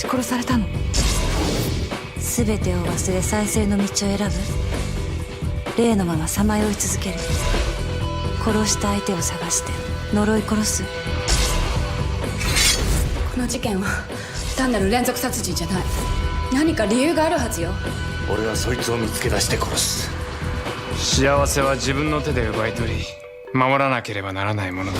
し殺されたの。全てを忘れ再生の道を選ぶ。例のままさまよい続ける。殺した相手を探して呪い殺す。この事件は単なる連続殺人じゃない。何か理由があるはずよ。俺はそいつを見つけ出して殺す。幸せは自分の手で奪い取り守らなければならないものだ。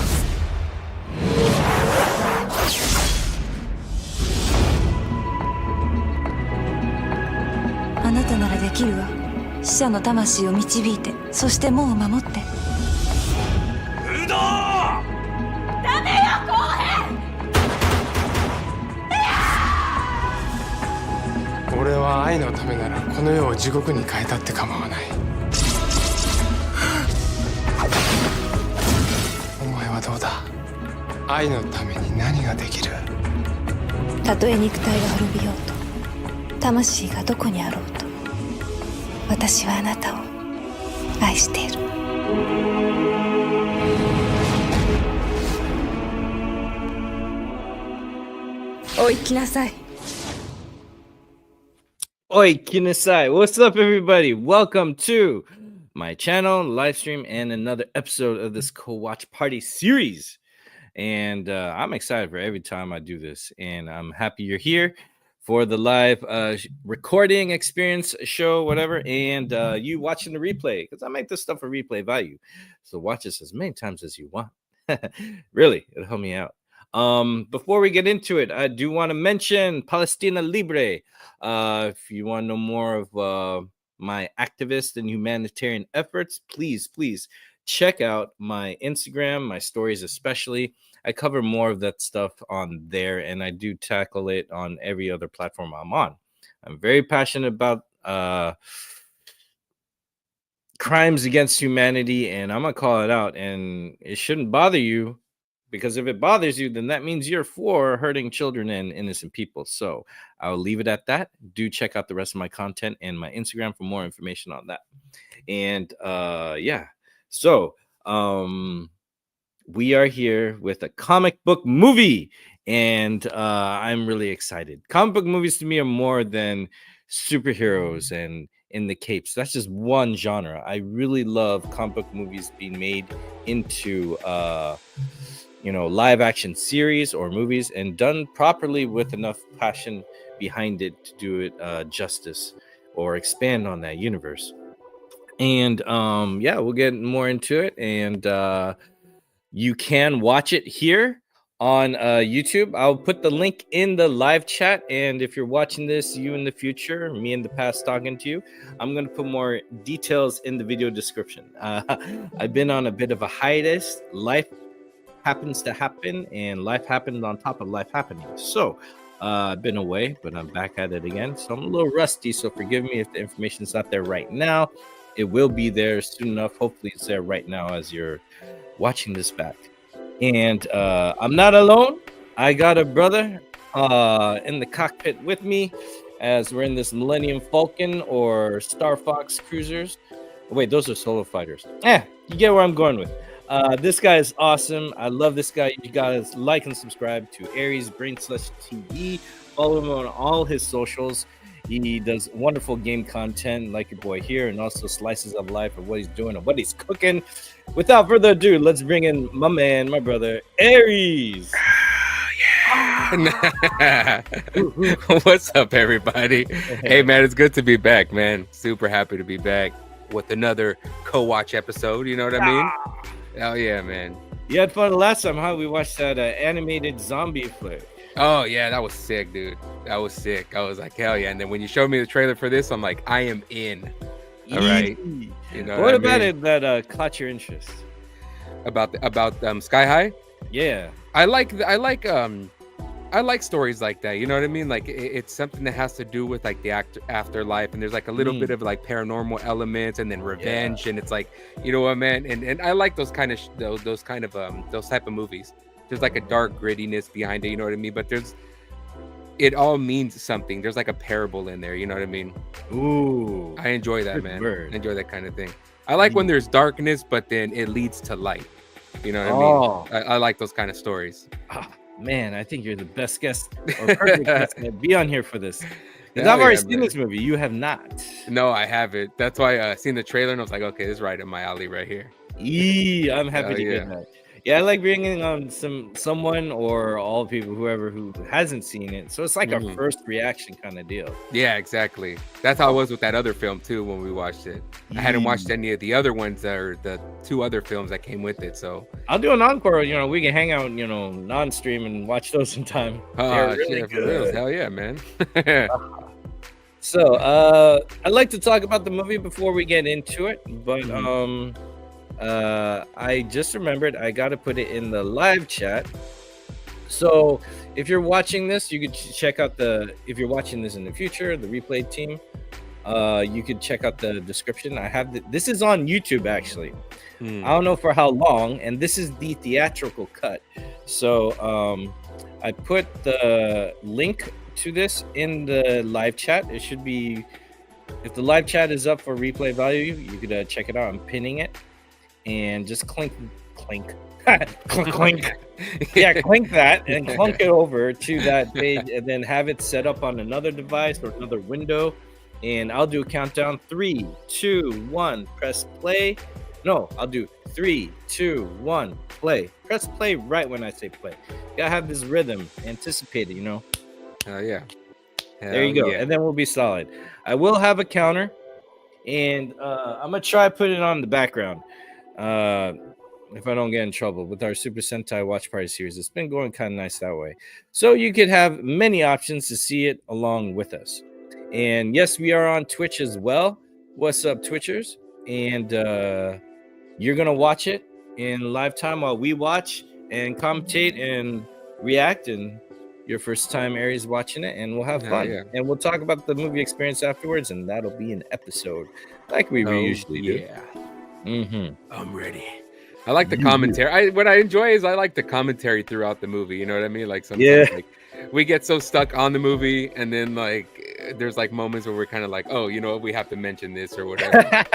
あなたならできるわ。死者の魂を導いて、そして門を守って。ウド！ダメよ、公平！俺は愛のためならこの世を地獄に変えたって構わない。お前はどうだ？愛のために何ができる？たとえ肉体が滅びようと、魂がどこにあろうと、私はあなたを愛している。おい、来なさい。Oi, Kinasai. What's up, everybody? Welcome to my channel, live stream, and another episode of this co-watch party series. And I'm excited for every time I do this. And I'm happy you're here for the live recording experience show, whatever. And you watching the replay, because I make this stuff for replay value. So watch this as many times as you want. Really, it'll help me out. Before we get into it, I do want to mention Palestina Libre. If you want to know more of my activist and humanitarian efforts, please check out my Instagram, my stories especially. I cover more of that stuff on there, and I do tackle it on every other platform I'm on. I'm very passionate about crimes against humanity, and I'm going to call it out, and it shouldn't bother you. Because if it bothers you, then that means you're for hurting children and innocent people. So I'll leave it at that. Do check out the rest of my content and my Instagram for more information on that. And yeah, so we are here with a comic book movie, and I'm really excited. Comic book movies to me are more than superheroes and in the capes. That's just one genre. I really love comic book movies being made into live action series or movies, and done properly with enough passion behind it to do it justice or expand on that universe. And yeah, we'll get more into it, and you can watch it here on YouTube. I'll put the link in the live chat, and if you're watching this, you in the future, me in the past talking to you, I'm going to put more details in the video description. I've been on a bit of a hiatus. Life happens to happen, and life happened on top of life happening. So I've been away, but I'm back at it again. So I'm a little rusty, so forgive me if the information's not there right now. It will be there soon enough. Hopefully it's there right now as you're watching this back. And I'm not alone. I got a brother in the cockpit with me as we're in this Millennium Falcon or Star Fox cruisers. Wait, those are solo fighters. You get where I'm going with. This guy is awesome. I love this guy. You guys like and subscribe to Aries BrainSlushTV. Follow him on all his socials. He does wonderful game content like your boy here, and also slices of life of what he's doing and what he's cooking. Without further ado, let's bring in my man, my brother, Aries. What's up, everybody? Hey, man, it's good to be back, man. Super happy to be back with another co-watch episode. You know what I mean? Hell yeah, man. You had fun last time, huh? We watched that animated zombie flick. Oh, yeah, that was sick, dude. That was sick. I was like, hell yeah. And then when you showed me the trailer for this, I'm like, I am in. All right. You know what about it that caught your interest? About Sky High? Yeah. I like stories like that. You know what I mean? Like it's something that has to do with like the afterlife, and there's like a little bit of like paranormal elements, and then revenge, and it's like, you know what, man? And I like those type of movies. There's like a dark grittiness behind it, you know what I mean? But it all means something. There's like a parable in there, you know what I mean? Ooh, I enjoy that, man. Word. I enjoy that kind of thing. I like when there's darkness, but then it leads to light. You know what I mean? I like those kind of stories. man, I think you're the best guest or perfect guest to be on here for this. Because Hell I've already yeah, seen man. this movie. You have not. No, I haven't. That's why I seen the trailer and I was like, okay, this is right in my alley right here. I'm happy Hell to yeah. hear that. Yeah, I like bringing on someone or all people, whoever who hasn't seen it. So it's like a first reaction kind of deal. Yeah, exactly. That's how it was with that other film too when we watched it. I hadn't watched any of the other ones that are the 2 other films that came with it. So I'll do an encore. We can hang out, non-stream and watch those sometime. They're really shit, for real. good. Hell yeah, man. So I'd like to talk about the movie before we get into it, but I just remembered I got to put it in the live chat. So if you're watching this, you could check out if you're watching this in the future, the replay team, you could check out the description. I have this is on YouTube actually. I don't know for how long, and this is the theatrical cut. So I put the link to this in the live chat. It should be, if the live chat is up for replay value, you could check it out. I'm pinning it, and just clink clink yeah, clink that and clunk it over to that page, and then have it set up on another device or another window, and I'll do a countdown. 3, 2, 1, press play. No, I'll do 3, 2, 1, play. Press play right when I say play. You gotta have this rhythm, anticipate it, Hell yeah. There you go. Yeah. And then we'll be solid. I will have a counter, and I'm gonna try put it on the background if I don't get in trouble with our Super Sentai Watch Party series. It's been going kind of nice that way. So you could have many options to see it along with us. And yes, we are on Twitch as well. What's up, Twitchers? And you're gonna watch it in live time while we watch and commentate and react, and your first time Aries watching it, and we'll have fun. Yeah. And we'll talk about the movie experience afterwards, and that'll be an episode like we usually do. Yeah. I'm ready. I like the commentary. What I enjoy is I like the commentary throughout the movie. You know what I mean? Like sometimes like we get so stuck on the movie, and then like there's like moments where we're kind of like, oh, we have to mention this or whatever.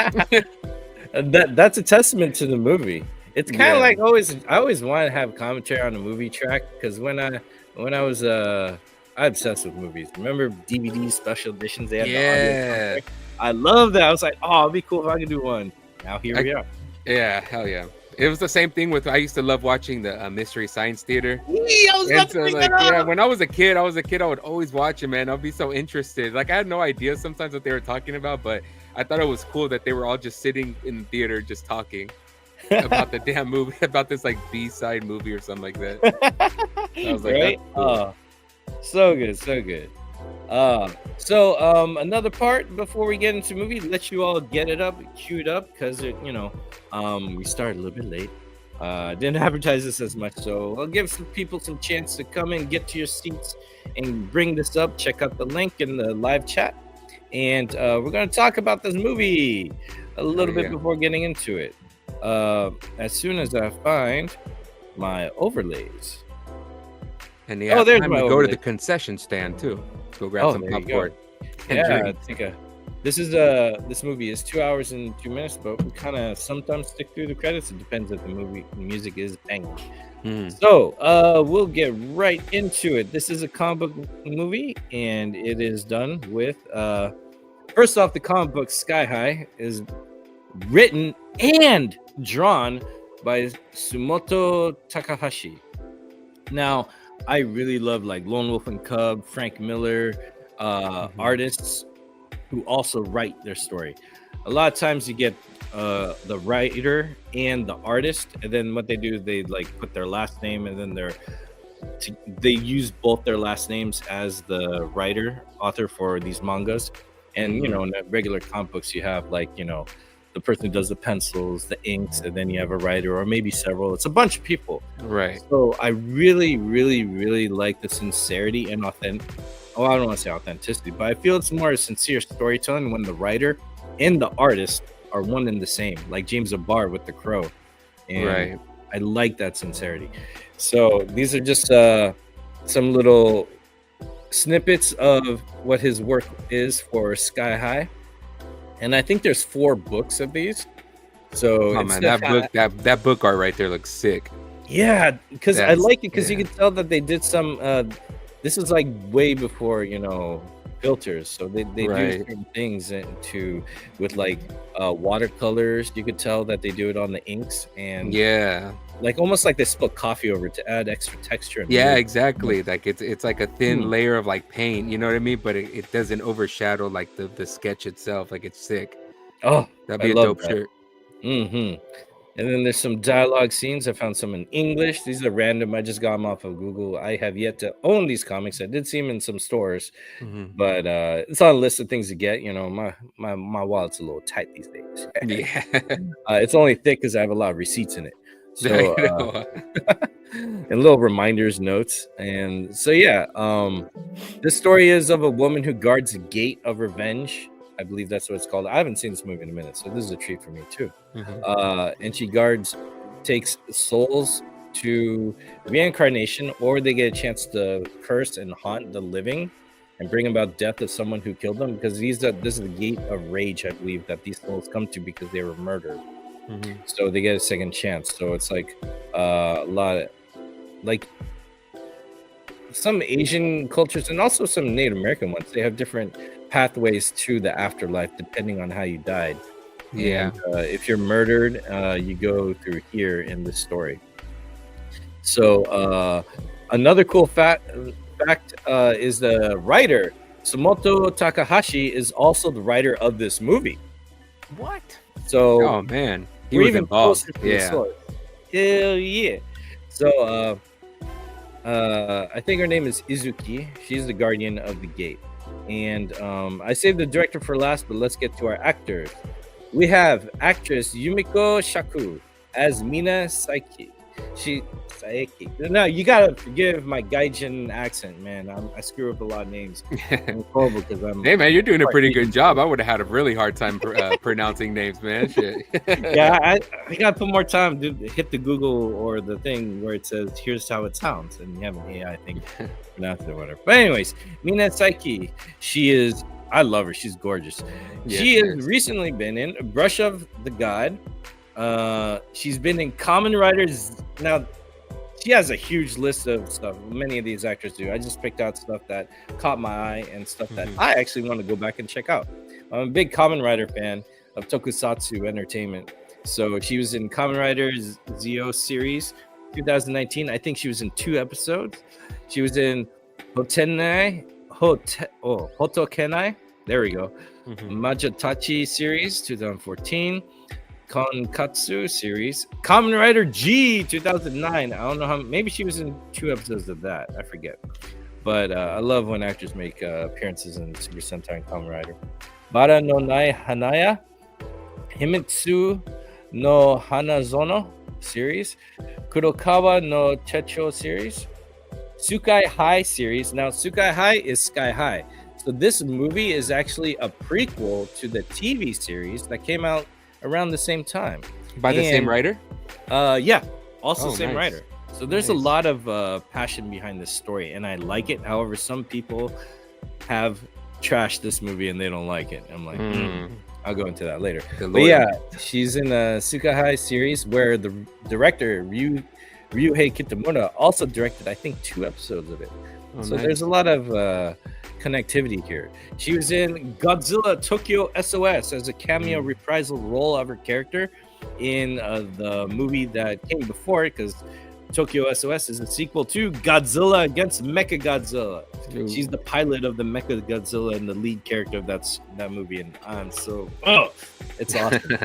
That's a testament to the movie. It's kind of like I always wanted to have commentary on the movie track, because when I was I obsessed with movies. Remember DVD special editions? They had the audio. I love that. I was like, oh, it'd be cool if I could do one. Now here we are. Yeah, hell yeah. It was the same thing with, I used to love watching the Mystery Science Theater. When I was a kid, I would always watch it, man. I'd be so interested. Like I had no idea sometimes what they were talking about, but I thought it was cool that they were all just sitting in the theater just talking about the damn movie, about this like B-side movie or something like that. I was like, right? Cool. So good. Another part before we get into the movie, let you all get it up, queued up, because we started a little bit late. Didn't advertise this as much, so I'll give some people some chance to come and get to your seats and bring this up. Check out the link in the live chat, and we're going to talk about this movie a little bit before getting into it. As soon as I find my overlays. And there's my go to the concession stand too. Go grab some popcorn. This movie is 2 hours and 2 minutes, but we kind of sometimes stick through the credits. It depends if the music is banging. So we'll get right into it. This is a comic book movie, and it is done with first off, the comic book Sky High is written and drawn by Sumoto Takahashi. Now, I really love like Lone Wolf and Cub, Frank Miller, artists who also write their story. A lot of times you get the writer and the artist, and then what they do is they like put their last name, and then they use both their last names as the author for these mangas. And in regular comic books you have like the person who does the pencils, the inks, and then you have a writer or maybe several. It's a bunch of people. Right. So I really, really, really like the sincerity and I don't want to say authenticity, but I feel it's more sincere storytelling when the writer and the artist are one and the same, like James Abar with The Crow. And I like that sincerity. So these are just some little snippets of what his work is for Sky High. And I think there's 4 books of these. So that book art right there looks sick. Yeah, because I That's like it because you yeah. can tell that they did some. This is like way before filters, so they do Right. certain things with like watercolors. You could tell that they do it on the inks and Yeah. like almost like they spill coffee over it to add extra texture. And Yeah, mood. exactly. Like it's like a thin Hmm. layer of like paint, you know what I mean? But it doesn't overshadow like the sketch itself. Like it's sick. Oh, That'd I be a love dope that. shirt. Mm-hmm. And then there's some dialogue scenes. I found some in English. These are random. I just got them off of Google. I have yet to own these comics. I did see them in some stores, Mhm. but it's on a list of things to get. My wallet's a little tight these days. Yeah. It's only thick because I have a lot of receipts in it. So I know. and little reminders, notes, and so yeah. This story is of a woman who guards the gate of revenge. I believe that's what it's called. I haven't seen this movie in a minute, so this is a treat for me too. Mhm. And she takes souls to reincarnation, or they get a chance to curse and haunt the living and bring about death of someone who killed them. Because this is the gate of rage, I believe, that these souls come to because they were murdered. Mhm. So they get a second chance. So it's like a lot of like some Asian cultures and also some Native American ones. They have different pathways to the afterlife depending on how you died. Yeah. And if you're murdered, you go through here in this story. So another cool fact is the writer Sumoto Takahashi is also the writer of this movie. What? So Oh man, he we're was even involved. closer to the Yeah. source. Hell yeah. So I think her name is Izuki. She's the guardian of the gate. And I saved the director for last, but let's get to our actors. We have actress Yumiko Shaku as Mina Saiki. No, you gotta forgive my Gaijin accent, man. I screw up a lot of names. I'm horrible because I'm. Hey man, you're doing a quite pretty Asian. good job. I would have had a really hard time pronouncing names, man. Shit. Yeah, I gotta put more time to hit the Google or the thing where it says here's how it sounds, and you have an AI thing pronounce it or whatever. But anyways, Mina Saiki, I love her. She's gorgeous. Yeah, She she has is. recently been in Brush of the God. She's been in Common Riders. Now, she has a huge list of stuff. Many of these actors do. I just picked out stuff that caught my eye and stuff that I actually want to go back and check out. I'm a big Kamen Rider fan of Tokusatsu entertainment. So she was in Kamen Rider Zio series 2019. I think she was in 2 episodes. She was in Hotokenai. There we go. Majatachi series 2014. Konkatsu series, Kamen Rider G 2009. I don't know how. Maybe she was in 2 episodes of that. I forget. But I love when actors make appearances in Super Sentai and Kamen Rider. Bara no Nai Hanaya, Himitsu no Hanazono series, Kurokawa no Checho series, Sukai High series. Now, Sukai High is Sky High. So this movie is actually a prequel to the TV series that came out around the same time. By the same writer? Yeah, also Oh, same nice. writer. So there's a lot of passion behind this story, and I like it. However, some people have trashed this movie and they don't like it. I'm like, I'll go into that later. But yeah, she's in a Sukahai series where the director Ryuhei Kitamura also directed, I think, 2 episodes of it. So there's a lot of connectivity here. She was in Godzilla Tokyo SOS as a cameo reprisal role of her character in the movie that came before it, because Tokyo SOS is a sequel to Godzilla against Mechagodzilla. She's the pilot of the Mechagodzilla and the lead character of that movie, and I'm so it's awesome.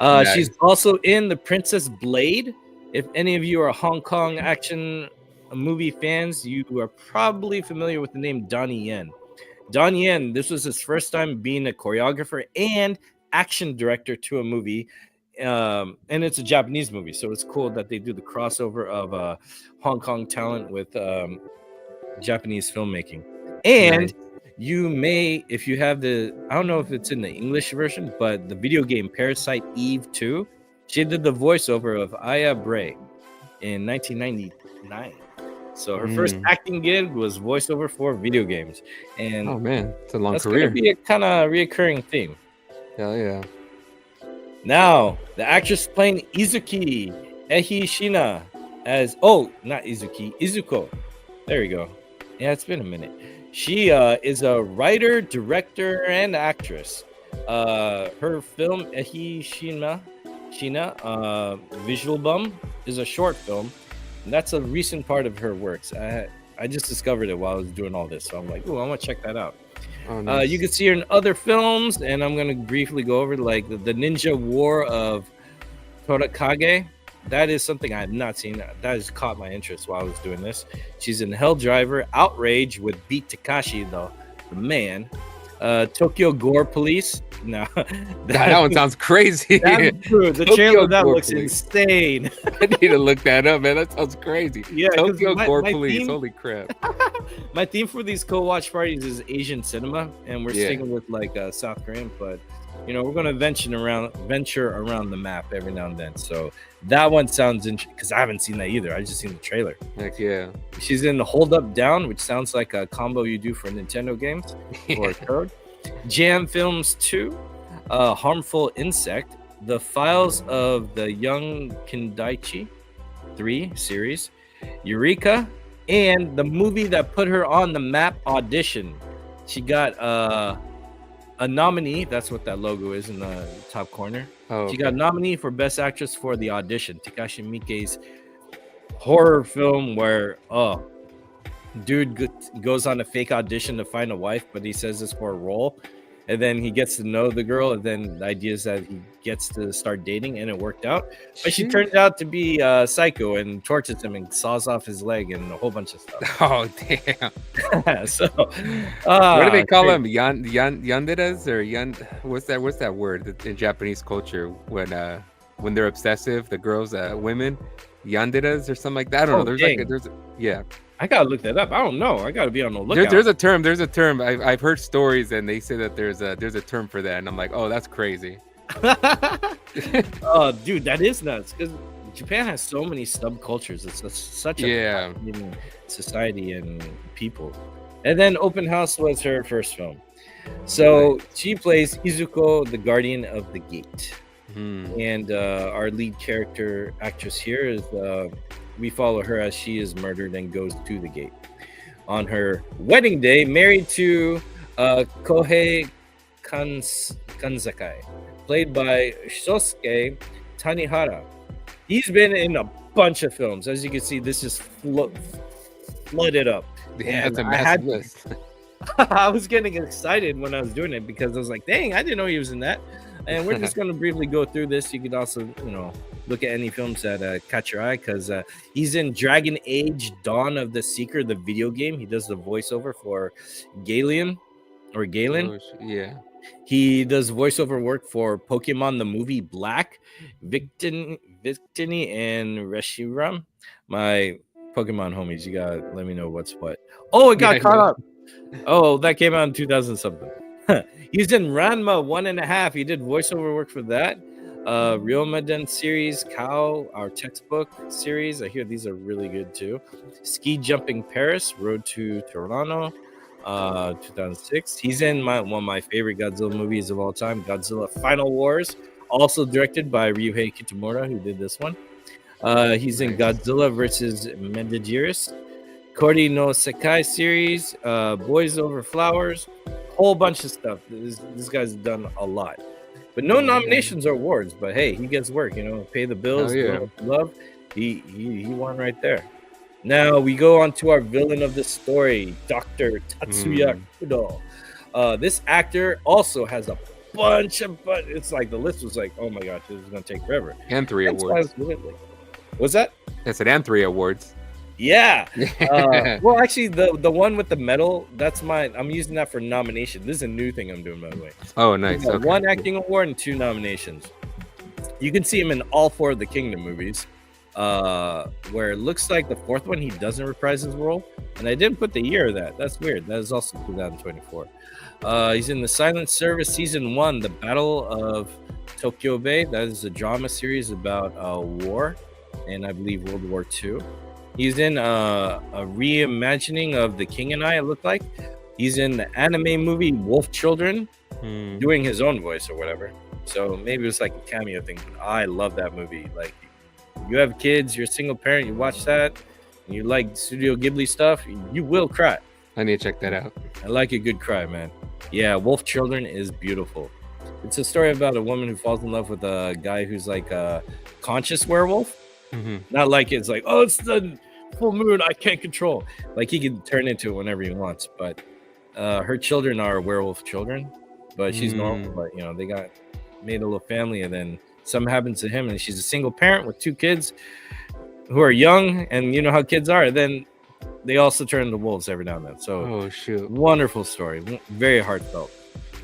Nice. She's also in The Princess Blade. If any of you are Hong Kong action movie fans, you are probably familiar with the name Donnie Yen. Donnie Yen, this was his first time being a choreographer and action director to a movie. And it's a Japanese movie, so it's cool that they do the crossover of Hong Kong talent with Japanese filmmaking. And you may, if you have I don't know if it's in the English version, but the video game Parasite Eve 2, she did the voiceover of Aya Bray in 1999. So her first acting gig was voiceover for video games. And oh man, it's a long that's career. gonna be a kind of reoccurring theme. Hell yeah. Now, the actress playing Izuki, Ehi Shina, as not Izuko. There you go. Yeah, it's been a minute. She is a writer, director, and actress. Her film Shina Visual Bum is a short film. And that's a recent part of her works. I just discovered it while I was doing all this, so I'm like, oh, I want to check that out. Oh, nice. You can see her in other films, and I'm gonna briefly go over like the Ninja War of Torakage. That is something I have not seen. That has caught my interest while I was doing this. She's in Hell Driver, Outrage with Beat Takashi, the man. Tokyo Gore Police. No, that one sounds crazy. That's true. The trailer of that looks insane. I need to look that up, man. That sounds crazy. Yeah, Tokyo Gore my Police. theme, Holy crap. My theme for these co-watch parties is Asian cinema, and we're sticking with like South Korean, but you know, we're gonna venture around the map every now and then. So that one sounds interesting because I haven't seen that either. I just seen the trailer. Heck yeah. She's in Hold Up Down, which sounds like a combo you do for Nintendo games or a code. Jam Films 2, Harmful Insect, The Files of the Young Kindaichi 3 series, Eureka, and the movie that put her on the map, Audition. She got a nominee. That's what that logo is in the top corner. She got a nominee for Best Actress for The Audition, Takashi Miike's horror film where dude goes on a fake audition to find a wife, but he says it's for a role, and then he gets to know the girl, and then the idea is that he gets to start dating, and it worked out. But she turns out to be psycho and tortures him and saws off his leg and a whole bunch of stuff. Oh damn. So what do they call them? Yanderas or what's that word in Japanese culture when they're obsessive, the girls, women, yanderas or something like that? I don't know. I gotta look that up. I don't know. I gotta be on the lookout. There's a term. I've heard stories, and they say that there's a term for that, and I'm like, oh, that's crazy. Oh, dude, that is nuts. Because Japan has so many subcultures. It's such a society and people. And then Open House was her first film. So she plays Izuko, the guardian of the gate. And our lead character actress here is we follow her as she is murdered and goes to the gate. On her wedding day, married to Kohei Kanzakai, played by Shosuke Tanihara. He's been in a bunch of films. As you can see, this just flooded up. Yeah, it's a massive list. I was getting excited when I was doing it because I was like, dang, I didn't know he was in that. And we're just going to briefly go through this. You could also, look at any films that catch your eye, because he's in Dragon Age Dawn of the Seeker, the video game. He does the voiceover for Galen. Yeah. He does voiceover work for Pokemon the movie Black, Victini, and Reshiram. My Pokemon homies, you gotta let me know what's what. Oh, it got caught up. Oh, that came out in 2000 something. He's in Ranma 1.5. He did voiceover work for that. Ryomaden series, Cow, our textbook series. I hear these are really good too. Ski Jumping Paris, Road to Toronto, 2006. He's in one of my favorite Godzilla movies of all time, Godzilla Final Wars, also directed by Ryuhei Kitamura, who did this one. He's in Godzilla versus Megaguirus, Kori no Sekai series, Boys Over Flowers, whole bunch of stuff. This guy's done a lot, but no nominations or awards. But hey, he gets work, pay the bills. Love. He won right there. Now we go on to our villain of the story, Dr. Tatsuya Kudo. This actor also has a bunch of, but it's like the list was like, oh my gosh, this is gonna take forever. And 3 awards. What's that? That's it, and 3 awards. Yeah. Well, actually, the one with the medal, that's mine. I'm using that for nomination. This is a new thing I'm doing, by the way. Oh, nice. Okay. 1 acting award and 2 nominations. You can see him in all 4 of the Kingdom movies, where it looks like the 4th one he doesn't reprise his role, and I didn't put the year of that. That's weird. That is also 2024. He's in the Silent Service Season 1, The Battle of Tokyo Bay. That is a drama series about war, and I believe World War II. He's in a reimagining of The King and I, it looked like. He's in the anime movie Wolf Children, doing his own voice or whatever. So maybe it's like a cameo thing. But I love that movie. Like, you have kids, you're a single parent, you watch that, and you like Studio Ghibli stuff, you will cry. I need to check that out. I like a good cry, man. Yeah, Wolf Children is beautiful. It's a story about a woman who falls in love with a guy who's like a conscious werewolf. Not like it's like, oh, it's the full moon, I can't control. Like he can turn into it whenever he wants, but her children are werewolf children, but she's normal. But you know, they got made a little family, and then something happens to him, and she's a single parent with 2 kids who are young, and you know how kids are. Then they also turn into wolves every now and then. So, oh shoot, wonderful story, very heartfelt.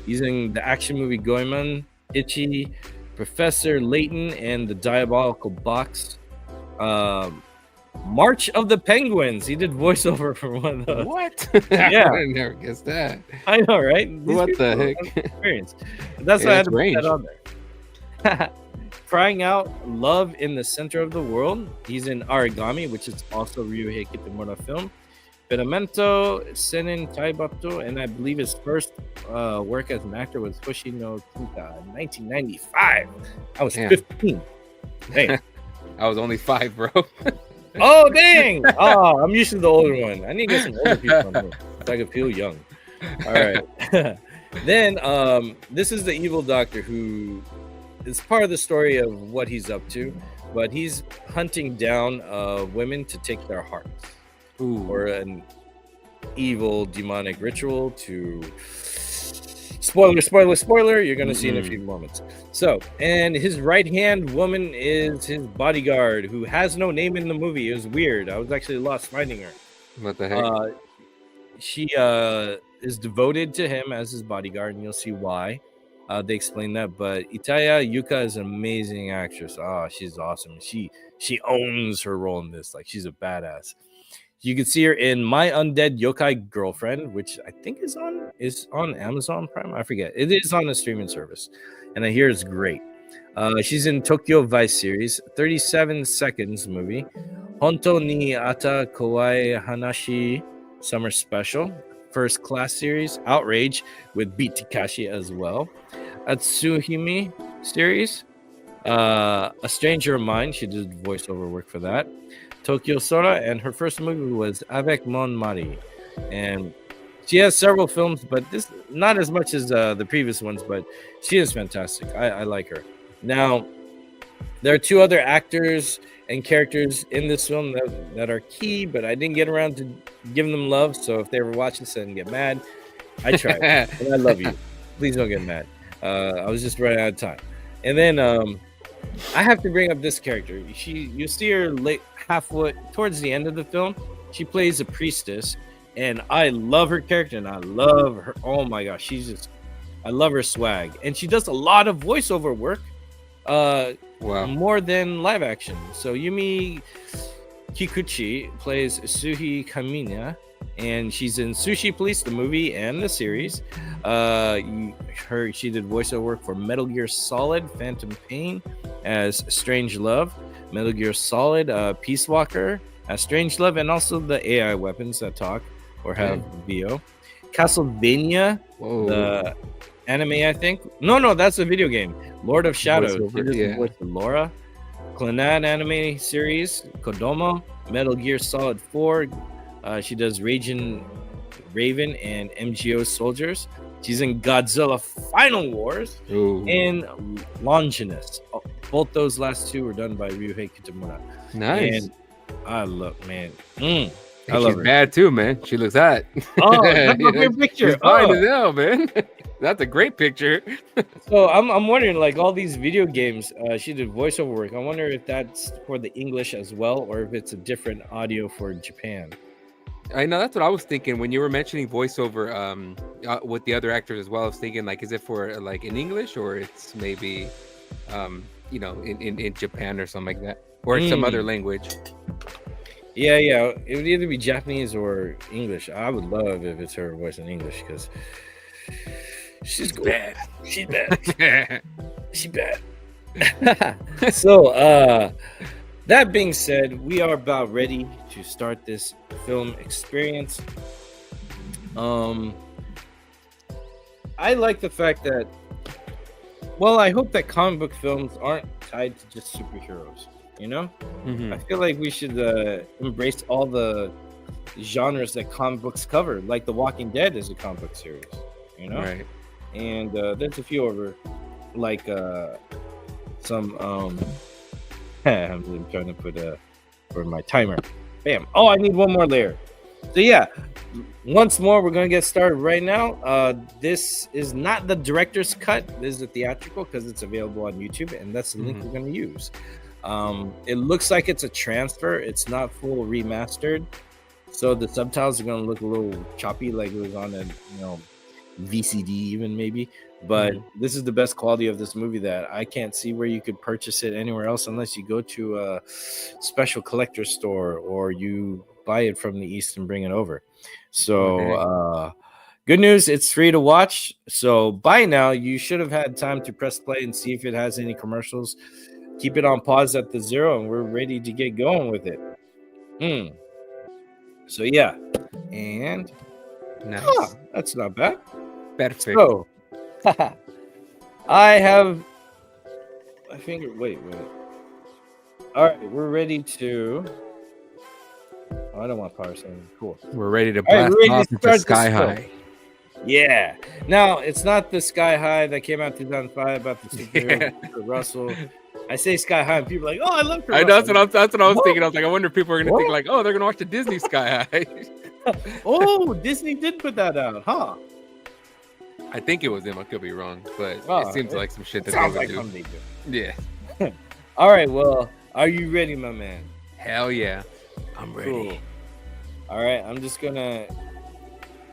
Using the action movie Goemon, Ichi, Professor Layton, and the Diabolical Box. March of the Penguins. He did voiceover for one of those. What? Yeah, I never guessed that. I know, right? What the heck? Experience. That's why I had to put that on there. Crying Out, Love in the Center of the World. He's in Aragami, which is also Ryuhei Kitamura film. Peramento, Senin Taibato, and I believe his first work as an actor was Hoshino Kuka in 1995. I was 15. Hey. I was only 5, bro. Oh, dang. Oh, I'm used to the older one. I need to get some older people on here so I can feel young. All right. Then this is the evil doctor who is part of the story of what he's up to, but he's hunting down women to take their hearts. Ooh. Or an evil demonic ritual to spoiler, you're gonna see in a few moments. So, and his right hand woman is his bodyguard, who has no name in the movie. It was weird. I was actually lost finding her. What the heck? She is devoted to him as his bodyguard, and you'll see why. They explain that. But Itaya Yuka is an amazing actress. She's awesome. She owns her role in this. Like, she's a badass. You can see her in My Undead Yokai Girlfriend, which I think is on Amazon Prime. I forget. It is on a streaming service, and I hear it's great. She's in Tokyo Vice series, 37 Seconds movie, Honto ni Ata Kawaii Hanashi Summer Special, First Class series, Outrage with Beat Takashi as well, Atsuhime series, A Stranger of Mine. She did voiceover work for that. Tokyo Sora, and her first movie was Avec Mon Mari, and she has several films, but this not as much as the previous ones, but she is fantastic. I like her. Now, there are 2 other actors and characters in this film that are key, but I didn't get around to giving them love. So if they ever watch this and get mad, I tried. And I love you. Please don't get mad. I was just running out of time. And then I have to bring up this character. You see her halfway towards the end of the film. She plays a priestess, and I love her character, and I love her. Oh my gosh, I love her swag, and she does a lot of voiceover work. Wow. More than live action. So Yumi Kikuchi plays Suhi Kamiya, and she's in Sushi Police, the movie and the series. She did voiceover work for Metal Gear Solid, Phantom Pain as Strange Love, Metal Gear Solid, Peace Walker as Strange Love, and also the AI weapons that talk or have VO. Castlevania, the anime, I think. No, that's a video game. Lord of Shadows. Voice for Laura. Clannad anime series, Kodomo, Metal Gear Solid 4. She does Raven and MGO Soldiers. She's in Godzilla Final Wars and Longinus. Both those last 2 were done by Ryuhei Kitamura. Nice. And I love, man. I love her. Bad too, man. She looks hot. Oh, that's a great picture. She's fine as hell, man. That's a great picture. So I'm wondering, like, all these video games, she did voiceover work. I wonder if that's for the English as well, or if it's a different audio for Japan. I know, that's what I was thinking when you were mentioning voiceover with the other actors as well. I was thinking, like, is it for like in English, or it's maybe in Japan or something like that, or some other language. Yeah, it would either be Japanese or English. I would love if it's her voice in English, because she's cool. Bad. She's bad. She's bad. So that being said, we are about ready to start this film experience. I like the fact that, well, I hope that comic book films aren't tied to just superheroes. You know, Mhm. I feel like we should embrace all the genres that comic books cover, like The Walking Dead is a comic book series. You know, Right. and there's a few over, like some I'm trying to put for my timer. Bam. Oh, I need one more layer. So yeah, once more, we're gonna get started right now. This is not the director's cut. This is the theatrical because it's available on YouTube, and that's the link we're gonna use. It looks like it's a transfer. It's not full remastered, so the subtitles are gonna look a little choppy, like it was on a VCD even maybe. But this is the best quality of this movie that I can't see where you could purchase it anywhere else unless you go to a special collector store or you buy it from the East and bring it over. So good news, it's free to watch. So by now you should have had time to press play and see if it has any commercials. Keep it on pause at the 0 and we're ready to get going with it. So yeah, and Nice. that's not bad. Perfect. So I have my finger. Wait. All right, we're ready to. Oh, I don't want power saving. Cool. We're ready to All right, blast we're ready off to into start Sky this film. High. Yeah. Now it's not the Sky High that came out 2005 about the superhero Kurt Russell. I say Sky High, and people are like, "Oh, I love Kurt I know Russell." that's what I was What? thinking. I was like, I wonder if people are gonna What? think like, oh, they're gonna watch the Disney Sky High. Oh, Disney did put that out, huh? I think it was him. I could be wrong, but Oh, it seems like some shit that Sounds they like would something they do. do. Yeah. All right. Well, are you ready, my man? Hell yeah. I'm ready. Cool. All right, I'm just gonna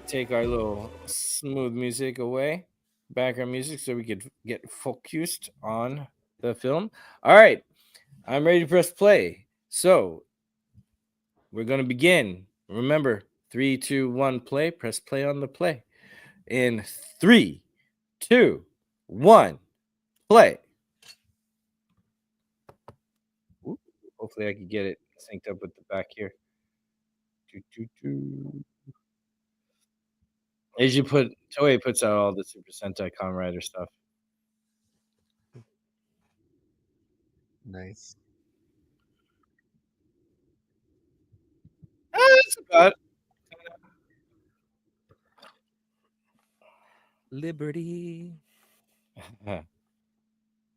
take our little smooth music away, background music, so we could get focused on the film. All right, I'm ready to press play. So we're gonna begin. Remember, 3, 2, 1, play. Press play on the play. In 3, 2, 1, play. Ooh, hopefully, I can get it synced up with the back here. As you put Toei puts out all the Super Sentai Kamen Rider stuff. Nice. That's about Liberty. it.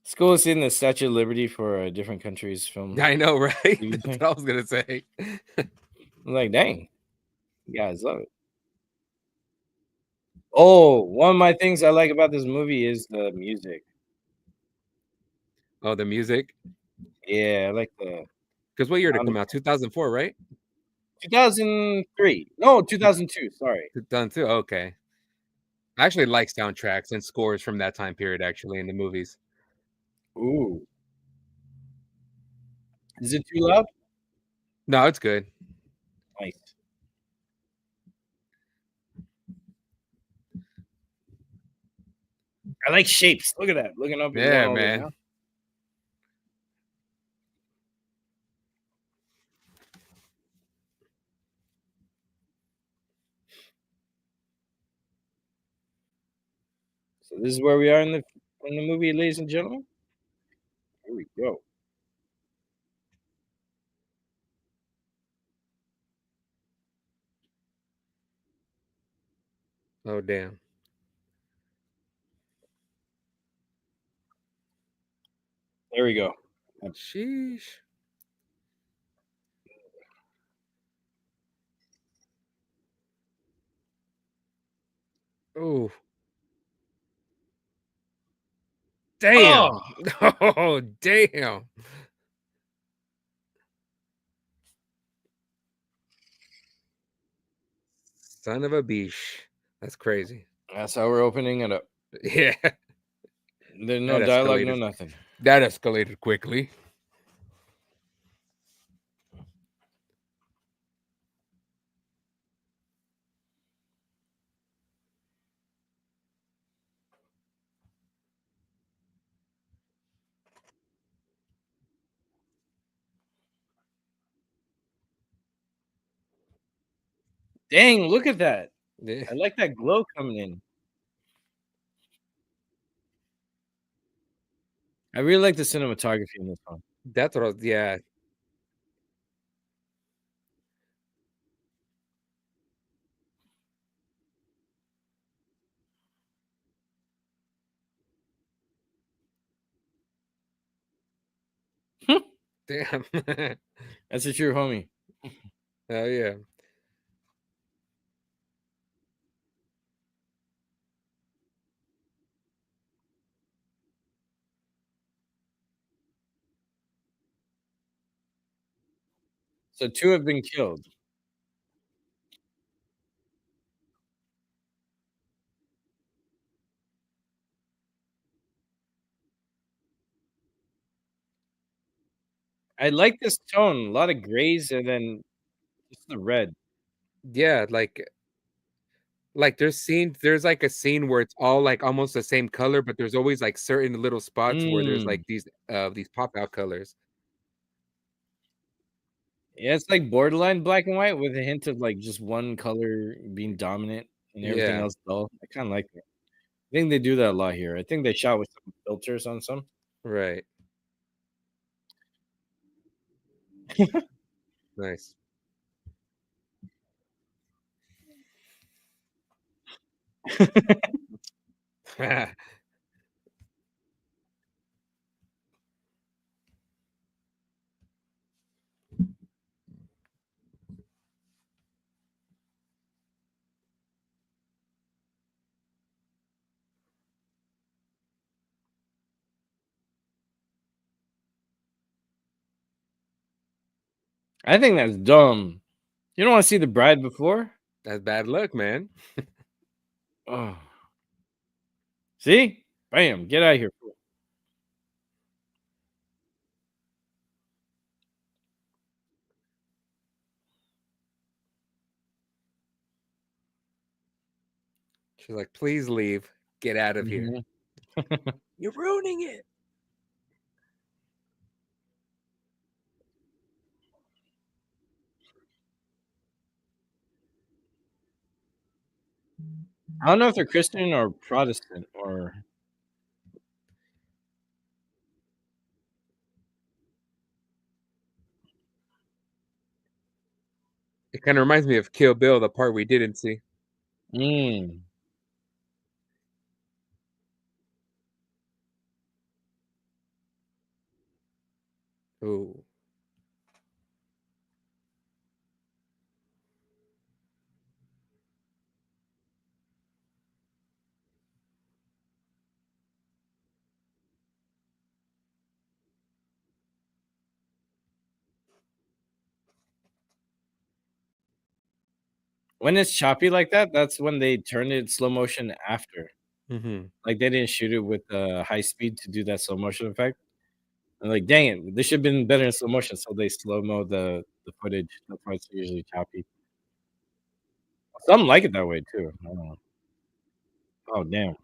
It's cool seeing the Statue of Liberty for different countries film. I know, right? You That's think? what I was gonna say. I'm like, dang, you guys love it. Oh, one of my things I like about this movie is the music. Oh, the music. Yeah, I like the Because what year did it come out? 2004, right? 2003. No, 2002. Sorry. Done too. Okay. I actually like soundtracks and scores from that time period. Actually, in the movies. Ooh, is it too loud? No, it's good. Nice. I like shapes. Look at that. Looking up. and Yeah, down all the way man. down. So this is where we are in the movie, ladies and gentlemen. Here we go. Oh damn. There we go. Sheesh. Oh. Damn. Oh, damn. Son of a beesh. That's crazy. That's how we're opening it up. Yeah. There's no That dialogue, no escalated. nothing. That escalated quickly. Dang, look at that. Yeah. I like that glow coming in. I really like the cinematography in this one. That's what I was, yeah. Damn. That's a true homie. Hell yeah. So 2 have been killed. I like this tone, a lot of grays and then just the red. Yeah, like there's like a scene where it's all like almost the same color, but there's always like certain little spots where there's Mm. like these pop out colors. Yeah, it's like borderline black and white with a hint of, like, just one color being dominant and everything Yeah, else dull. I kinda like that. I think they do that a lot here. I think they shot with some filters on some. right. Nice. I think that's dumb. You don't wanna see the bride before? That's bad luck, man. Oh. See? Bam, get out of here, fool. She's like, please leave. Get out of here. Mhm. You're ruining it. I don't know if they're Christian or Protestant or It kind of reminds me of Kill Bill, the part we didn't see. Mm. Oh, When it's choppy like that, that's when they turn it slow motion after. mm-hmm. Like, they didn't shoot it with, high speed to do that slow motion effect. I'm like, "Dang it, this should've been better in slow motion," so they slow-mo the footage. That's why it's usually choppy. Some like it that way too. I don't know. Oh, damn.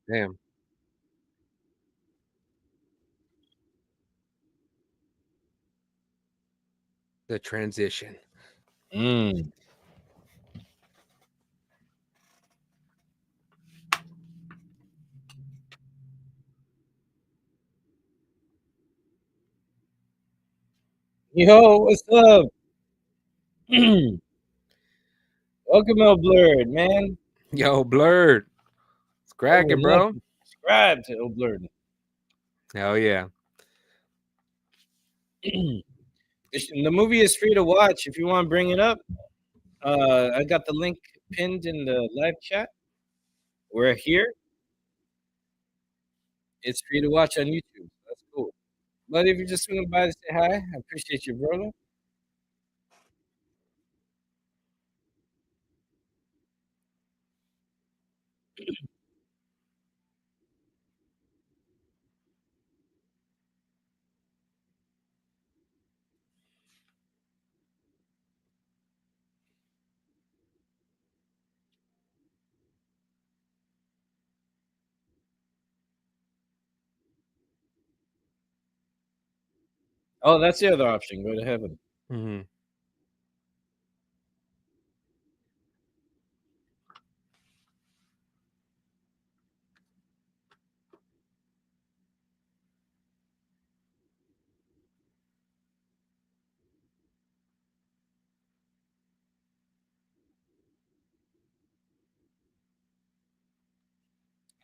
Damn. The transition. Mm. Yo, what's up? Welcome, El Blurred, man. Yo, Blurred. It's Oh, cracking, bro. subscribe to El Blurred. Hell yeah. The movie is free to watch. If you want to bring it up, I got the link pinned in the live chat. We're here. It's free to watch on YouTube. That's cool. But if you're just swinging by to say hi, I appreciate you, brother. Oh, that's the other option. Go to heaven. Mm-hmm.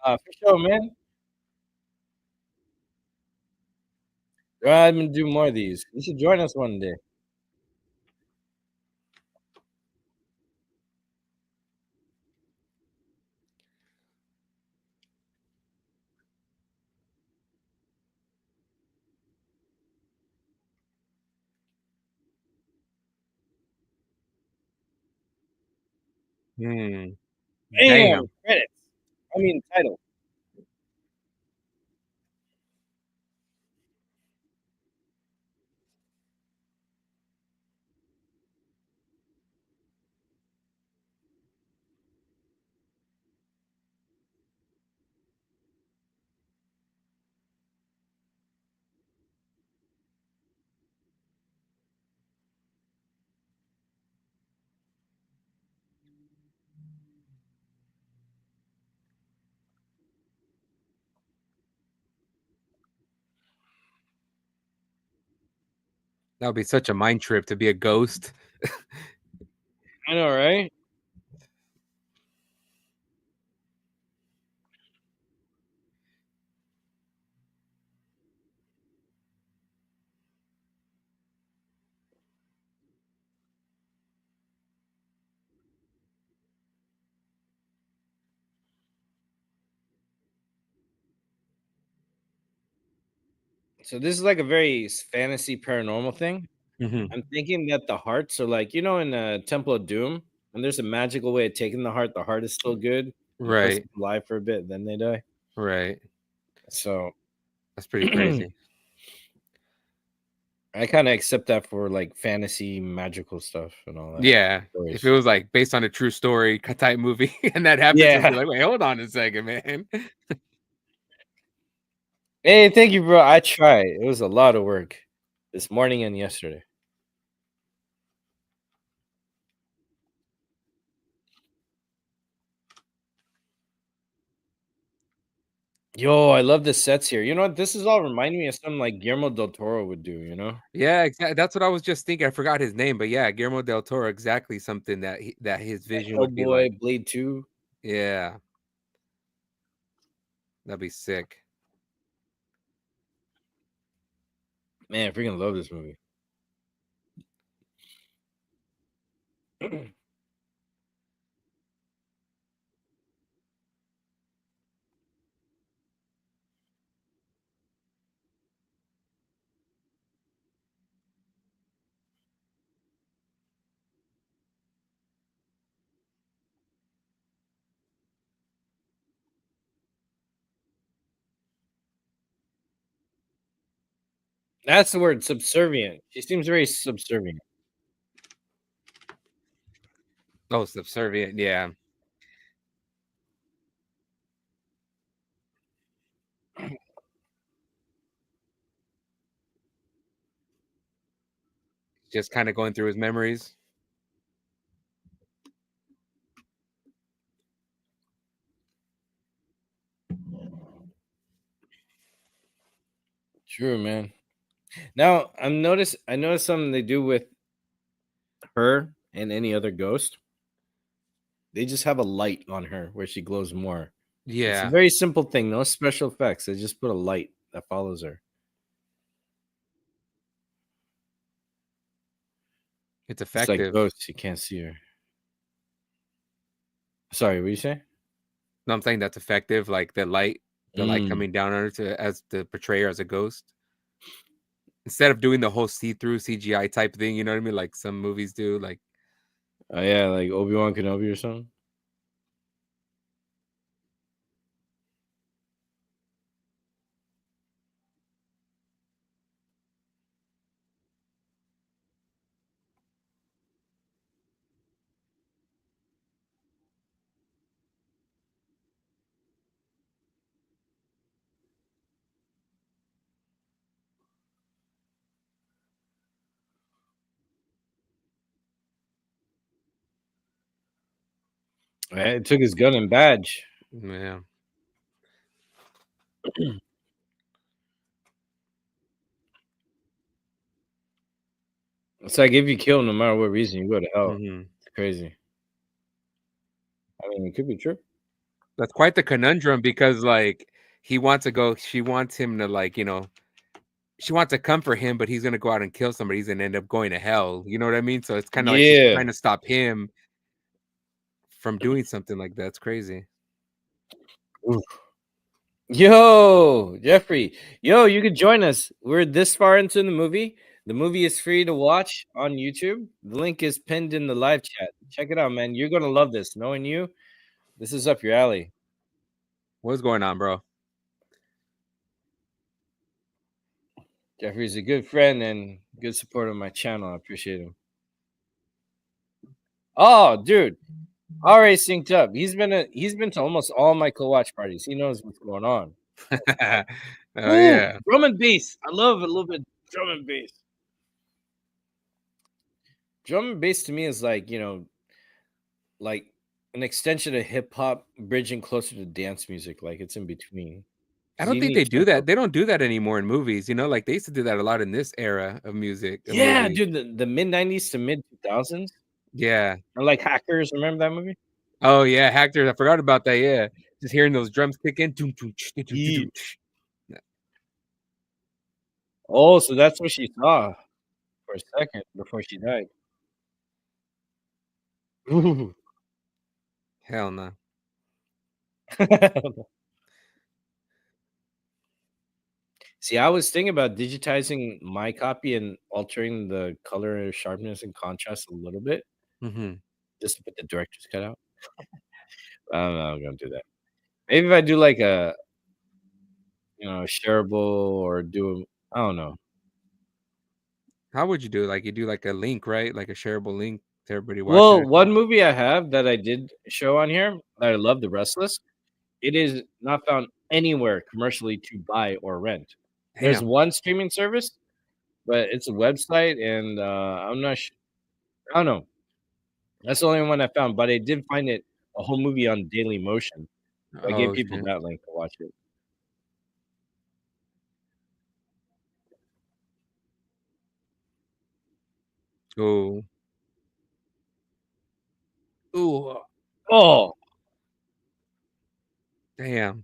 For sure, man. I'm gonna do more of these. You should join us one day. Mm. Damn, Damn. credits. I mean, title. That would be such a mind trip to be a ghost. I know, right? So this is like a very fantasy paranormal thing. Mm-hmm. I'm thinking that the hearts are like, in Temple of Doom, and there's a magical way of taking the heart. The heart is still good. You place Right. them alive for a bit, then they die. Right. So That's pretty crazy. I kind of accept that for like fantasy, magical stuff and all that. Yeah. Stories. If it was like based on a true story type movie and that happens, Yeah. I'd be like, wait, hold on a second, man. Hey, thank you, bro. I tried. It was a lot of work this morning and yesterday. Yo, I love the sets here. You know what? This is all reminding me of something like Guillermo del Toro would do, Yeah, exactly. That's what I was just thinking. I forgot his name, but yeah, Guillermo del Toro, exactly something that his vision would be like. Hellboy, Blade 2. Yeah, that'd be sick. Man, I freaking love this movie. That's the word, subservient. She seems very subservient. Oh, subservient. Yeah, just kind of going through his memories. True, man. Now I noticed something they do with her and any other ghost. They just have a light on her where she glows more. It's a Yeah, very simple thing, no special effects. They just put a light. that follows her. It's It's like effective. ghosts. You can't see her. Sorry, what you say? No, I'm saying that's effective. Like the light Mm. coming down on her as to portray her as a ghost. Instead of doing the whole see-through CGI type thing, you know what I mean? Like some movies do. Like, Oh yeah, like Obi-Wan Kenobi or something. It took his gun and badge. yeah. It's like if you kill him, no matter what reason, you go to hell. hmm It's crazy. I mean, it could be true. That's quite the conundrum because like he wants to go, she wants him to like, she wants to comfort him, but he's gonna go out and kill somebody. He's gonna end up going to hell. You know what I mean? So it's kind of like she's Yeah. trying to stop him from doing something like that. It's crazy. Oof. Yo, Jeffrey. Yo, you could join us. We're this far into the movie. The movie is free to watch on YouTube. The link is pinned in the live chat. Check it out, man. You're gonna love this. Knowing you, this is up your alley. What's going on, bro? Jeffrey's a good friend and good supporter of my channel. I appreciate him. Oh, dude, already synced up. He's been to almost all my co-watch parties. He knows what's going on. Oh Ooh, yeah. drum and bass. I love a little bit of drum and bass. Drum and bass to me is like, like an extension of hip hop bridging closer to dance music. Like it's in between. I 'Cause don't you think need they do tempo. that. They don't do that anymore in movies. Like they used to do that a lot in this era of music. Of Yeah, movies. dude, the mid 90s to mid 2000s. Yeah. Or like Hackers. Remember that movie? Oh yeah, Hector. I forgot about that. Yeah, just hearing those drums kick in. Yeah. Oh, so that's what she saw for a second before she died. Ooh. Hell no. See, I was thinking about digitizing my copy and altering the color sharpness and contrast a little bit hmm just to put the director's cut out. I don't know. I'm gonna do that. Maybe if I do like a shareable or do I don't know. How would you do it? Like you do like a link, right? Like a shareable link to everybody watching Well, or one something? movie I have that I did show on here that I love, The Restless. It is not found anywhere commercially to buy or rent. There's Damn. one streaming service, but it's a website, and I'm not. I don't know. That's the only one I found, but I did find it a whole movie on Daily Motion. So I gave Oh people shit. that link to watch it. Oh. Ooh. Oh, Damn.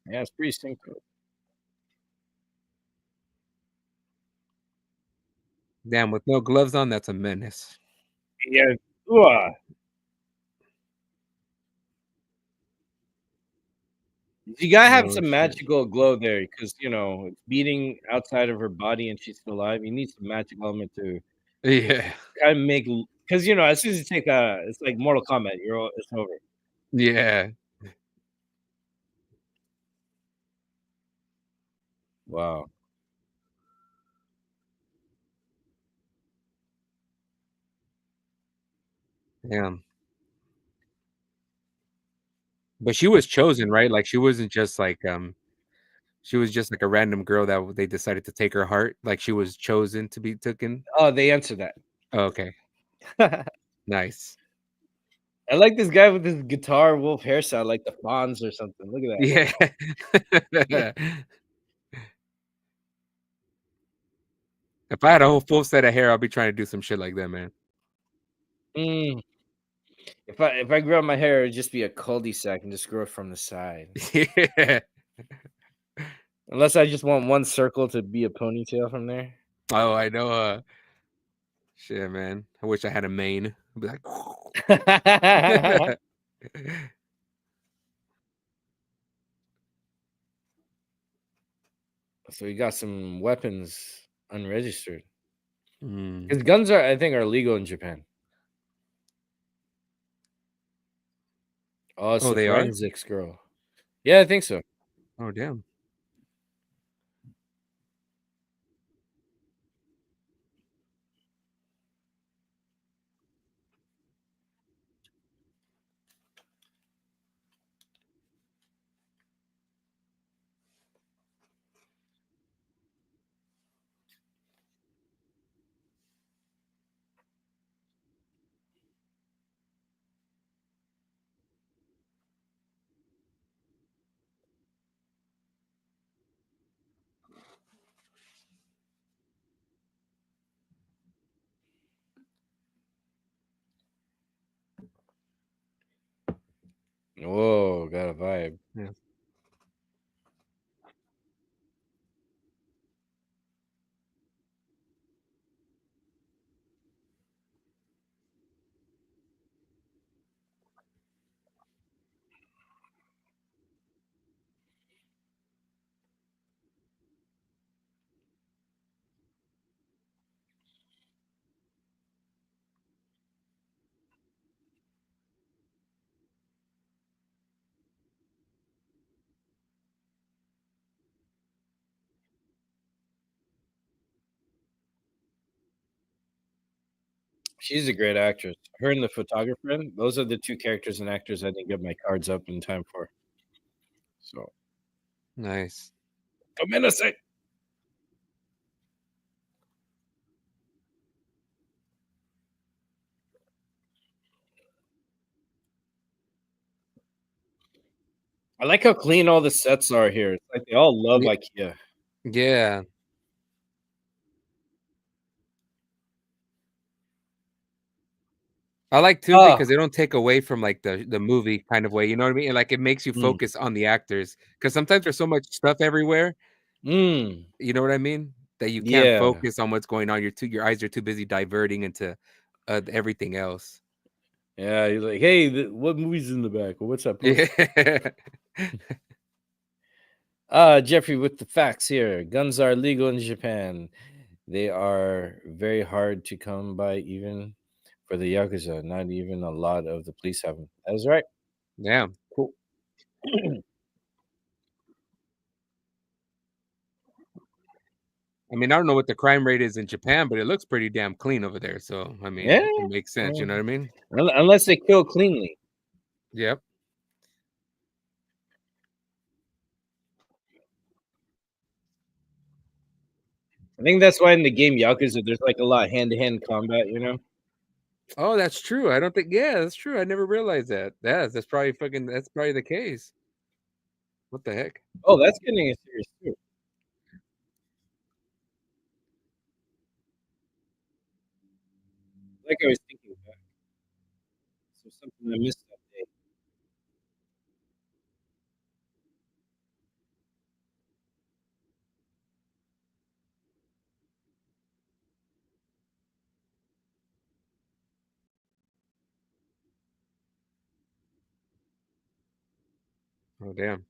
yeah, it's pretty synced. Damn. With no gloves on, that's a menace. Yeah. Ooh. You gotta have Oh some shit. magical glow there because it's beating outside of her body and she's still alive. You need some magic element to Yeah. kind of make because as soon as you take it's like Mortal Kombat. It's over. Yeah. Wow. Damn. But she was chosen, right? Like she wasn't just like she was just like a random girl that they decided to take her heart. Like she was chosen to be taken. Oh, they answer that. Oh, okay. I Nice. like this guy with this guitar wolf hairstyle, like the Fonz or something. Look at Yeah. that. If I had a whole full set of hair, I'll be trying to do some shit like that, man. Mm. If I grew out my hair, it'd just be a cul-de-sac and just grow it from the side. Yeah. Unless I just want one circle to be a ponytail from there. Oh, I know. Shit, man. I wish I had a mane. I'd be like, So we got some weapons unregistered. mm. Because guns I think, are legal in Japan. Oh, it's Oh, the they are? forensics girl. Yeah, I think so. Oh, damn. Whoa, got a vibe. Yeah. She's a great actress. Her and the photographer, those are the two characters and actors I didn't get my cards up in time for. So, Nice. come in a sec. I like how clean all the sets are here. It's like they all love IKEA. Yeah. I like too because they don't take away from like the movie kind of way, you know what I mean? And, like it makes you Mm. focus on the actors because sometimes there's so much stuff everywhere, Mm. you know what I mean? That you can't Yeah. focus on what's going on. Your eyes are too busy diverting into everything else. Yeah, you're like, hey, what movie's in the back? Well, what's that poster? Yeah. Jeffrey with the facts here. Guns are legal in Japan. They are very hard to come by, even for the Yakuza. Not even a lot of the police have them. That is right. Yeah. Cool. I mean, I don't know what the crime rate is in Japan, but it looks pretty damn clean over there. So, I mean, Yeah. it makes sense. You know what I mean? Unless they kill cleanly. Yep. I think that's why in the game Yakuza, there's like a lot of hand-to-hand combat, you know? Oh, that's true. I don't think. Yeah, that's true. I never realized that. That's probably fucking. That's probably the case. What the heck? Oh, that's getting serious too. Like I was thinking back. So something I missed that day. Oh, damn.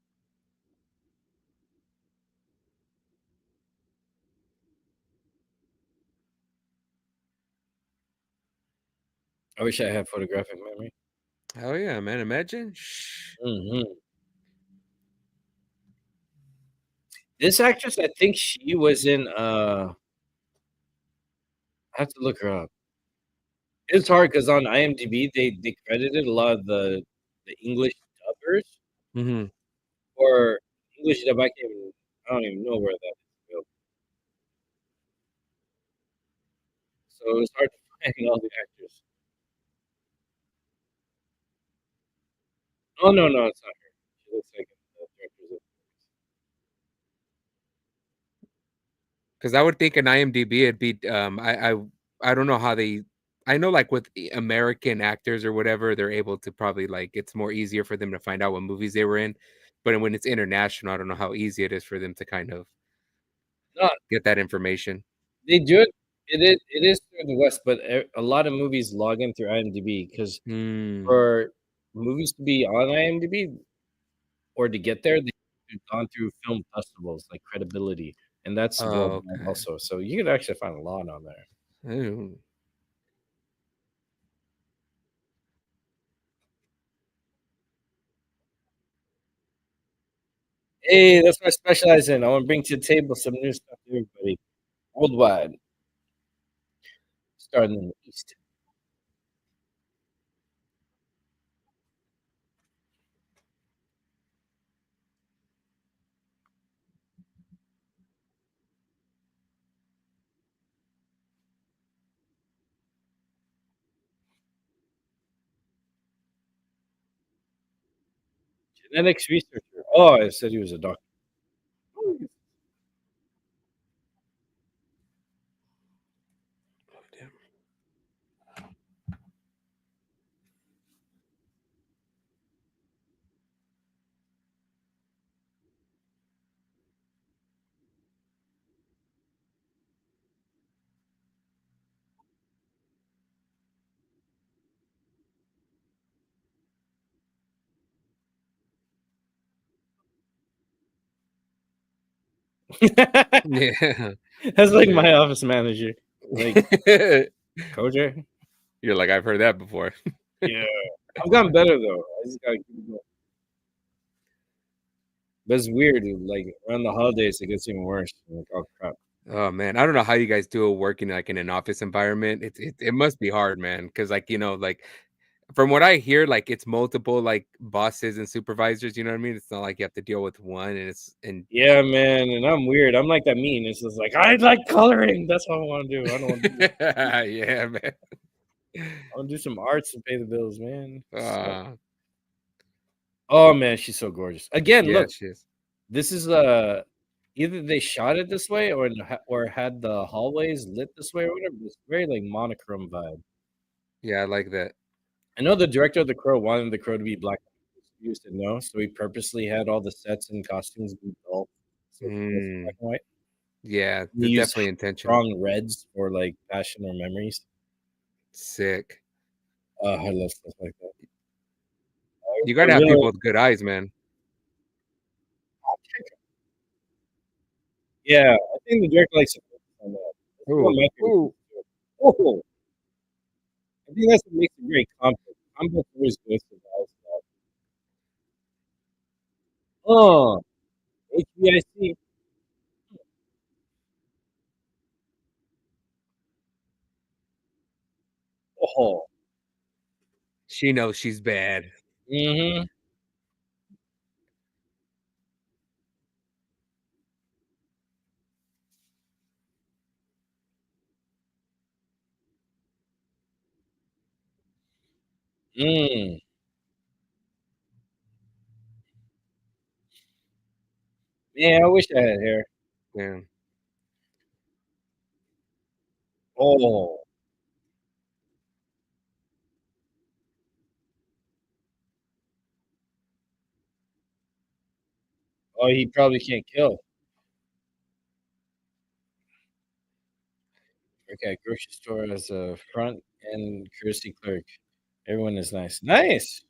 I wish I had photographic memory. Oh yeah, man. Imagine. Shh. Hmm. This actress, I think she was in I have to look her up. It's hard because on IMDb they credited a lot of the English dubbers Mm-hmm. or English dub. I don't even know where that is available. So it was hard to find all the actors. Oh no, it's not her. She looks like the director's of. Because I would think an IMDb it'd be I don't know how they. I know like with American actors or whatever, they're able to probably like it's more easier for them to find out what movies they were in. But when it's international, I don't know how easy it is for them to kind of No, get that information. they do it. It is through the West, but a lot of movies log in through IMDb because Mm. for movies to be on IMDb or to get there, they've gone through film festivals like Credibility, and that's Oh, worldwide okay. also. So you could actually find a lot on there. Ooh. Hey, that's what I specialize in. I want to bring to the table some new stuff to everybody worldwide, starting in the East. Genetics researcher. Oh, I said he was a doctor. Damn. Yeah. That's like Yeah. my office manager, like Kojak. You're like, I've heard that before. Yeah, I've gotten better though. I just gotta keep it going. But it's weird, dude. Like around the holidays, it gets even worse. I'm like, oh crap. Oh man, I don't know how you guys do it working like in an office environment. It must be hard, man. Because like like from what I hear, like it's multiple like bosses and supervisors. You know what I mean? It's not like you have to deal with one, and it's and Yeah, man, and I'm weird. I'm like that mean. It's just like I like coloring. That's what I want to do. I don't want to do. yeah, man. I want to do some arts and pay the bills, man. So, Uh, oh man, she's so gorgeous. Again, yeah, look, she is. this is either they shot it this way or had the hallways lit this way or whatever. It's very like monochrome vibe. Yeah, I like that. I know the director of The Crow wanted The Crow to be black. He used to know, so he purposely had all the sets and costumes be dull, so it's black and white. Yeah, He used definitely intentional. strong reds for like passion or memories. Sick. I love stuff like that. You I gotta have really, people with good eyes, man. yeah, I think the director likes to focus on that. That's one of Ooh, my favorite ooh. things to do. Oh, I think that's what makes it great conflict. Conflict always goes to the stuff. Oh, HBIC. Oh, She knows she's bad. mm-hmm. Mm. Man, I wish I had hair. Yeah. Oh, oh, he probably can't kill. Okay, grocery store as a front and courtesy clerk. Everyone is nice. Nice.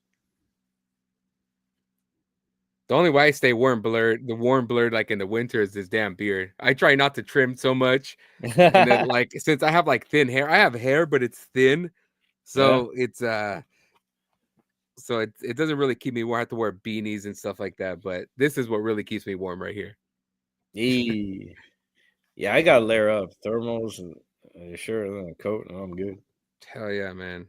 The only way I stay warm blurred like in the winter is this damn beard. I try not to trim so much. And then like since I have like thin hair, I have hair, but it's thin. Yeah. So it doesn't really keep me warm. I have to wear beanies and stuff like that. But this is what really keeps me warm right here. Yee. Yeah, I gotta layer up thermals and a shirt and then a coat, and I'm good. Hell yeah, man.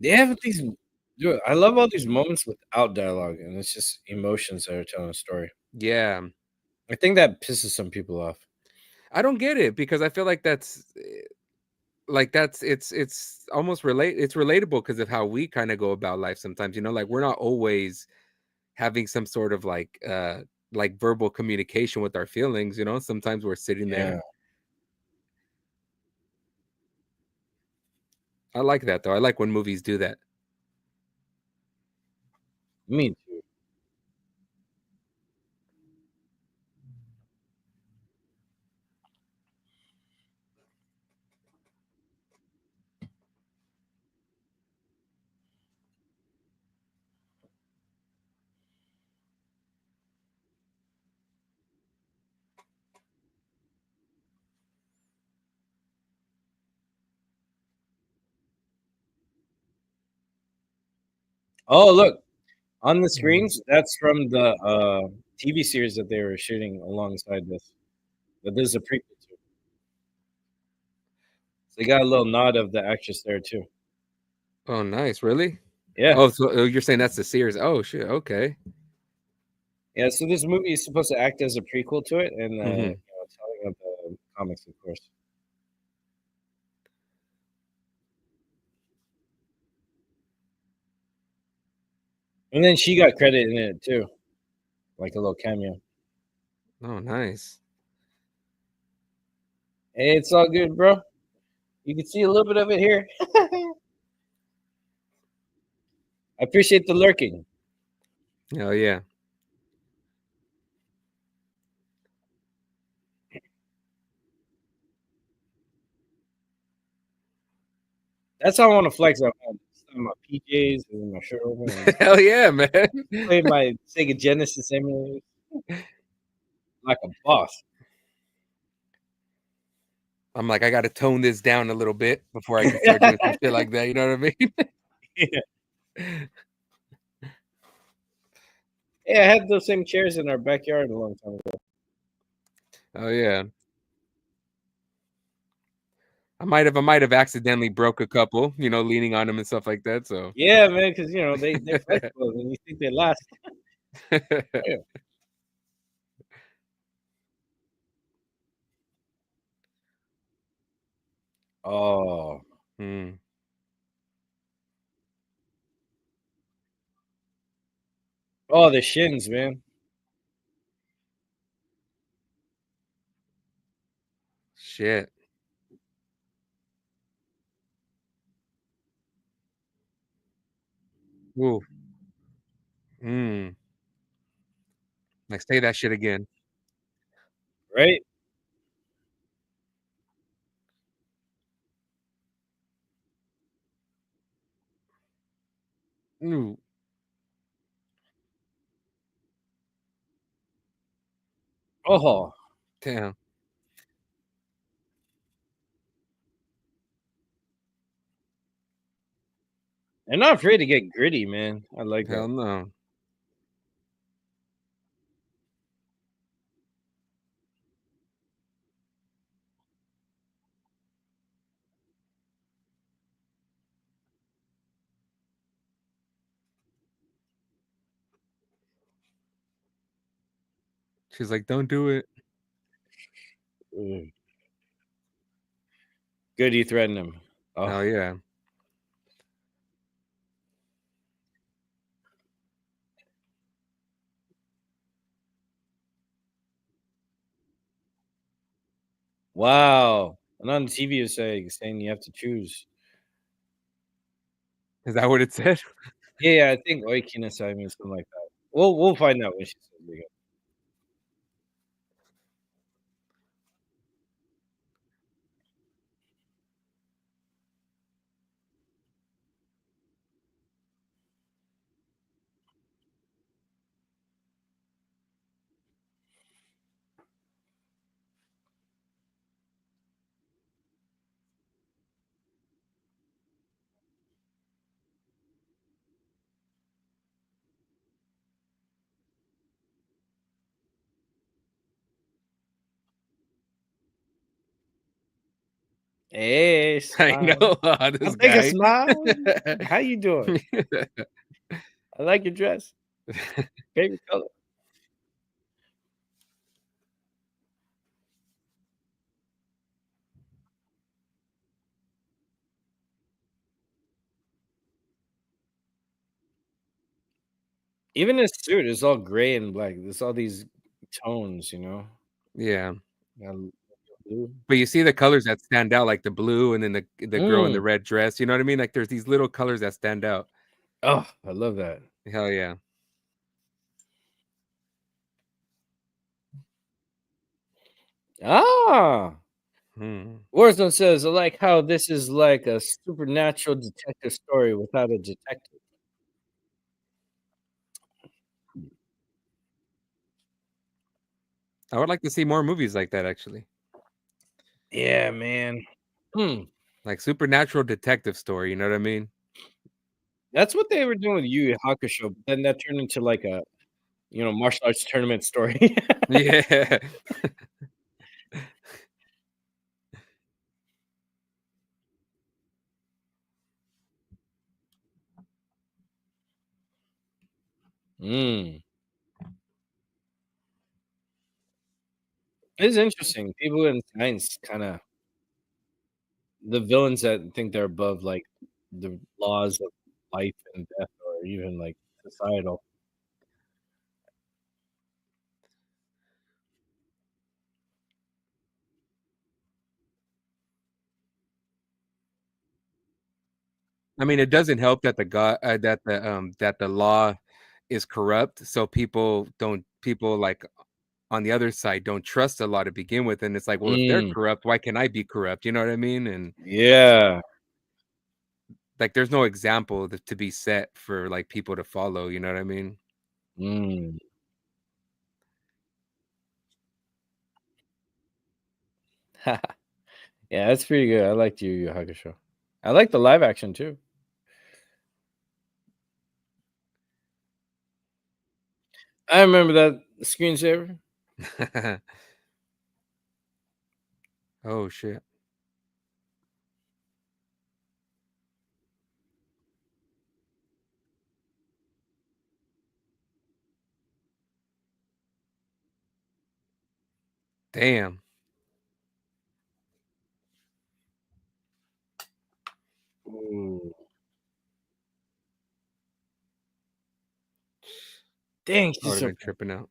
They have these. Dude, I love all these moments without dialogue, and it's just emotions that are telling a story. Yeah. I think that pisses some people off. I don't get it because I feel like that's like it's almost it's relatable because of how we kind of go about life sometimes, like we're not always having some sort of like verbal communication with our feelings, sometimes we're sitting Yeah. there. I like that though. I like when movies do that. Me too. Oh, look, on the screens, that's from the TV series that they were shooting alongside this. But this is a prequel to. So they got a little nod of the actress there too. Oh, nice. Really? Yeah. Oh, so you're saying that's the series? Oh shit. Okay. Yeah, so this movie is supposed to act as a prequel to it, and Mhm. telling of the comics, of course. And then she got credit in it too, like a little cameo. Oh, nice. Hey, it's all good, bro. You can see a little bit of it here. I appreciate the lurking. Oh yeah. That's how I want to flex. I'm my PJs and my shirt over and Hell yeah, man. play my Sega Genesis emulator like a boss. I'm like, I got to tone this down a little bit before I can start doing some shit like that. You know what I mean? Yeah. Yeah, I had those same chairs in our backyard a long time ago. Oh yeah. I might have accidentally broke a couple, leaning on them and stuff like that. So Yeah, man, because they're flexible and you think they last. Yeah. Oh, Mm. oh, the shins, man. Shit. Ooh. Mm. Like say that shit again. Right? Ooh. Oh, Damn. they're not afraid to get gritty, man. I like Hell that. no. She's like, don't do it. Mm. Good, you threatened him. Oh Oh, yeah. wow. And on TV, you're saying you have to choose. Is that what it said? Yeah, I think Oikinasai means something like that. We'll find out when she says it again. Hey, I smile. know. I'll This take a guy. smile. How you doing? I like your dress. Favorite color. Even his suit is all gray and black. There's all these tones, you know? Yeah. Yeah, blue. But you see the colors that stand out, like the blue and then the girl in the Mm. red dress, you know what I mean? Like, there's these little colors that stand out. Oh, I love that. Hell yeah. Ah! Mhm. Warzone says, "I like how this is like a supernatural detective story without a detective." I would like to see more movies like that, actually. Yeah, man. Hmm. Like supernatural detective story, you know what I mean? That's what they were doing with Yu Yu Hakusho, but then that turned into like a, martial arts tournament story. Yeah. Mm. It's interesting. People in science kinda the villains that think they're above, like, the laws of life and death or even, like, societal. I mean, it doesn't help that that the law is corrupt, so people, like, on the other side don't trust the law to begin with, and it's like, "Well, if they're Mm. corrupt, why can't I be corrupt?" You know what I mean? And, Yeah. like, there's no example to be set for, like, people to follow, you know what I mean? Mm. Yeah, that's pretty good. I liked Yu Yu Hakusho. I like the live action too. I remember that screensaver. Oh, shit. Damn. Ooh. Dang, I she's would've so been tripping out.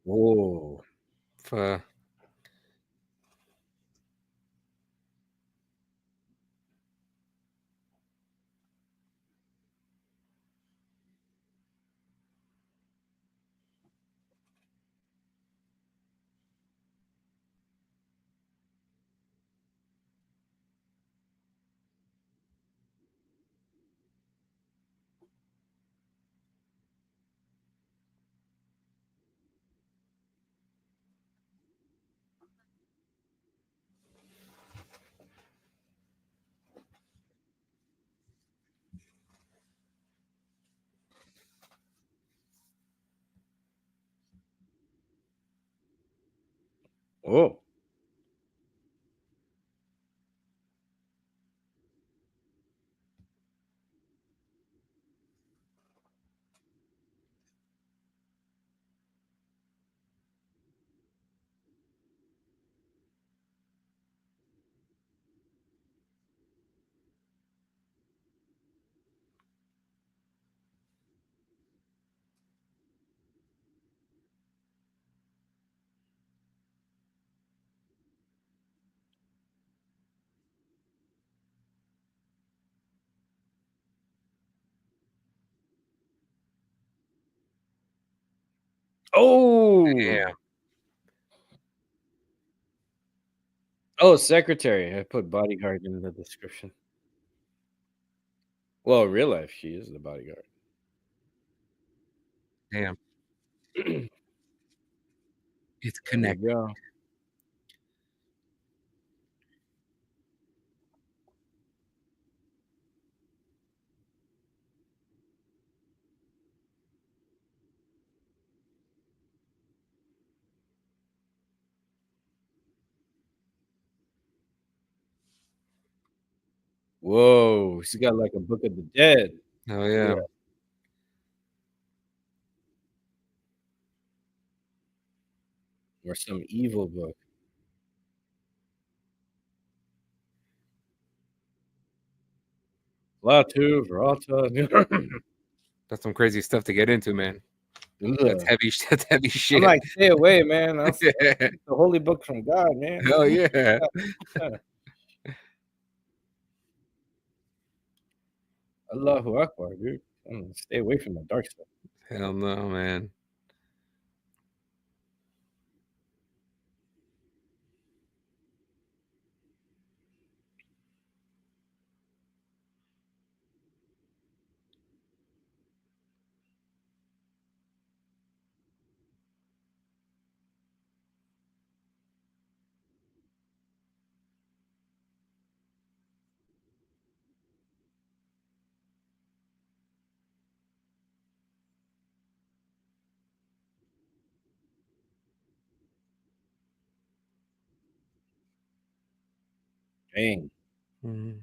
Whoa. Fu Oh. Oh. Damn. Oh, secretary. I put bodyguard in the description. Well, real life, she is the bodyguard. Damn. There It's you connected. go. Whoa, she got like a Book of the Dead. Oh Yeah. yeah. Or some evil book. Latu, Verata. That's some crazy stuff to get into, man. That's Ugh. heavy. That's heavy I'm shit. like, stay away, man. That's Yeah. the holy book from God, man. Hell yeah. Allahu Akbar, dude. Stay away from the dark stuff. Hell no, man. Dang. Mhm.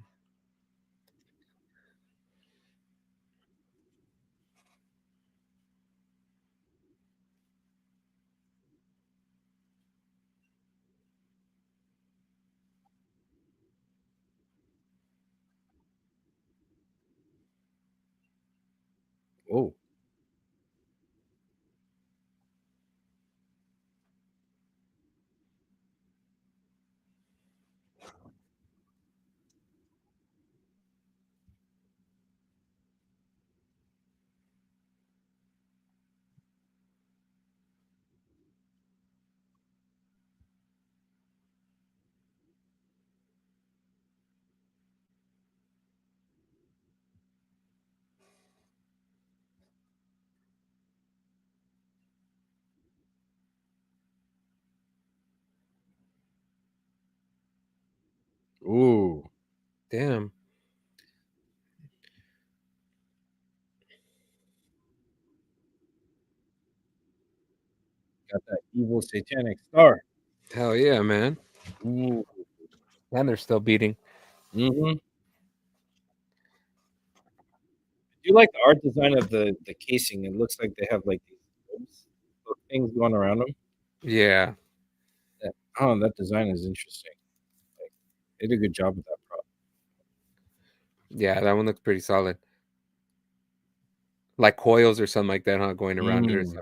Oh. Ooh. Damn. Got that evil satanic star. Hell yeah, man. Ooh. And they're still beating. Mm-hmm. Do you like the art design of the casing? It looks like they have like these little things going around them. Yeah. Oh, that design is interesting. Like, they did a good job with that prop. Yeah, that one looks pretty solid. Like coils or something like that, huh? Going around it or Mm. something.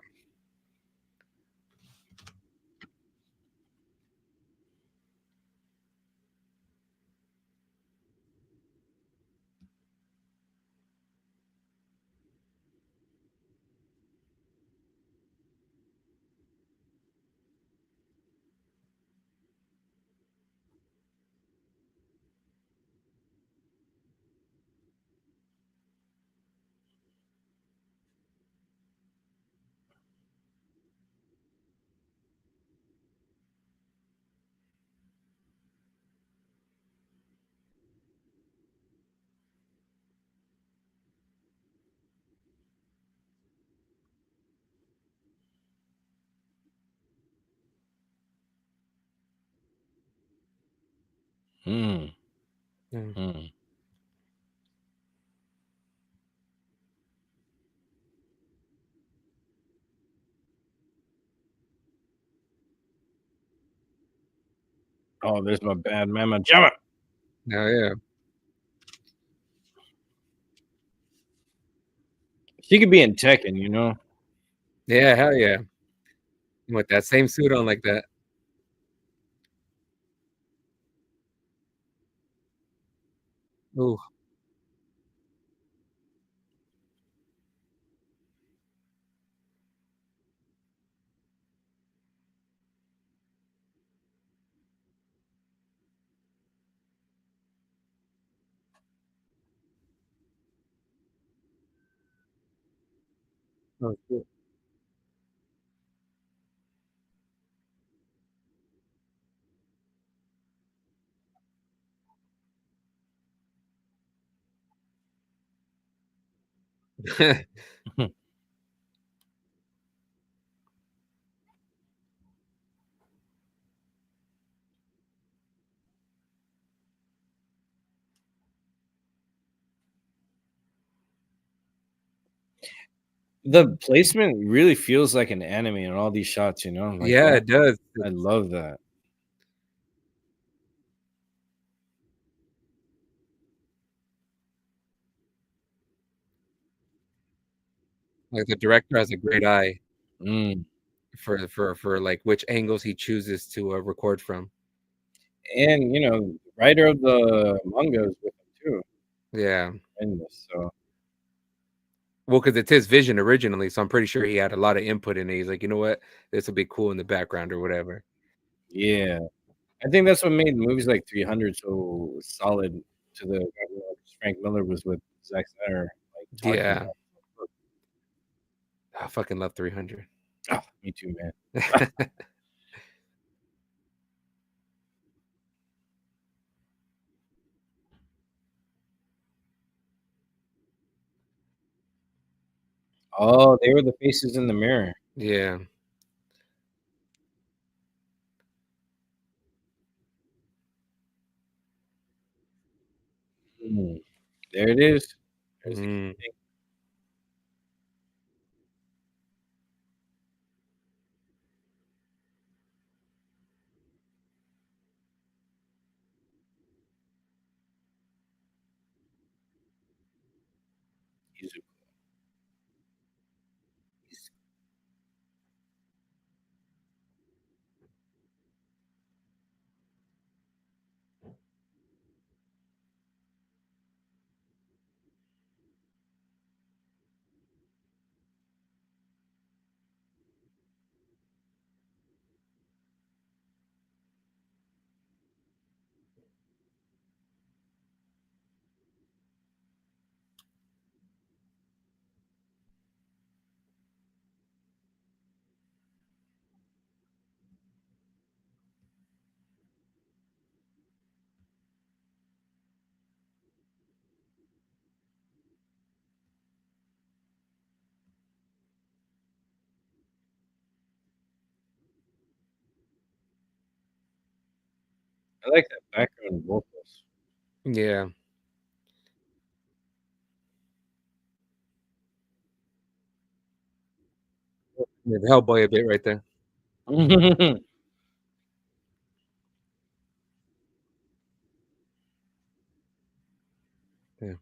Mm. Mm. Mm. Oh, there's my bad mama jamma. Hell yeah. She could be in Tekken, you know. Yeah, hell yeah. With that same suit on like that. Ooh. Oh, shit. The placement really feels like an anime in all these shots, you know? Like Yeah, that. it does. I love that. Like, the director has a great eye Mm. for, like, which angles he chooses to, record from. And, you know, writer of the manga is with him too Yeah. in this, so Well, because it's his vision originally, so I'm pretty sure he had a lot of input in it. He's like, "You know what? This will be cool in the background or whatever." yeah. I think that's what made movies like 300 so solid to the Frank Miller was with Zack Snyder, like, talking Yeah. about. I fucking love 300. Oh, me too, man. Oh, they were the faces in the mirror. Yeah. Mm. There it is. There's the key Mm. thing. He's I like that background vocals. Yeah. Yeah, the Hellboy a bit right there. Yeah.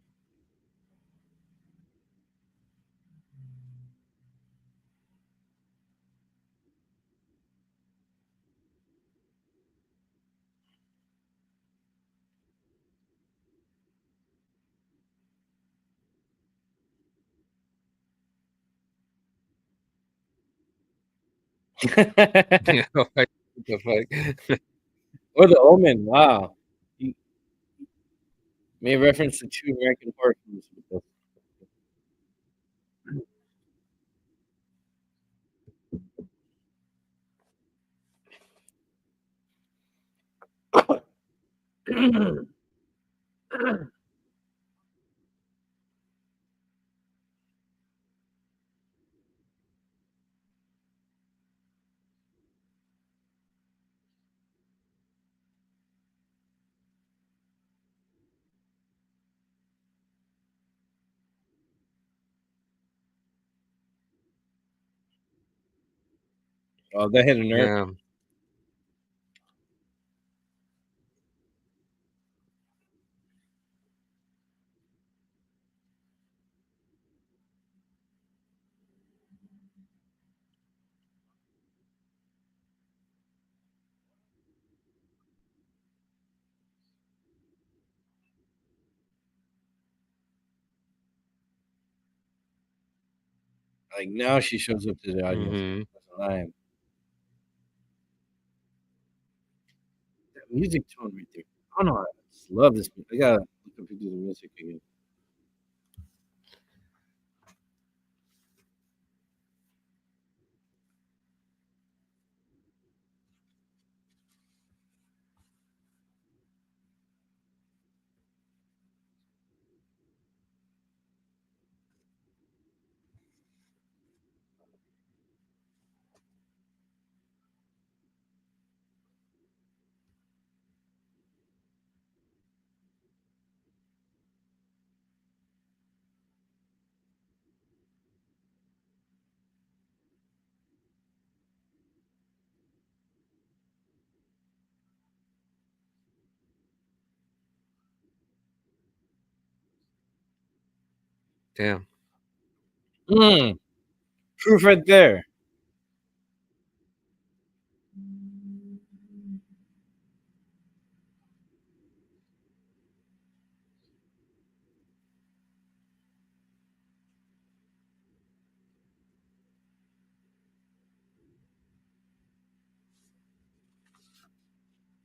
Yeah, like, what the fuck? Or The Omen, wow. He made reference to 2 American horror films with this. Oh, that hit a nerve. Yeah. Like, now she shows up to the audience. Mhm. That's a line. That music tone right there. I don't know, I just love this mu I gotta look up into the music again. Damn. Proof right there.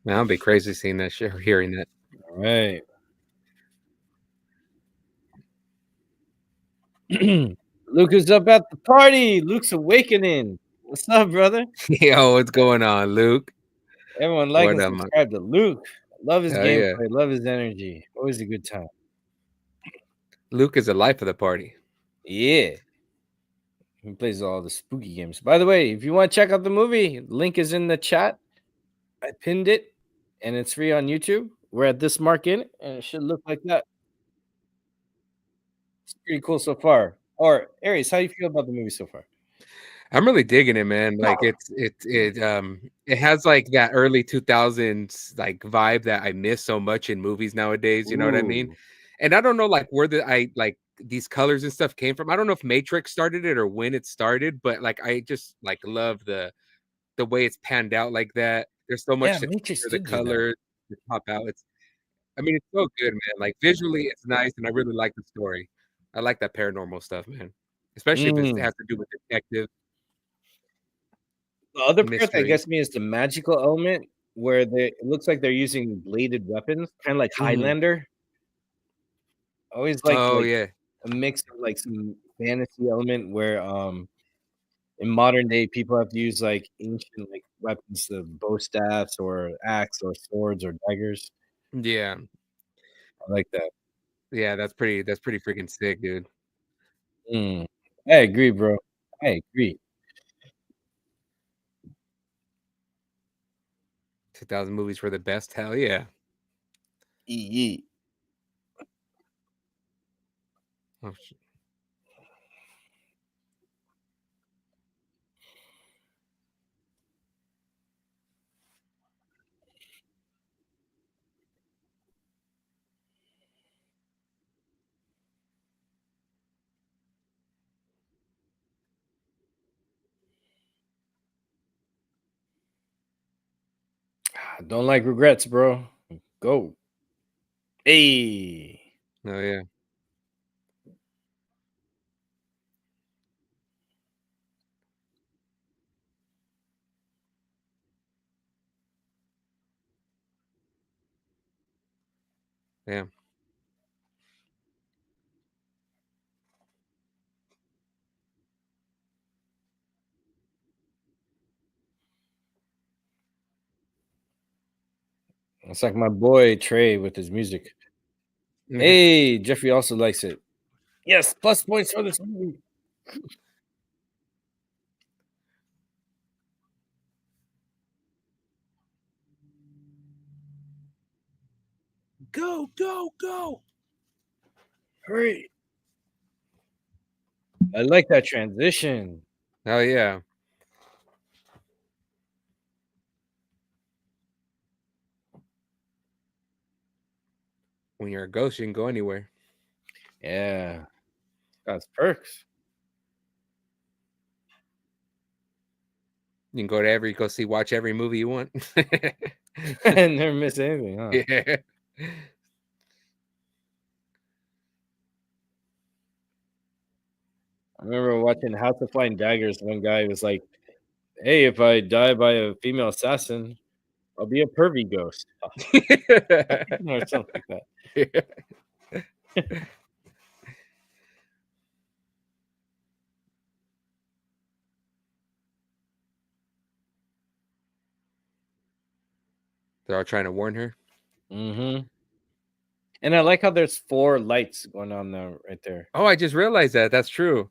Man, I'll be crazy seeing that shit or hearing that. All right. Luke is up at the party. Luke's awakening. What's up, brother? Yo, what's going on, Luke? Everyone like What and am I? subscribe to Luke. Love his Hell yeah. gameplay. Love his energy. Always a good time. Luke is the life of the party. Yeah. He plays all the spooky games. By the way, if you want to check out the movie, link is in the chat. I pinned it, and it's free on YouTube. We're at this mark in it, and it should look like that. It's pretty cool so far. Or Aries, how you feel about the movie so far? I'm really digging it, man. Like it has like that early 2000s like vibe that I miss so much in movies nowadays, you know what I mean? Ooh. And I don't know like where I like these colors and stuff came from. I don't know if Matrix started it or when it started, but like I just like love the way it's panned out like that. There's so Yeah, much Matrix texture, the did do that. colors that pop out. It's so good, man. Like visually, it's nice, and I really like the story. I like that paranormal stuff, man. Especially if it has to do with detective The other part that mystery. gets me is the magical element where it looks like they're using bladed weapons, kind of like Mhm. Highlander. Always Oh like yeah, a mix of like some fantasy element where in modern day people have to use like ancient like weapons, the bow staffs or axe or swords or daggers. yeah, I like that. yeah. That's pretty freaking sick, dude. Mm. I agree, bro. I agree. 2000 movies were the best. Hell yeah. Yeet. Oh, Don't like regrets, bro. Go. Hey. oh yeah. Yeah. It's like my boy Trey with his music. Hey, Jeffrey also likes it. Yes, plus points for this movie. Go, go, go. Hurry. I like that transition. Oh yeah. When you're a ghost, you can go anywhere. Yeah. That's perks. You can watch every movie you want. And never miss anything, huh? Yeah. I remember watching How to Find Daggers. One guy was like, hey, if I die by a female assassin, I'll be a pervy ghost. Or something like that. They're all trying to warn her. Mm-hmm. And I like how there's 4 lights going on there right there. Oh, I just realized that. That's true.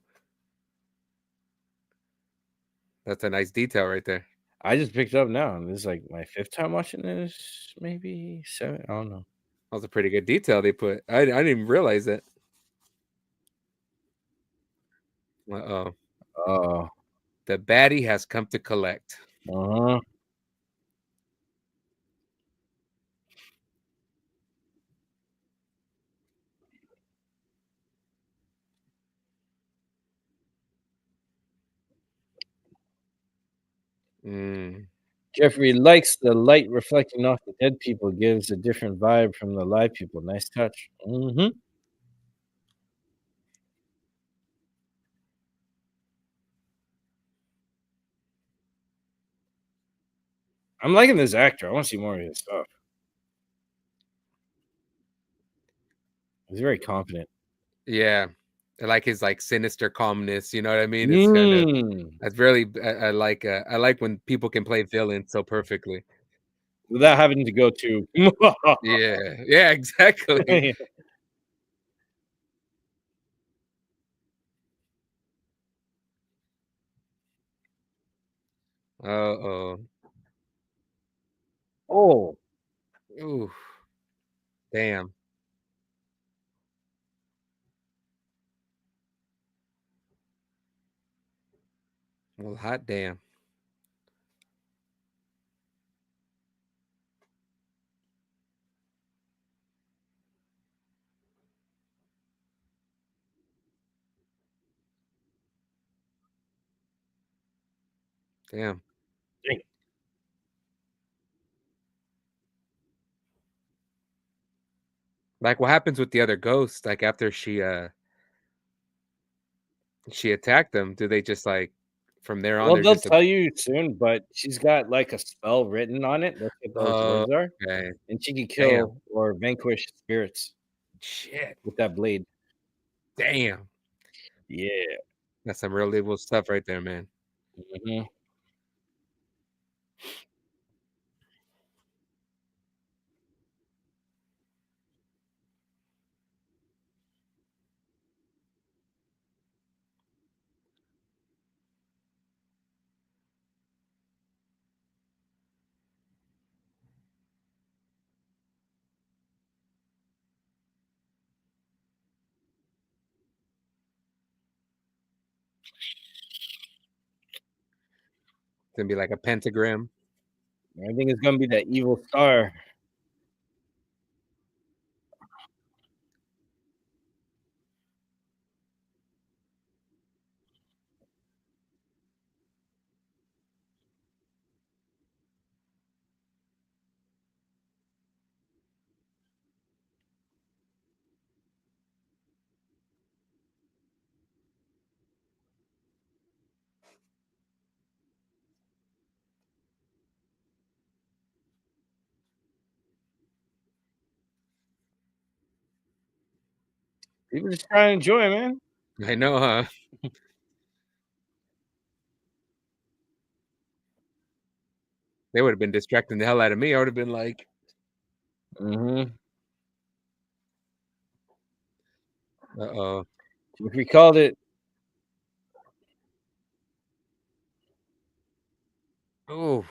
That's a nice detail right there. I just picked it up now. This is like my 5th time watching this, maybe 7. I don't know. That was a pretty good detail they put. I didn't even realize that. Uh-oh. Oh. The baddie has come to collect. Uh-huh. Mm. Jeffrey likes the light reflecting off the dead people, gives a different vibe from the live people. Nice touch. I'm liking this actor. I want to see more of his stuff. He's very confident. Yeah. I like his like sinister calmness, you know what I mean? It's kind of that's really I like when people can play villains so perfectly. Without having to go to Yeah, exactly. Uh-oh. Oh, Ooh, damn. Well, hot damn. Damn. dang. Like what happens with the other ghosts? Like after she attacked them, do they just like from there on Well, they're they'll just a tell you soon, but she's got like a spell written on it. That's what those oh, words are. okay. And she can Damn. kill or vanquish spirits Shit. with that blade. Damn. Yeah. That's some real evil stuff right there, man. Mhm. It's gonna be like a pentagram. I think it's gonna be that evil star. People just trying to enjoy, man. I know, huh? They would have been distracting the hell out of me. I would have been like, Mm-hmm. uh-oh. If we called it, Oh,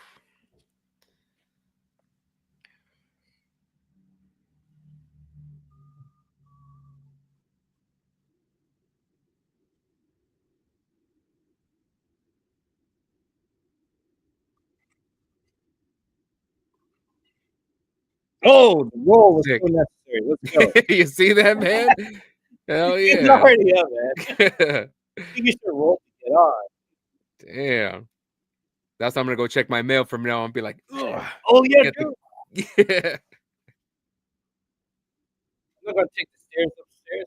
oh, the roll was sick. so necessary. Let's go. You see that, man? Hell It's yeah. already up, man. I think you should roll to get on. Damn. That's how I'm gonna go check my mail from now on and be like, ugh. Oh yeah, Get dude. the yeah. I'm not gonna take the stairs upstairs.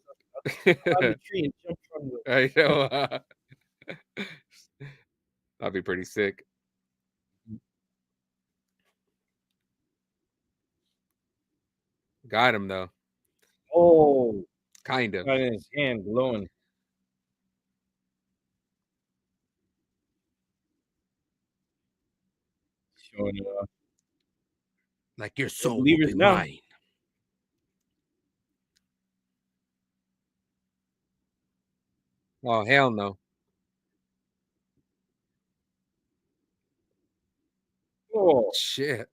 I'll climb the tree and jump from the. I know. That'd be pretty sick. Got him though. Oh, Kind of. got in his hand glowing. Showing it off. Like your The soul will believers be now. mine. Oh hell no. Oh, Shit.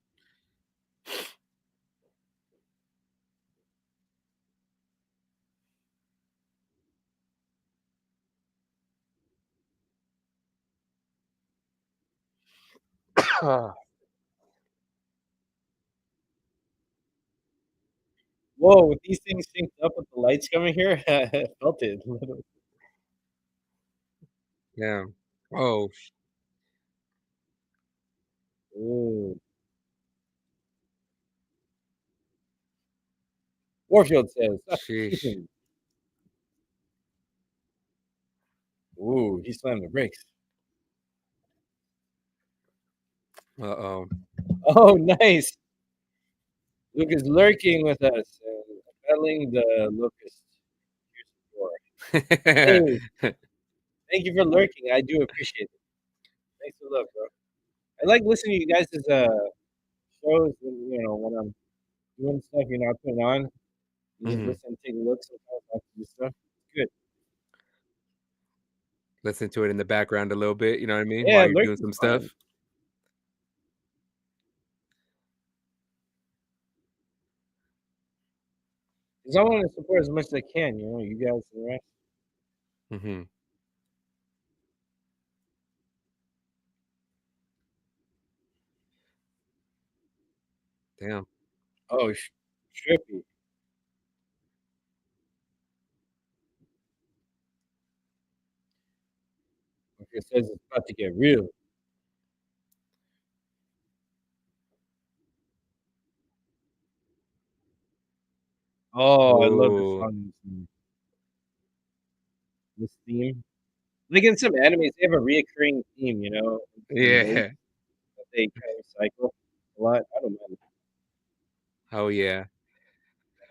whoa! With these things synced up with the lights coming here, I felt it. Yeah. Oh, Ooh. Warfield says, "Stop Sheesh. cheating." Ooh, he slammed the brakes. Uh-oh. Oh, nice. Luke is lurking with us and battling the locust. Here's the door. Hey, thank you for lurking. I do appreciate it. Thanks for the love, bro. I like listening to you guys' shows when I'm doing stuff you're not putting on. You just Mhm. listen, take a look sometimes after this stuff. It's good. Listen to it in the background a little bit, you know what I mean? While Yeah, you're doing lurking's some fun. stuff. 'Cause I want to support as much as I can, you guys and the rest. Mhm. Damn. Oh, trippy. Okay, it says it's about to get real. Oh, I love the Oh. song in this movie. This theme. Like in some animes, they have a reoccurring theme, in the movie Yeah. that they kind of recycle a lot. I don't mind. Oh, yeah.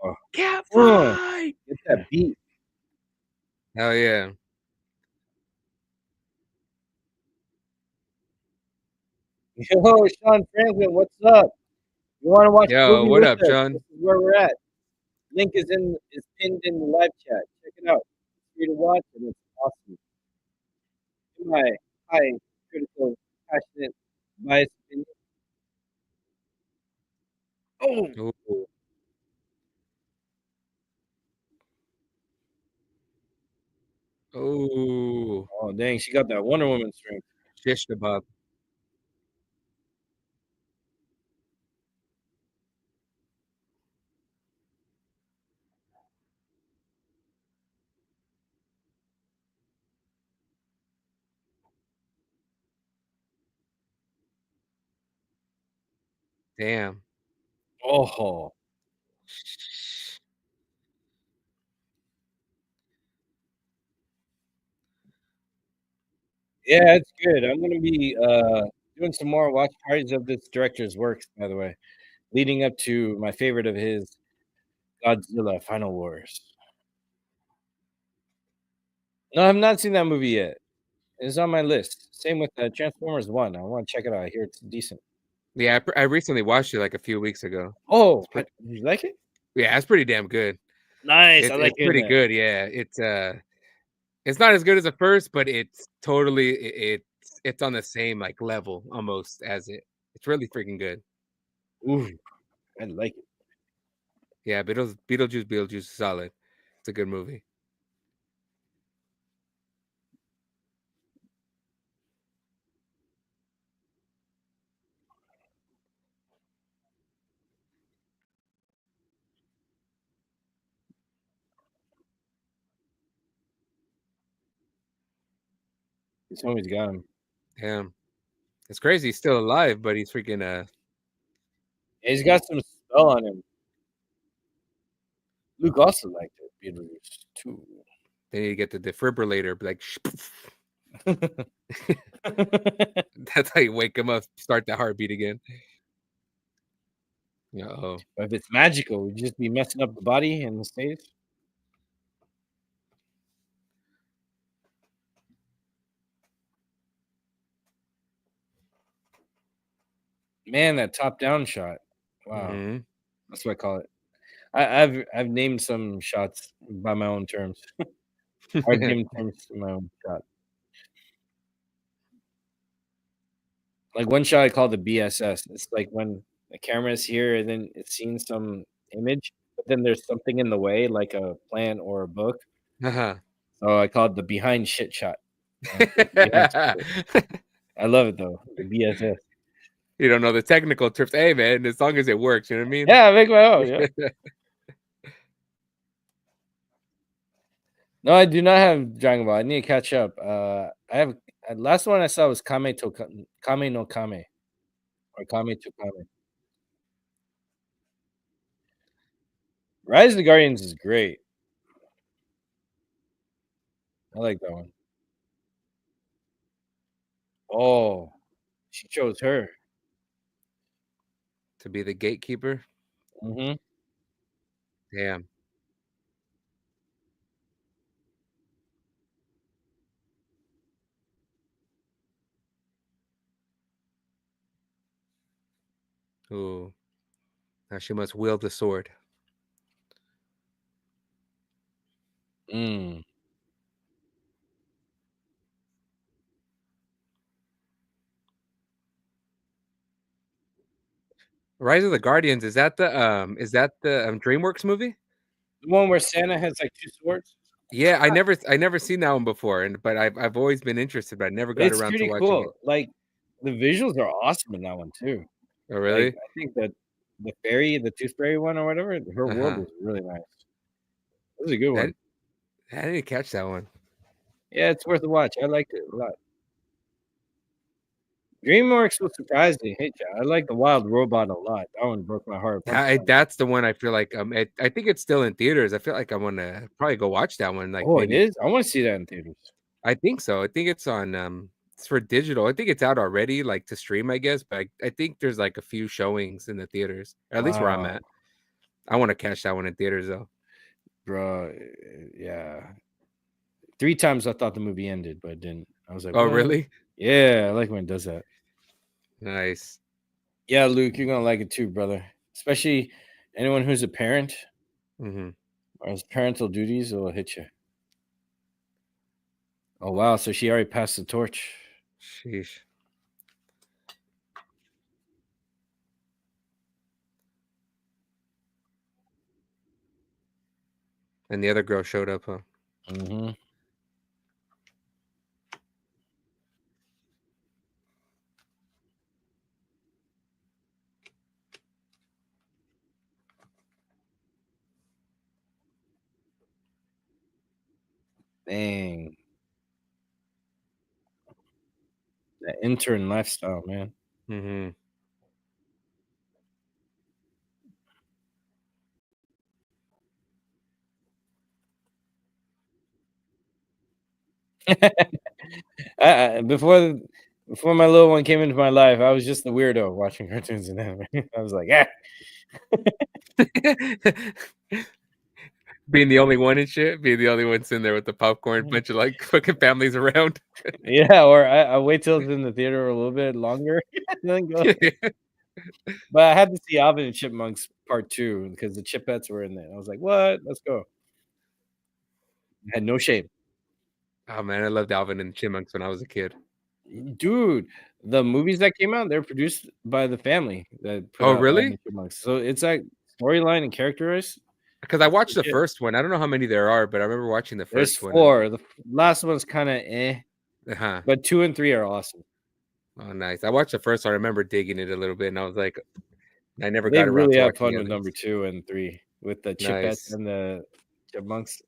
Oh, Cat uh, fight! get that beat. Hell yeah. Yo, Sean Franklin, what's up? You want to watch the Yo, movie what with up, us? John? This is where we're at. Link is pinned in the live chat. Check it out. It's free to watch and it's awesome. In my high critical, passionate, biased opinion. Oh, Ooh. Oh. oh, dang, she got that Wonder Woman strength. Shish kebab. Damn. Oh, yeah, it's good. I'm gonna be doing some more watch parties of this director's works, by the way, leading up to my favorite of his, Godzilla Final Wars. No, I've not seen that movie yet. It's on my list. Same with Transformers 1. I want to check it out. I hear it's decent. Yeah, I recently watched it like a few weeks ago. Oh, It's pretty, you like it? yeah, it's pretty damn good. Nice. I like It's hearing pretty that. good. Yeah, it's not as good as the first, but it's totally it's on the same like level almost as it. It's really freaking good. Ooh, I like it. Yeah, Beetlejuice is solid. It's a good movie. His homies got him. Damn, it's crazy. He's still alive, but he's freaking Yeah, he's got some spell on him. Luke also liked it. Beetlejuice too. they need to get the defibrillator. Be like, that's how you wake him up, start the heartbeat again. Yeah. Oh, But if it's magical, would you just be messing up the body and the stage? Man, that top-down shot. Wow, hmm that's what I call it. I've named some shots by my own terms. I've given terms to my own shot. Like one shot I call the BSS. It's like when the camera is here and then it's seeing some image, but then there's something in the way, like a plant or a book. uh-huh. So I call it the behind shit shot. Behind shit. I love it though. The BSS. You don't know the technical terms. Hey, man, as long as it works, you know what I mean? Yeah, I make my own. Yeah. No, I do not have Dragon Ball. I need to catch up. I have last one I saw was Kame no Kame, Or Kame to Kame. Rise of the Guardians is great. I like that one. Oh, she chose her. To be the gatekeeper. Mhm. Damn. Ooh. Now she must wield the sword. Mm. Rise of the Guardians, is that the DreamWorks movie? The one where Santa has, like, 2 swords? Yeah, I never seen that one before, but I've always been interested, but I never got It's around to pretty watching it. cool. Like, the visuals are awesome in that one too. Oh, Like, really? I think that the Tooth Fairy one or whatever, her world Uh-huh. was really nice. It was a good one. I didn't catch that one. Yeah, it's worth a watch. I liked it a lot. DreamWorks was surprising. Hey, I like the Wild Robot a lot. That one broke my heart. That's the one I feel like I think it's still in theaters. I feel like I want to probably go watch that one. Like Oh, it maybe is? I wanna see that in theaters. I think so. I think it's on it's for digital. I think it's out already, like to stream, I guess. But I think there's like a few showings in the theaters, or at least where I'm Wow. at. I want to catch that one in theaters though. Bro, yeah. 3 times I thought the movie ended, but it didn't. I was like, Oh, "What?" really? Yeah, I like when it does that. Nice. Yeah, Luke, you're gonna like it too, brother. Especially anyone who's a parent Mm-hmm. or has parental duties, it'll hit you. Oh wow, so she already passed the torch. Sheesh. And the other girl showed up, huh? Mm-hmm. Dang. That intern lifestyle, man. Mm-hmm. Before my little one came into my life, I was just the weirdo watching cartoons and anime. I was like, yeah. Being the only one and shit, being the only one sitting there with the popcorn, bunch of like fucking families around. Yeah, or I wait till it's in the theater a little bit longer and then go. But I had to see Alvin and Chipmunks Part 2 because the Chipettes were in there. I was like, "What? Let's go." I had no shame. Oh man, I loved Alvin and the Chipmunks when I was a kid. Dude, the movies that came out, they're produced by the family that put Oh, out Alvin really? and Chipmunks. So it's like storyline and characters. Because I It's watched the legit. first one. I don't know how many there are, but I remember watching the There's first one. 4. The last one's kinda Uh-huh. but 2 and 3 are awesome. Oh, nice. I watched the first one. I remember digging it a little bit, and I was like, I never They got around really to have watching fun the with others. number 2 and 3 with the Chipettes Nice. and the Chipmunks.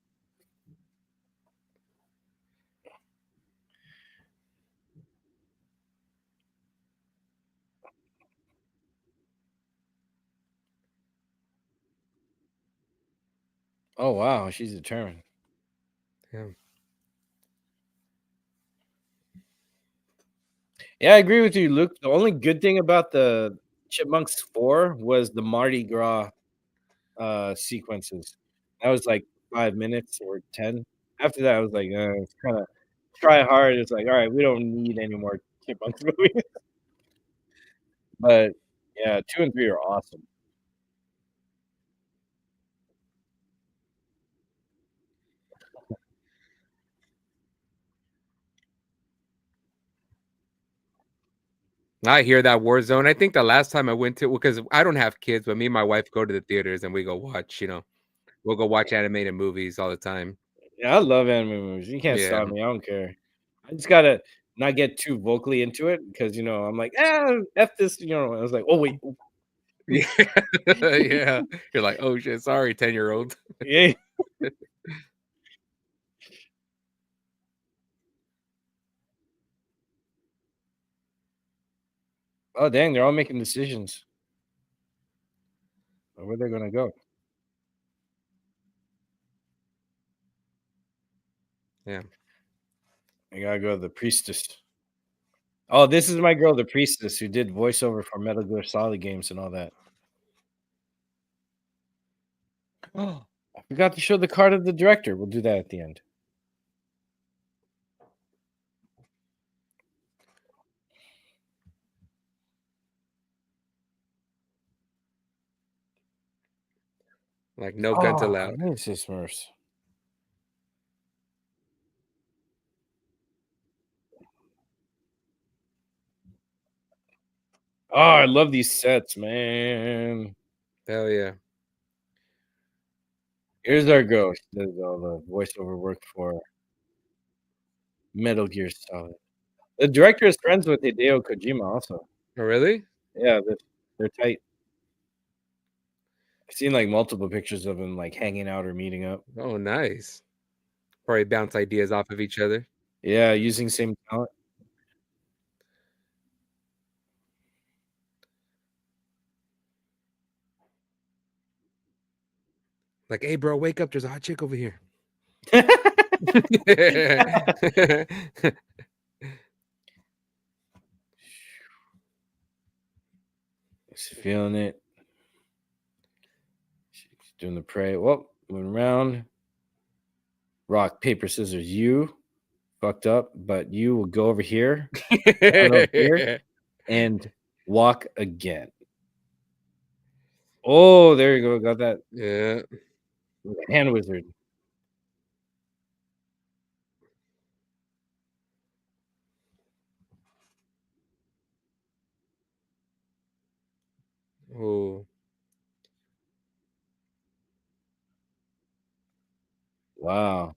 Oh, wow, she's determined. Yeah. Yeah, I agree with you, Luke. The only good thing about the Chipmunks 4 was the Mardi Gras, sequences. That was, like, 5 minutes or 10. After that, I was like, it's kinda try hard." It's like, "Alright, we don't need any more Chipmunks movies." But, yeah, 2 and 3 are awesome. I hear that war zone. I think the last time I went to, because I don't have kids, but me and my wife go to the theaters and we go watch, we'll go watch animated movies all the time. Yeah, I love anime movies. You can't Yeah. stop me, I don't care. I just gotta not get too vocally into it because, I'm like, "Ah, F this," I was like, "Oh, wait." Yeah. Yeah. You're like, oh shit, sorry, 10-year-old. Yeah. Oh, dang, they're all making decisions. Where they're gonna go? Yeah. I gotta go to the priestess. Oh, this is my girl, the priestess, who did voiceover for Metal Gear Solid games and all that. Oh, I forgot to show the card of the director. We'll do that at the end. Like no guns Oh, allowed. I need to say Smurfs. Oh, I love these sets, man. Hell yeah. Here's our girl. She does all the voiceover work for Metal Gear Solid. The director is friends with Hideo Kojima also. Oh, really? Yeah, they're tight. I've seen like multiple pictures of them like hanging out or meeting up. Oh, nice. Probably bounce ideas off of each other. Yeah, using same talent. Like, hey, bro, wake up. There's a hot chick over here. She's feeling it. She's doing the pray. Well, moving around. Rock, paper, scissors. You fucked up, but you will go over here, run over here, and walk again. Oh, there you go. Got that Yeah. hand wizard. Oh. Wow.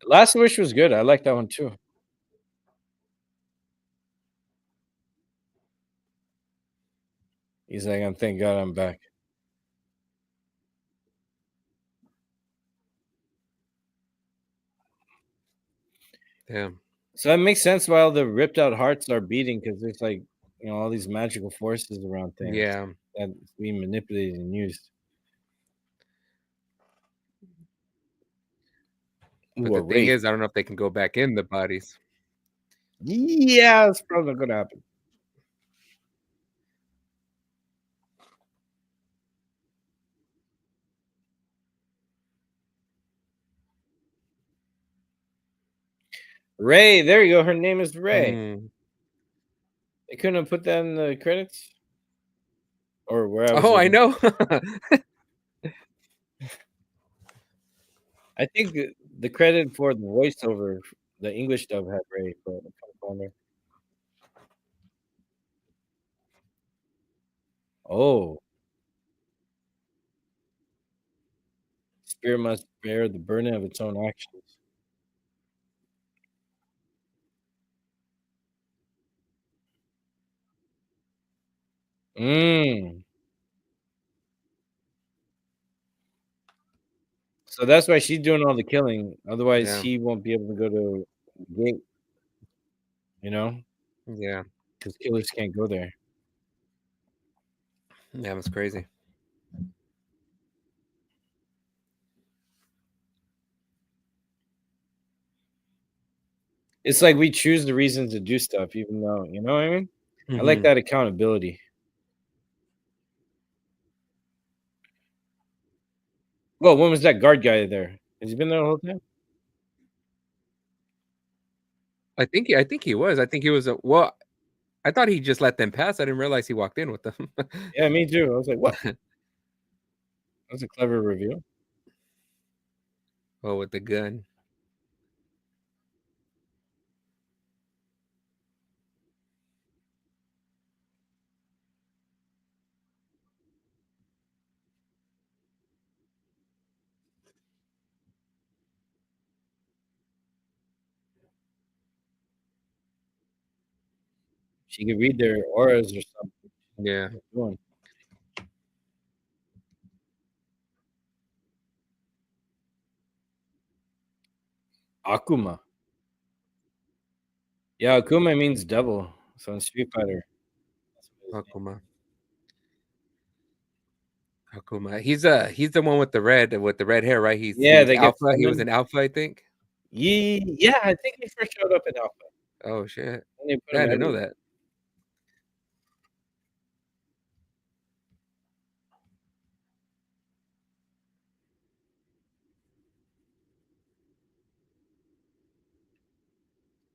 Last Wish was good. I like that one too. He's like, thank God I'm back. Damn. So that makes sense why all the ripped out hearts are beating because there's like, all these magical forces around things Yeah. that's being manipulated and used. But Ooh, the a thing wraith. is, I don't know if they can go back in the bodies. Yeah, that's probably not gonna happen. Ray, there you go. Her name is Ray. Mm. They couldn't have put that in the credits, or where I was. Oh, I looking. know. I think the credit for the voiceover, the English dub had Ray, but I can't find her. Oh, spirit must bear the burden of its own actions. Mm. So that's why she's doing all the killing. Otherwise, Yeah. he won't be able to go to the gate. Yeah. Because killers can't go there. Yeah, that's crazy. It's like we choose the reasons to do stuff, even though you know what I mean. I like Mhm. that accountability. Well, when was that guard guy there? Has he been there the whole time? I think he was. I think he was well, I thought he just let them pass. I didn't realize he walked in with them. Yeah, me too. I was like, what? That's a clever reveal. Oh, with the gun. She could read their auras or something. Yeah. Doing. Akuma. Yeah, Akuma means devil. So in Street Fighter. That's what his name. Hakuma. Hakuma. He's the one with the red hair, right? He Yeah, was they get alpha. He was summoned. an alpha, I think. Yeah, I think he first showed up in Alpha. Oh shit. And they put Yeah, I him didn't know everywhere. that.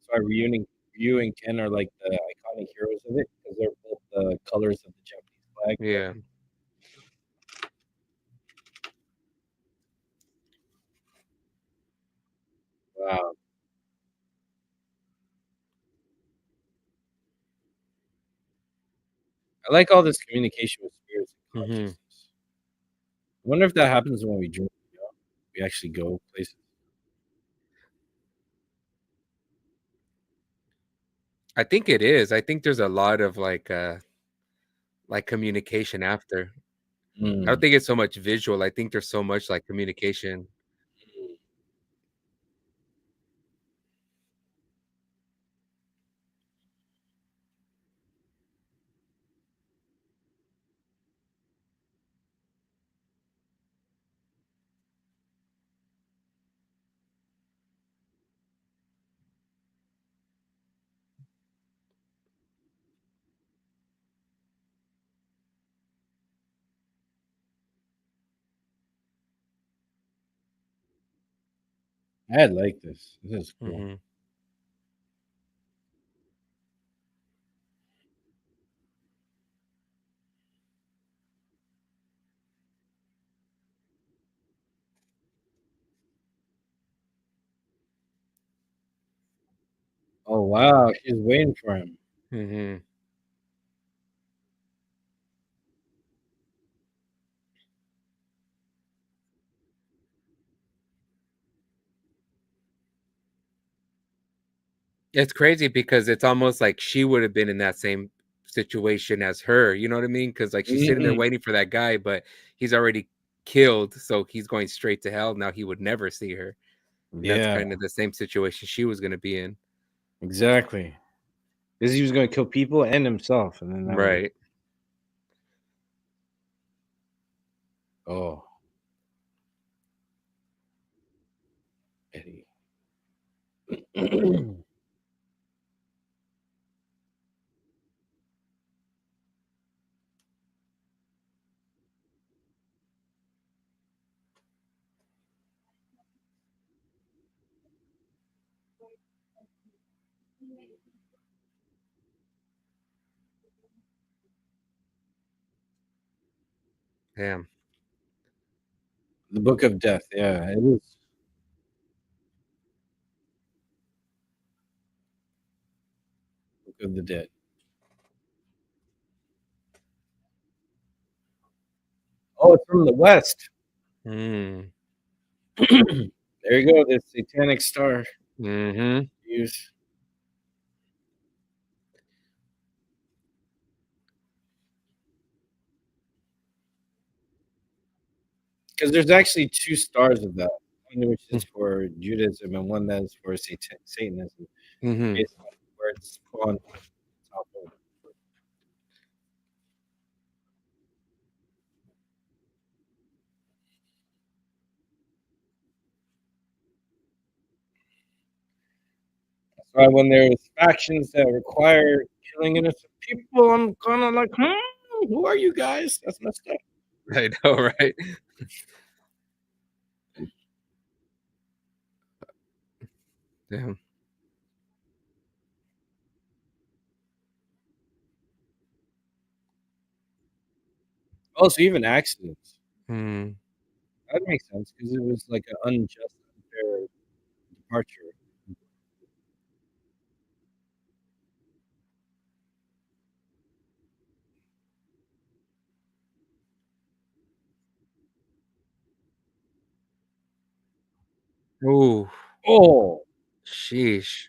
That's why Ryu and Ken are like the iconic heroes of it because they're both the colors of the Japanese flag. Yeah. Wow. I like all this communication with spirits and Hmm. consciousness. I wonder if that happens when we dream. You know? We actually go places. I think it is. I think there's a lot of like communication after. I don't Mm. think it's so much visual. I think there's so much like communication. I like this. This is cool. Hmm. Oh wow, she's waiting for him. Hmm. It's crazy because it's almost like she would have been in that same situation as her. You know what I mean? Because like she's sitting there Mm. waiting for that guy, but he's already killed, so he's going straight to hell. Now he would never see her. And that's Yeah, kind of the same situation she was going to be in. exactly. Because he was going to kill people and himself, and then that was Right. oh Eddie. Damn. The Book of Death. Yeah, it is Book of the Dead. Oh, it's from the West. Mm. There you go. The satanic star. Hmm. Use because there's actually two stars of that. One which is for Judaism and one that is for Satanism. Hmm. Based on where it's on top of. That's why when there's factions that require killing innocent people, I'm kind of like, who are you guys? That's messed up. I know, right? Damn. Also, even accidents. Mm. That makes sense because it was like an unjust, unfair departure. Ooh. Oh, Sheesh.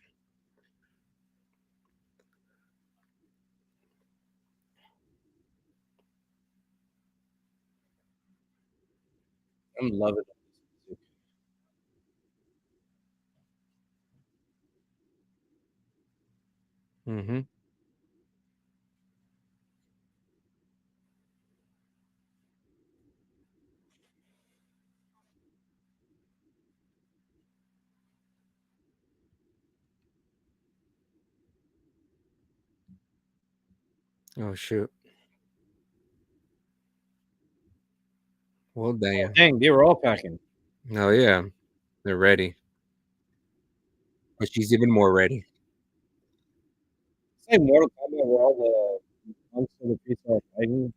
I'm loving it. Mm-hmm. Oh shoot. Well, damn. Dang, they were all packing. Oh yeah, they're ready, but she's even more ready. It's like Mortal Kombat where all the monks of the priests are fighting.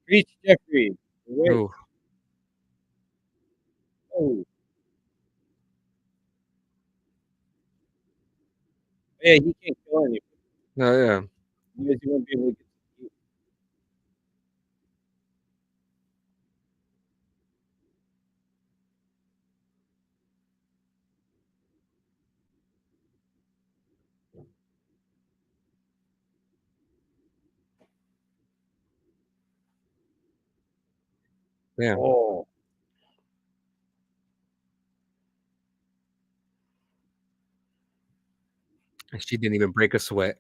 Preach, Jeffrey. Wait. Oh, Oh, yeah, he can't kill anybody. oh yeah, Because he won't be able to get to yeah. Oh, And she didn't even break a sweat.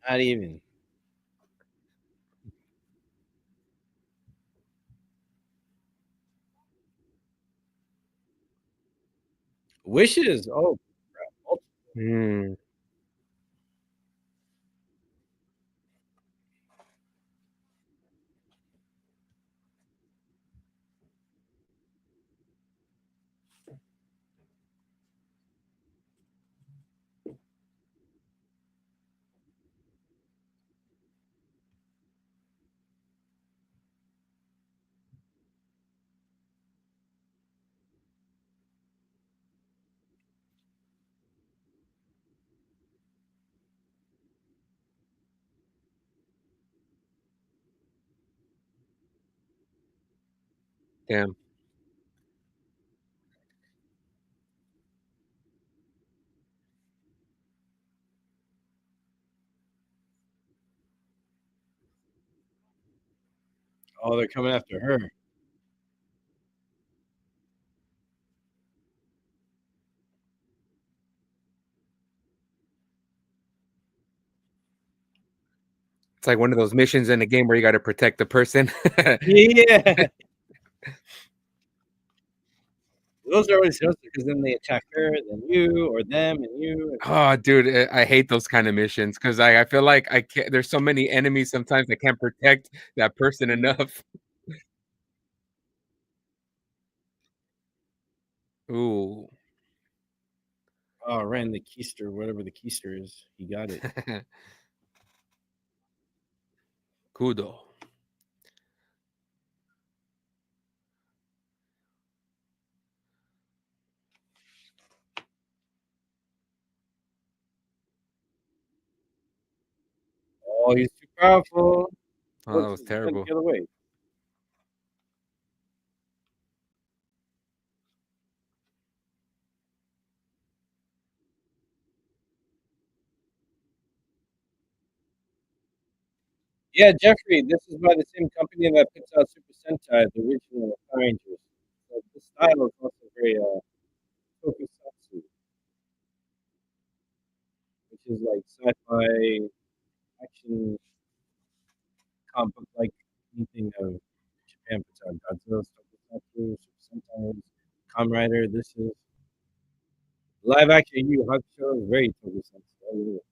not even. Wishes. Oh, crap. Mm, damn. Oh, they're coming after her. It's like one of those missions in a game where you got to protect the person. Yeah. Those are always supposed because then they attack her, then you, or them, and you. Oh, dude, I hate those kind of missions because I feel like I can't. There's so many enemies sometimes I can't protect that person enough. Ooh, Oh, ran the keister, whatever the keister is. He got it. kudo. Oh, he's too powerful. Oh, Look, that was he's going terrible. the other way. Yeah, Jeffrey, this is by the same company that puts out Super Sentai, the original Power Rangers. So the style is also very tokusatsu, which is like sci-fi action comic book like anything of Japan puts out. Godzilla's tokusatsu, Super Sentai, Kamen Rider. This is live action Yu Yu Hakusho is very tokusatsu. I love it.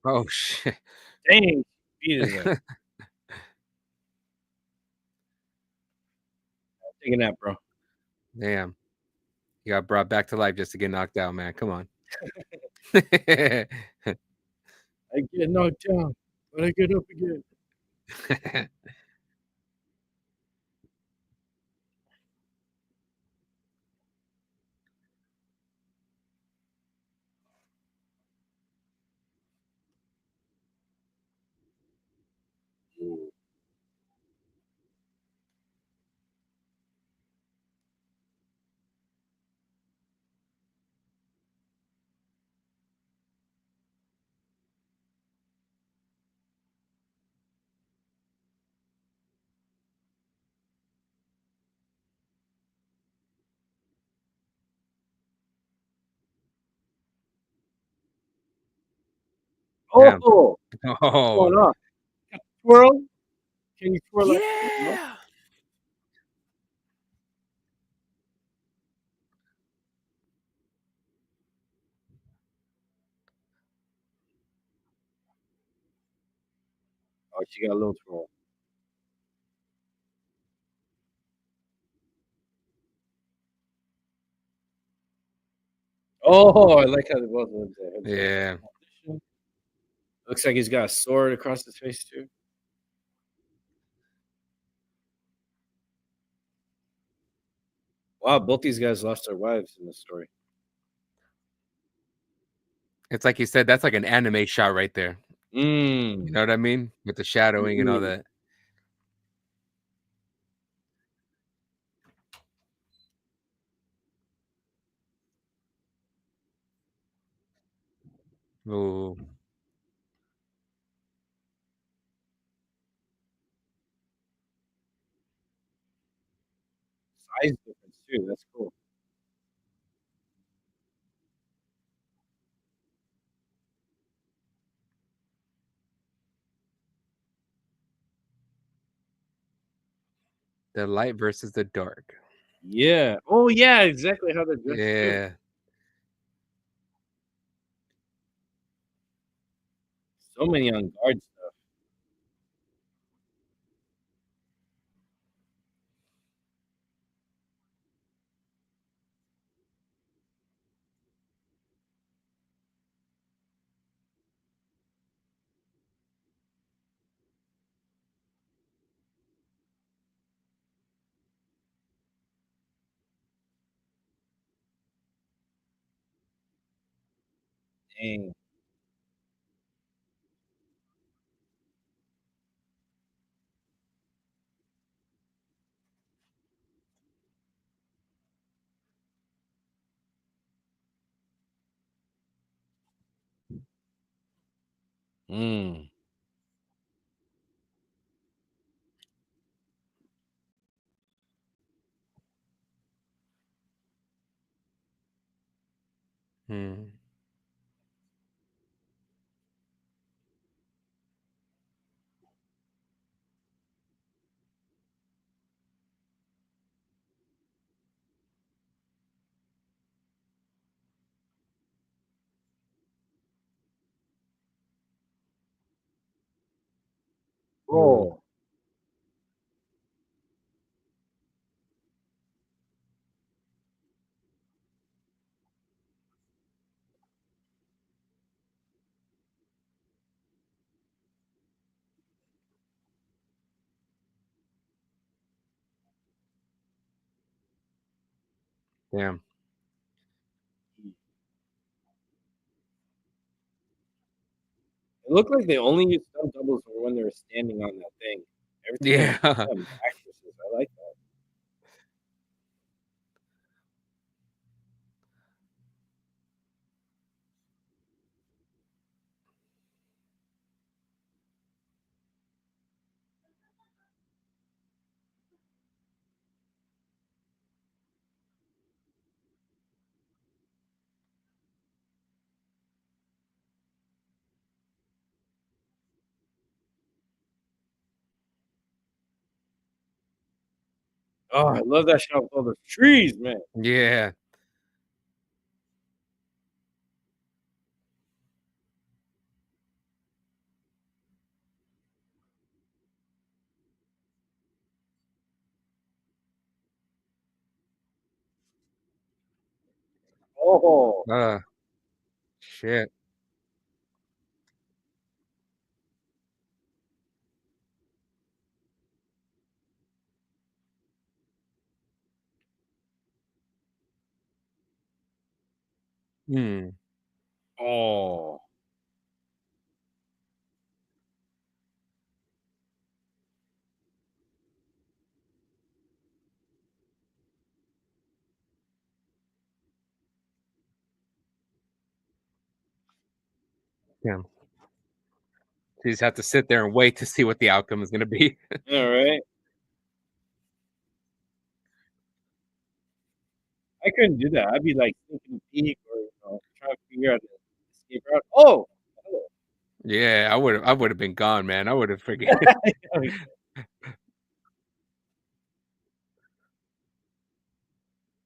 Oh shit! Dang, beat his ass. Take a nap, bro. Damn, you got brought back to life just to get knocked out, man. Come on. I get knocked down, but I get up again. Damn. Oh, what's Oh, going on? Twirl? Can you twirl like that? No? yeah. Oh, she got a little twirl. Oh, I like how they both went there. Yeah. Looks like he's got a sword across his face too. Wow, both these guys lost their wives in this story. It's like you said, that's like an anime shot right there. You know what I mean? With the shadowing and all that. Ooh. Size difference too. That's cool. The light versus the dark. Yeah. Oh yeah, exactly how they're dressed too. Yeah. So many on guard stuff. Dang. Mm. Hmm. Ooh. Oh. Damn. It looked like they only used stunt doubles for when they were standing on that thing. Everything else was Yeah. them, actresses. I like that. Oh, I love that shot with all the trees, man. Yeah. Oh, Shit. Hmm. oh. Damn. You just have to sit there and wait to see what the outcome is going to be. All right. I couldn't do that. I'd be like thinking peak or trying to figure out the escape route. Oh, hello. Yeah, I would have been gone, man. I would have freaking.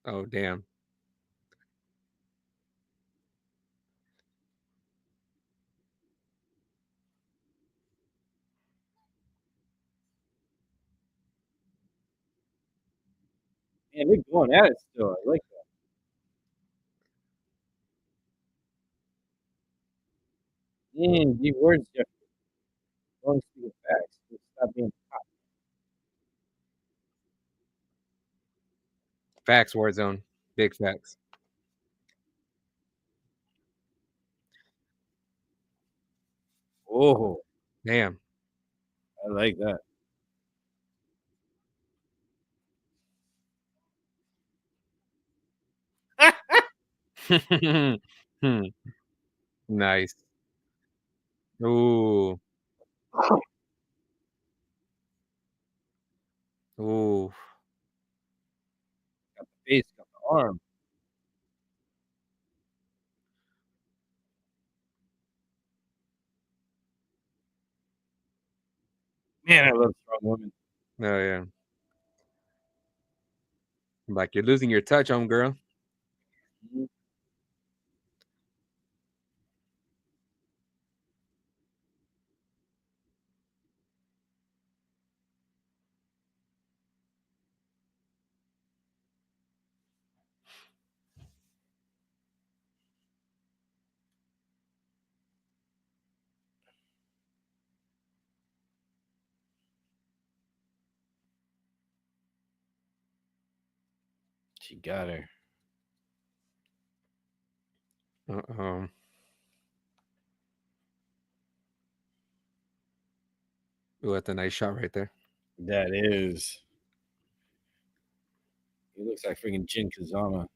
Oh damn. Man, they're going at it still. I like that. Deep words, Jeff. Don't speak of facts. Just stop being. Facts, Warzone. Big facts. Oh, Damn. I like that. Hmm. Nice. Ooh. Ooh. Got the face, got the arm. Man, I love strong women. Oh yeah. Like you're losing your touch, homegirl. Mhm. She got her. Uh-oh. Ooh, that's a nice shot right there. That is. He looks like freaking Jin Kazama.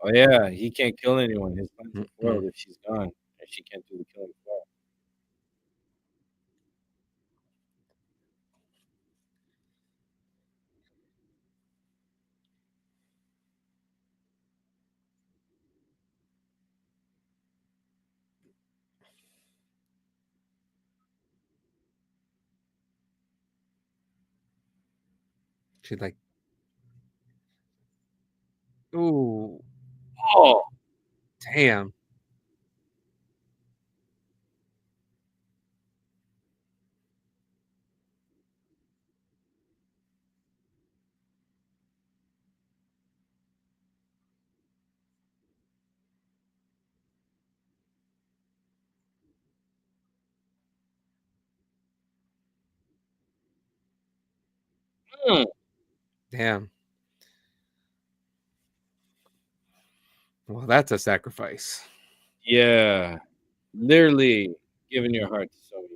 Oh yeah, he can't kill anyone. His plans are foiled if she's gone, and she can't do the killing for him. She's like, ooh, Oh, damn. mm. Damn. Well, that's a sacrifice. Yeah, literally giving your heart to somebody.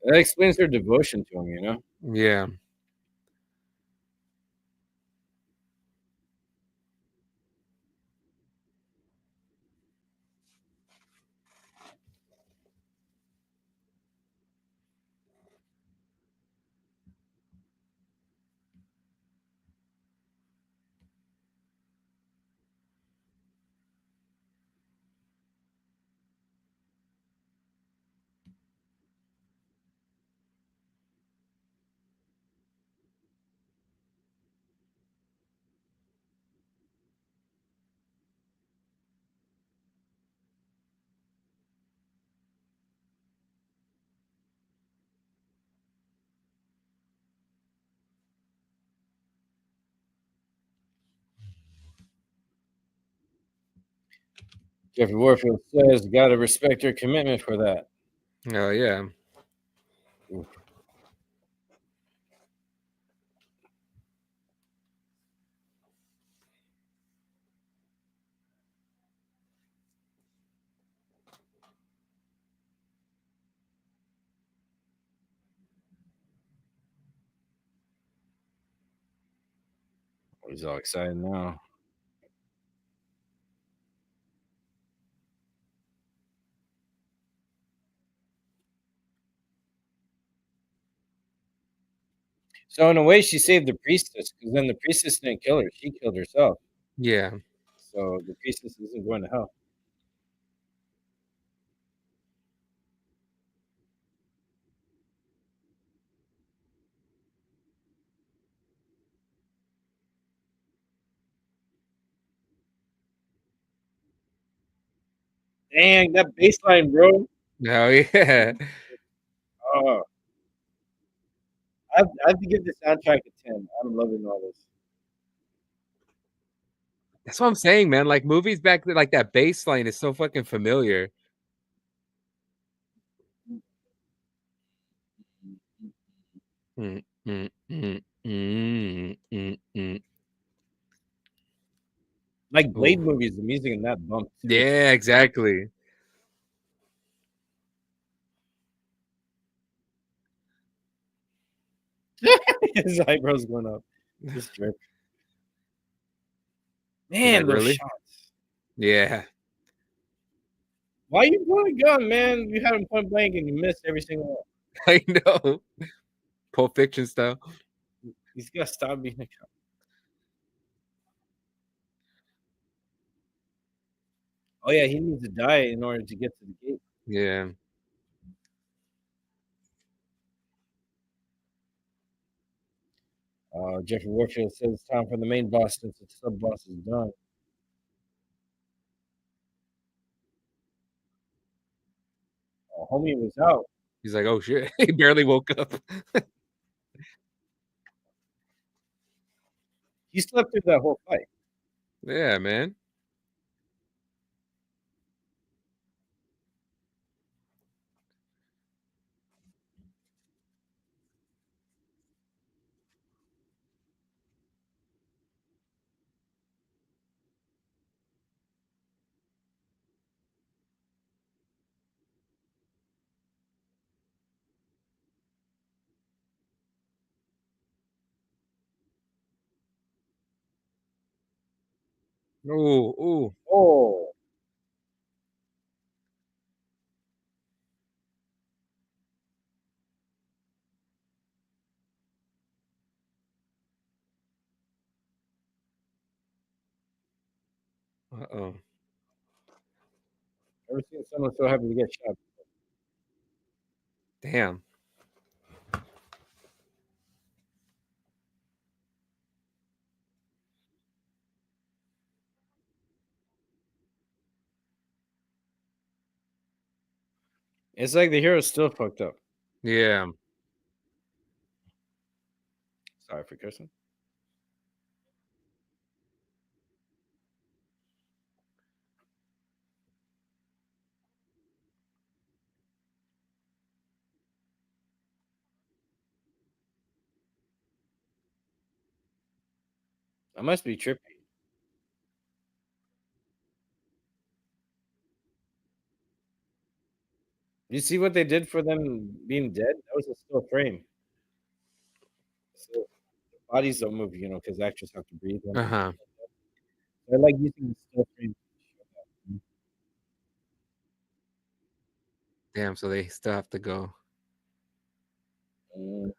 That explains her devotion to him. You know. Yeah. Jeffrey Warfield says, "Gotta respect her commitment for that." Oh yeah. Oof. He's all excited now. So in a way, she saved the priestess because then the priestess didn't kill her; she killed herself. Yeah. so the priestess isn't going to hell. Dang, that bass line, bro. No, yeah. Oh, I have to give the soundtrack a 10. I'm loving all this. That's what I'm saying, man. Like movies back then, like that bass line is so fucking familiar. Mm, mm, mm, mm, mm, mm. Like Blade Ooh. movies, the music in that bump too. Yeah, exactly. His eyebrows going up. Just drip. You're Man, like, those really? shots. Yeah. Why you pulling a gun, man? You had him point blank and you missed every single one. I know. Pulp Fiction style. He's got to stop being a cop. Oh yeah, he needs to die in order to get to the gate. Yeah. Jeffrey Warfield says it's time for the main boss since the sub boss is done. Homie was out. He's like, oh shit. He barely woke up. He slept through that whole fight. Yeah, man. Ooh, ooh. Oh, Uh-oh. never seen someone so happy to get shot. Damn. It's like the hero's still fucked up. Yeah. Sorry for cursing. I must be trippy. You see what they did for them being dead? That was a still frame. So the bodies don't move, because actors have to breathe. Uh-huh. I like using the still frame. Damn, so they still have to go. Mm.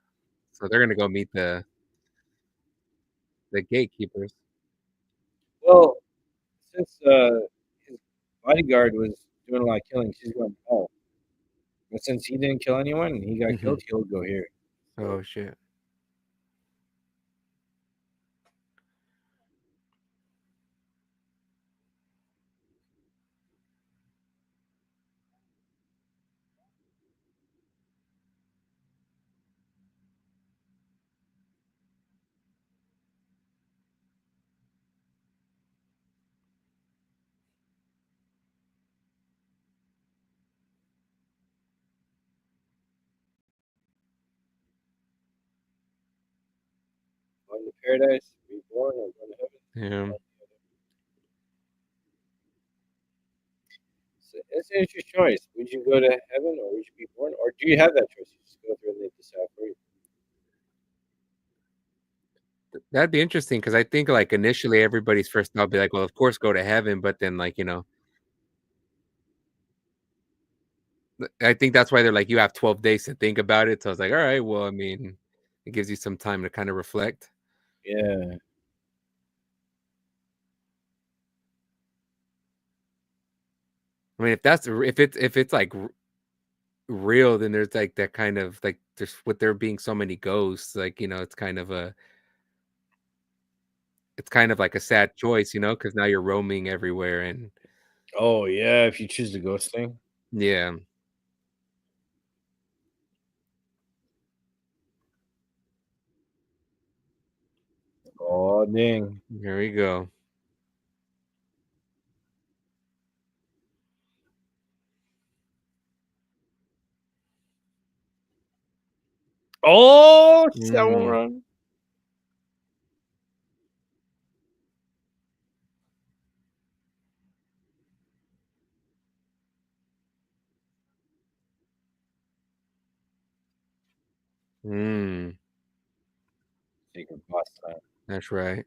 So they're gonna go meet the gatekeepers. Well, since his bodyguard was doing a lot of killing, she's going to hell. But since he didn't kill anyone and he got Mhm. killed, he'll go here. Oh shit. Going to paradise, reborn, or going to heaven. Yeah. So it's your choice. Would you go to heaven or would you be born? Or do you have that choice? You just go through and they decide for you. That'd be interesting because I think like initially everybody's first thought be like, well, of course go to heaven, but then like, I think that's why they're like, you have 12 days to think about it. So I was like, all right, well, I mean, it gives you some time to kind of reflect. Yeah. I mean, if it's like real, then there's like that kind of like just with there being so many ghosts, like it's kind of like a sad choice, because now you're roaming everywhere and Oh yeah, if you choose the ghost thing. yeah. Oh dang. Here we go. Oh, Mm, Sauron. mm, Secret boss time. that's right.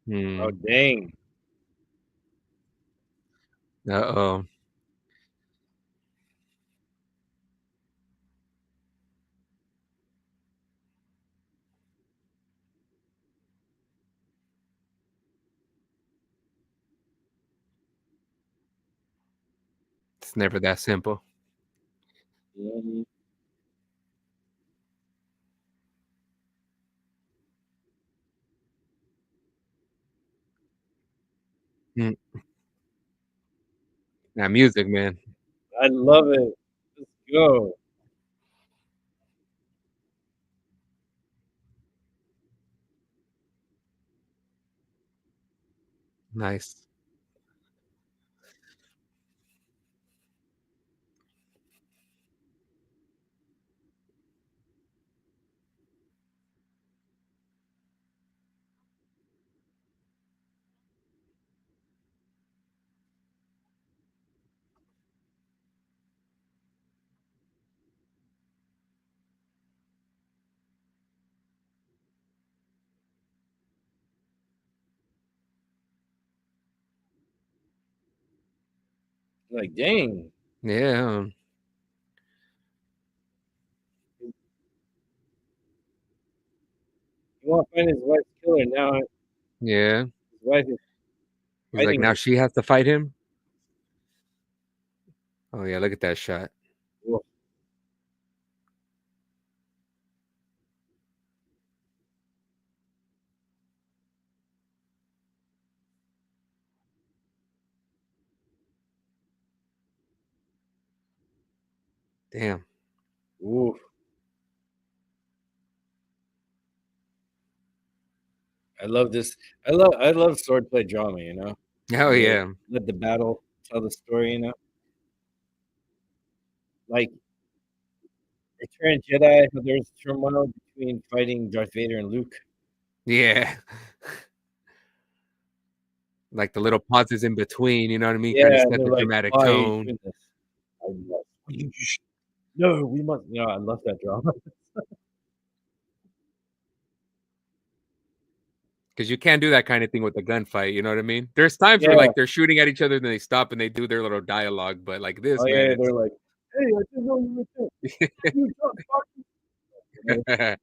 Oh Mm. dang. Uh-oh. It's never that simple. Mhm. Mm. That music, man. I love it. Let's go. Nice. Like dang. Yeah. You want to find his wife's killer now. His Yeah. wife is He's like, fighting now him. she has to fight him? Oh yeah, look at that shot. Whoa. Damn. Ooh. I love this. I love swordplay drama, Oh And yeah. let the battle tell the story. Like Return of Jedi, how there's turmoil between fighting Darth Vader and Luke. Yeah. Like the little pauses in between, you know what I mean? Kind of Yeah, set they're the like, dramatic "Why are you tone. doing this?" I love No, we must I love that drama. Because you can't do that kind of thing with a gunfight, you know what I mean? There's times where Yeah. like they're shooting at each other, then they stop and they do their little dialogue, but like Oh, this, man, yeah, they're it's like, "Hey, I didn't know you were there. You talk fuck,"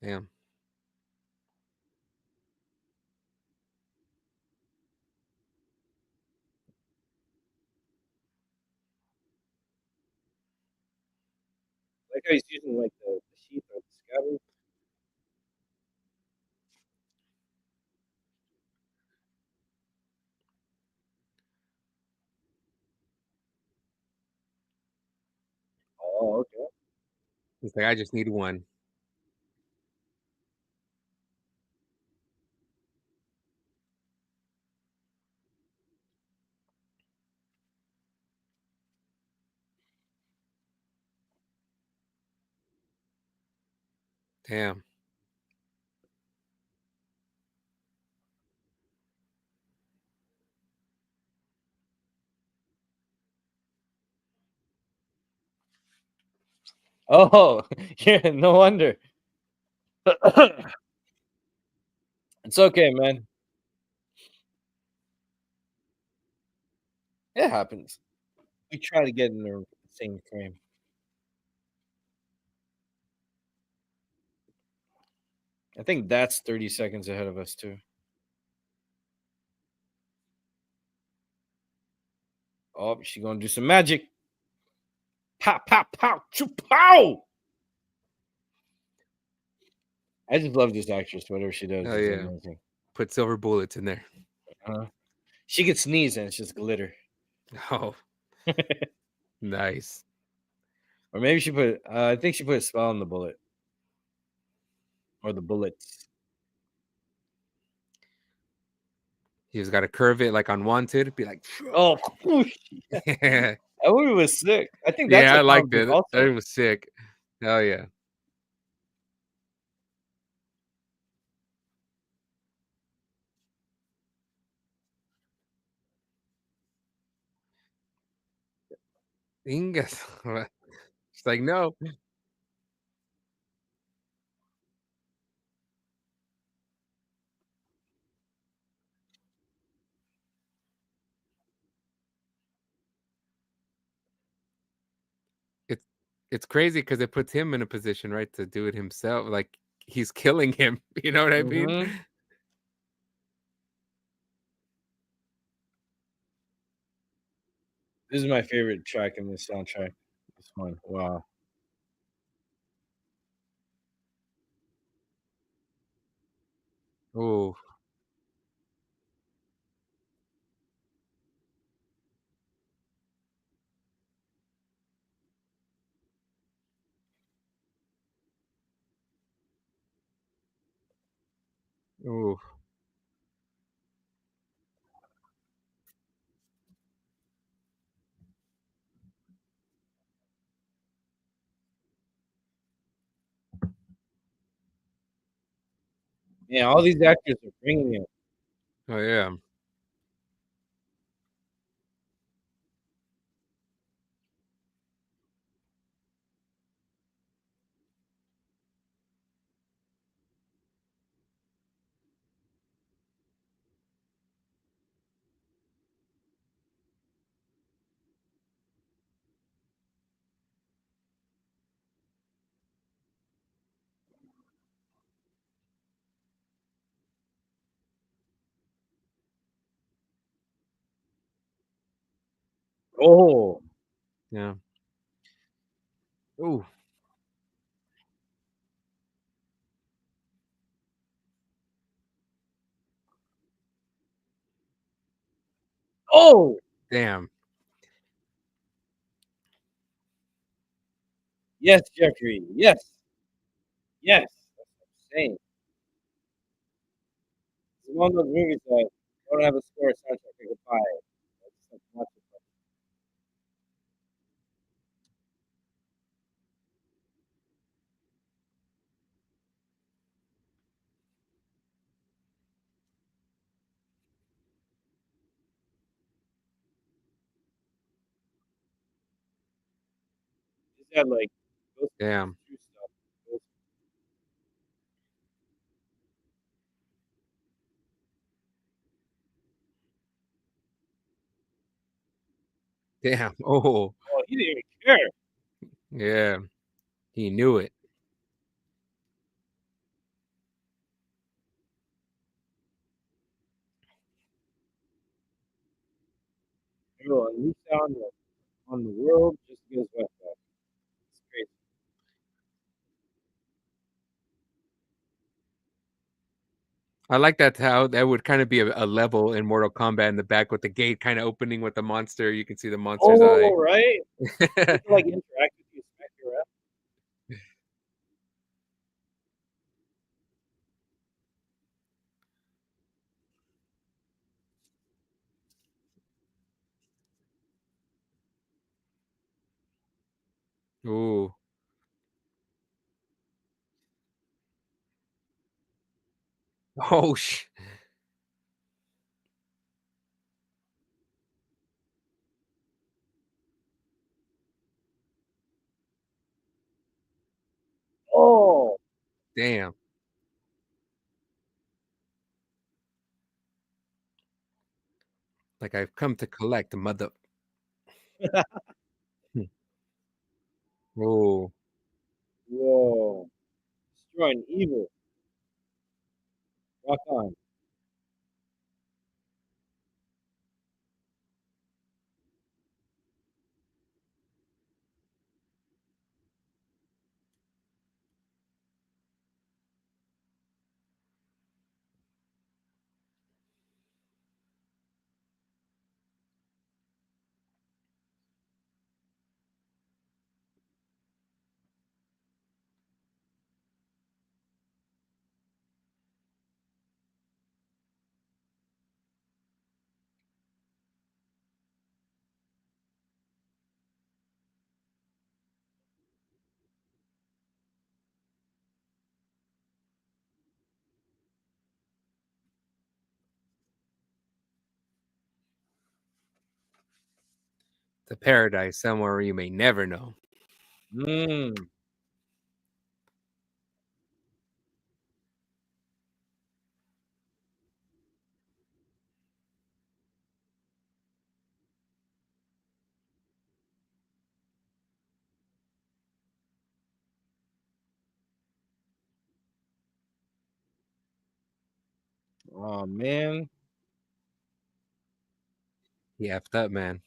damn. Like how he's using, like, the sheath or the scabbard. Oh, okay. It's like I just need one. Damn. Oh, yeah, no wonder. It's okay, man. It happens. We try to get in the same frame. I think that's 30 seconds ahead of us too. Oh, she gonna do some magic. Pow, pow, pow, choo, pow. I just love this actress. Whatever she does Oh is yeah, amazing. put silver bullets in there. Uh, she could sneeze and it's just glitter. Oh, nice. Or maybe she put. I think she put a spell on the bullet or the bullets. You just got to curve it like unwanted. Be like, Oh, yeah, that movie was sick. I think that's yeah, a I comic liked book it. That also. was sick. Oh yeah. Ingas. She's like, no. It's it's crazy because it puts him in a position, right, to do it himself. Like he's killing him. You know what I mean? Hmm. This is my favorite track in this soundtrack. This one. Wow. Oh, oh, Yeah, all these actors are bringing it. oh yeah. Oh, Yeah. Oh, oh, damn. yes, Jeffrey. Yes, yes. That's what I'm saying. It's one of those movies that don't have a score soundtrack. I could buy it. I just have to watch it. Just had like those Damn. true stuff. Those- Damn. Oh, Oh, he didn't even care. yeah. He knew it. He will unleash that on the world just to get his wife back. It's crazy. I like that how that would kind of be a level in Mortal Kombat in the back with the gate kind of opening with the monster. You can see the monster's eye. Oh, right. They can like interact with you, smack your ass. Ooh. Oh, Damn. Like I've come to collect the mother. Hmm. Oh, Whoa. Destroying evil. Rock on. the paradise somewhere you may never know. Mm. Oh man. He effed up, man.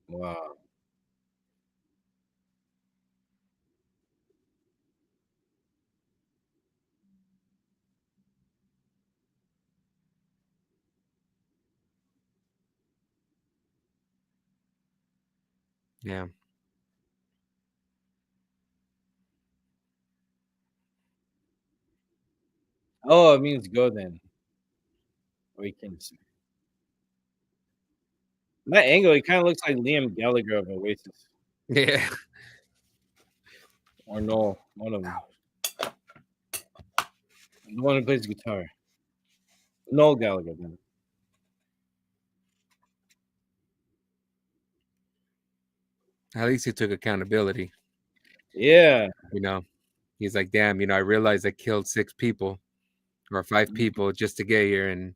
Wow. Yeah. Oh, it means go then. We can see. That angle, he kind of looks like Liam Gallagher of Oasis. Yeah. Or no, one of them. The one who plays guitar. Noel Gallagher, then. At least he took accountability. Yeah. You know, he's like, damn, I realized I killed 6 people or 5 people just to get here. And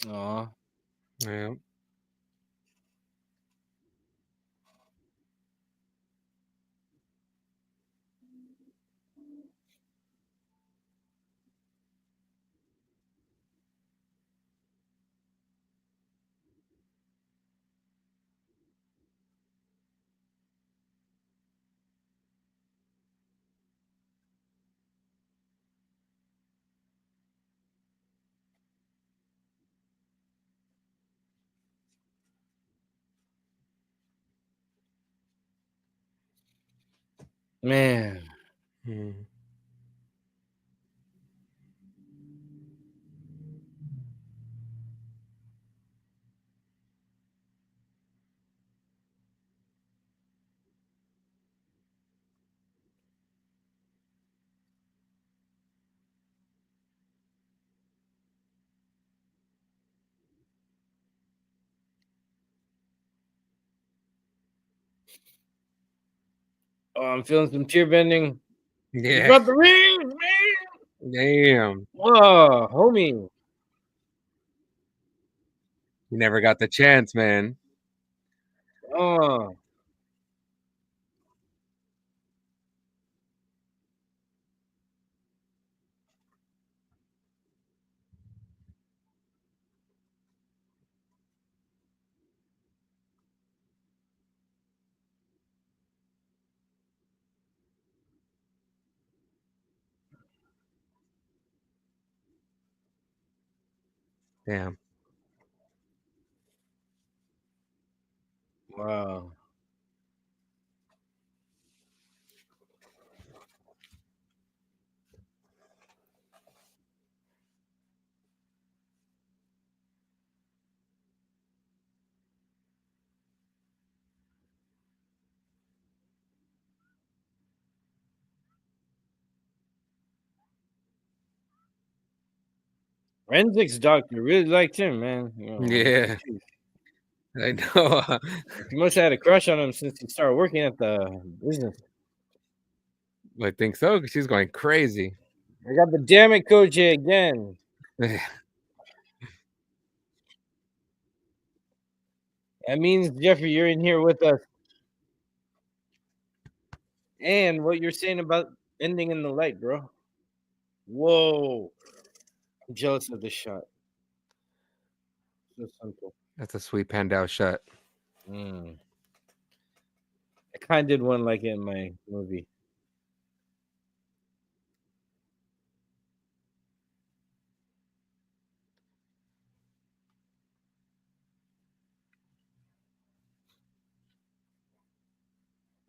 Aw. Yeah. Man. Mm. Oh, I'm feeling some tear bending. You Yeah. got the ring, man. Damn. Whoa, homie. You never got the chance, man. Oh, Damn. wow. Forensics doctor really liked him, man. Yeah. Jeez. I know. He must have had a crush on him since he started working at the business. I think so, 'cause she's going crazy. I got the damn it, Koji again. That means Jeffrey, you're in here with us. And what you're saying about ending in the light, bro. Whoa. I'm jealous of this shot. So simple. That's a sweet Pandao shot. Mm. I kind of did one like it in my movie.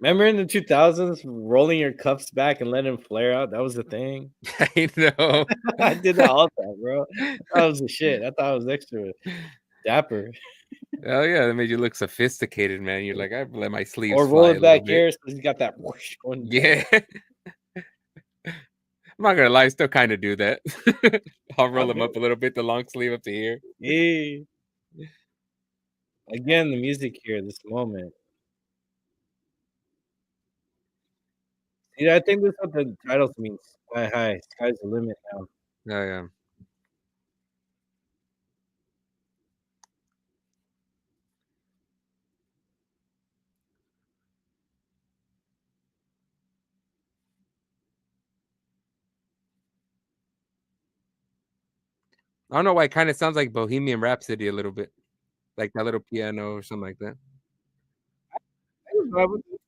Remember in the 2000s, rolling your cuffs back and letting them flare out? That was the thing. I know. I did that all the time, bro. That was the shit. I thought it was extra dapper. Oh yeah, that made you look sophisticated, man. You're like, I let my sleeves Or roll fly a it little back bit. here so he's got that whoosh going back. Yeah. I'm not gonna lie, I still kind of do that. I'll roll them Okay. up a little bit, the long sleeve up to here. Yeah. Again, the music here, this moment. See, I think this is what the titles means. Sky high, sky's the limit now. Oh yeah. I don't know why it kind of sounds like Bohemian Rhapsody a little bit, like that little piano or something like that. I was vibe with it.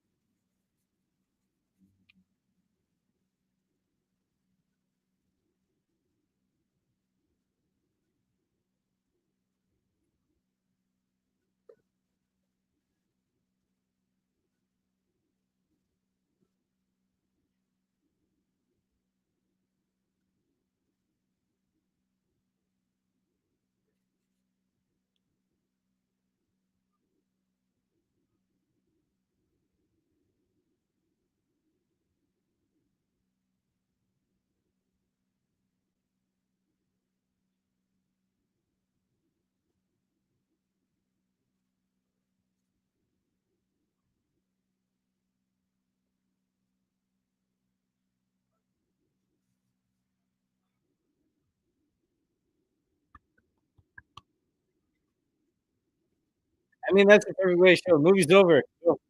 I mean, that's the perfect way to show. Movie's over. Go.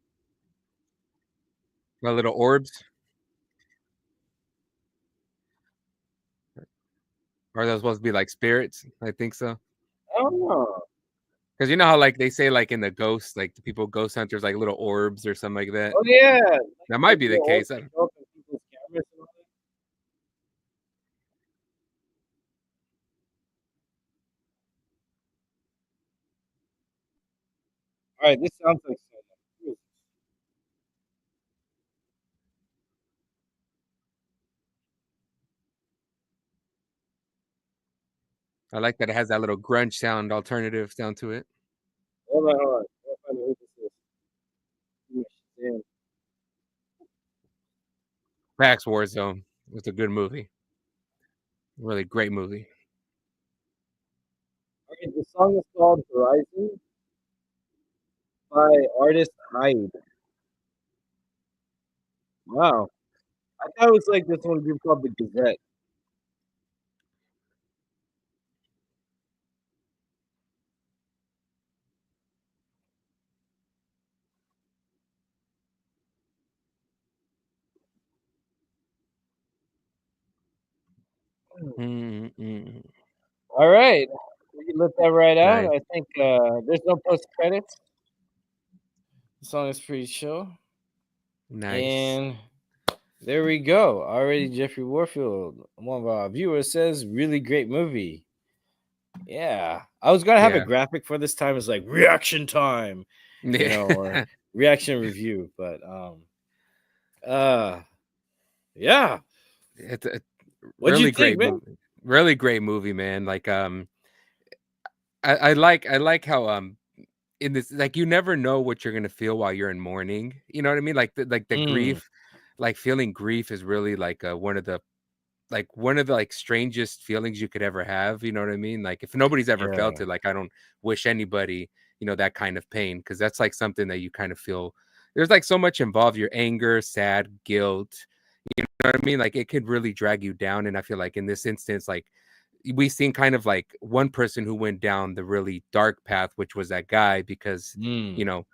My little orbs. Are those supposed to be like spirits? I think so. Oh, Because you know how like they say like in the ghosts, like the people ghost hunters like little orbs or something like that. oh yeah. That might be the case. I don't. Show up in people's cameras and all that. All right, this sounds like so. I like that it has that little grunge sound, alternative sound to it. Hold on, hold on. I'll find out who this is. Damn. Max Warzone. It's a good movie. Really great movie. Okay, the song is called Horizon by artist Hyde. Wow. I thought it was like this one group called the Gazette. Mm-mm. All right. We can let that right out. Nice. I think there's no post credits. The song is pretty chill. Nice. And there we go. Already Jeffrey Warfield, one of our viewers, says really great movie. Yeah. I was gonna have a Yeah. graphic for this time. It's like reaction time, you know, or reaction review. But yeah. It's a What'd really you think, great man? movie. Really great movie, man. Like I like how in this, like, you never know what you're gonna feel while you're in mourning. You know what I mean? Like the grief, like feeling grief is really like one of the like strangest feelings you could ever have. You know what I mean? Like if nobody's ever felt Yeah. it, like I don't wish anybody, you know, that kind of pain, because that's like something that you kind of feel. There's like so much involved: your anger, sad, guilt. You know what I mean? Like it could really drag you down. And I feel like in this instance, like we seen kind of like one person who went down the really dark path, which was that guy, because you know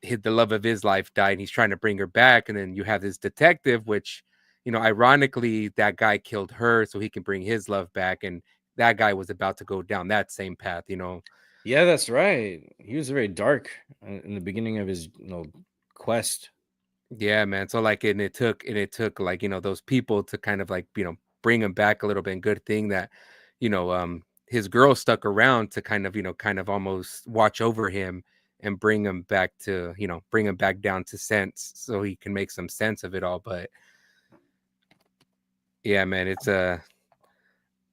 the love of his life died and he's trying to bring her back. And then you have this detective, which, you know, ironically that guy killed her so he can bring his love back, and that guy was about to go down that same path, you know. Yeah, that's right. He was very dark in the beginning of his, quest. Yeah, man. So like, and it took like, you know, those people to kind of like, you know, bring him back a little bit. And good thing that, you know, his girl stuck around to kind of, you know, kind of almost watch over him and bring him back to, you know, bring him back down to sense so he can make some sense of it all. But yeah, man, it's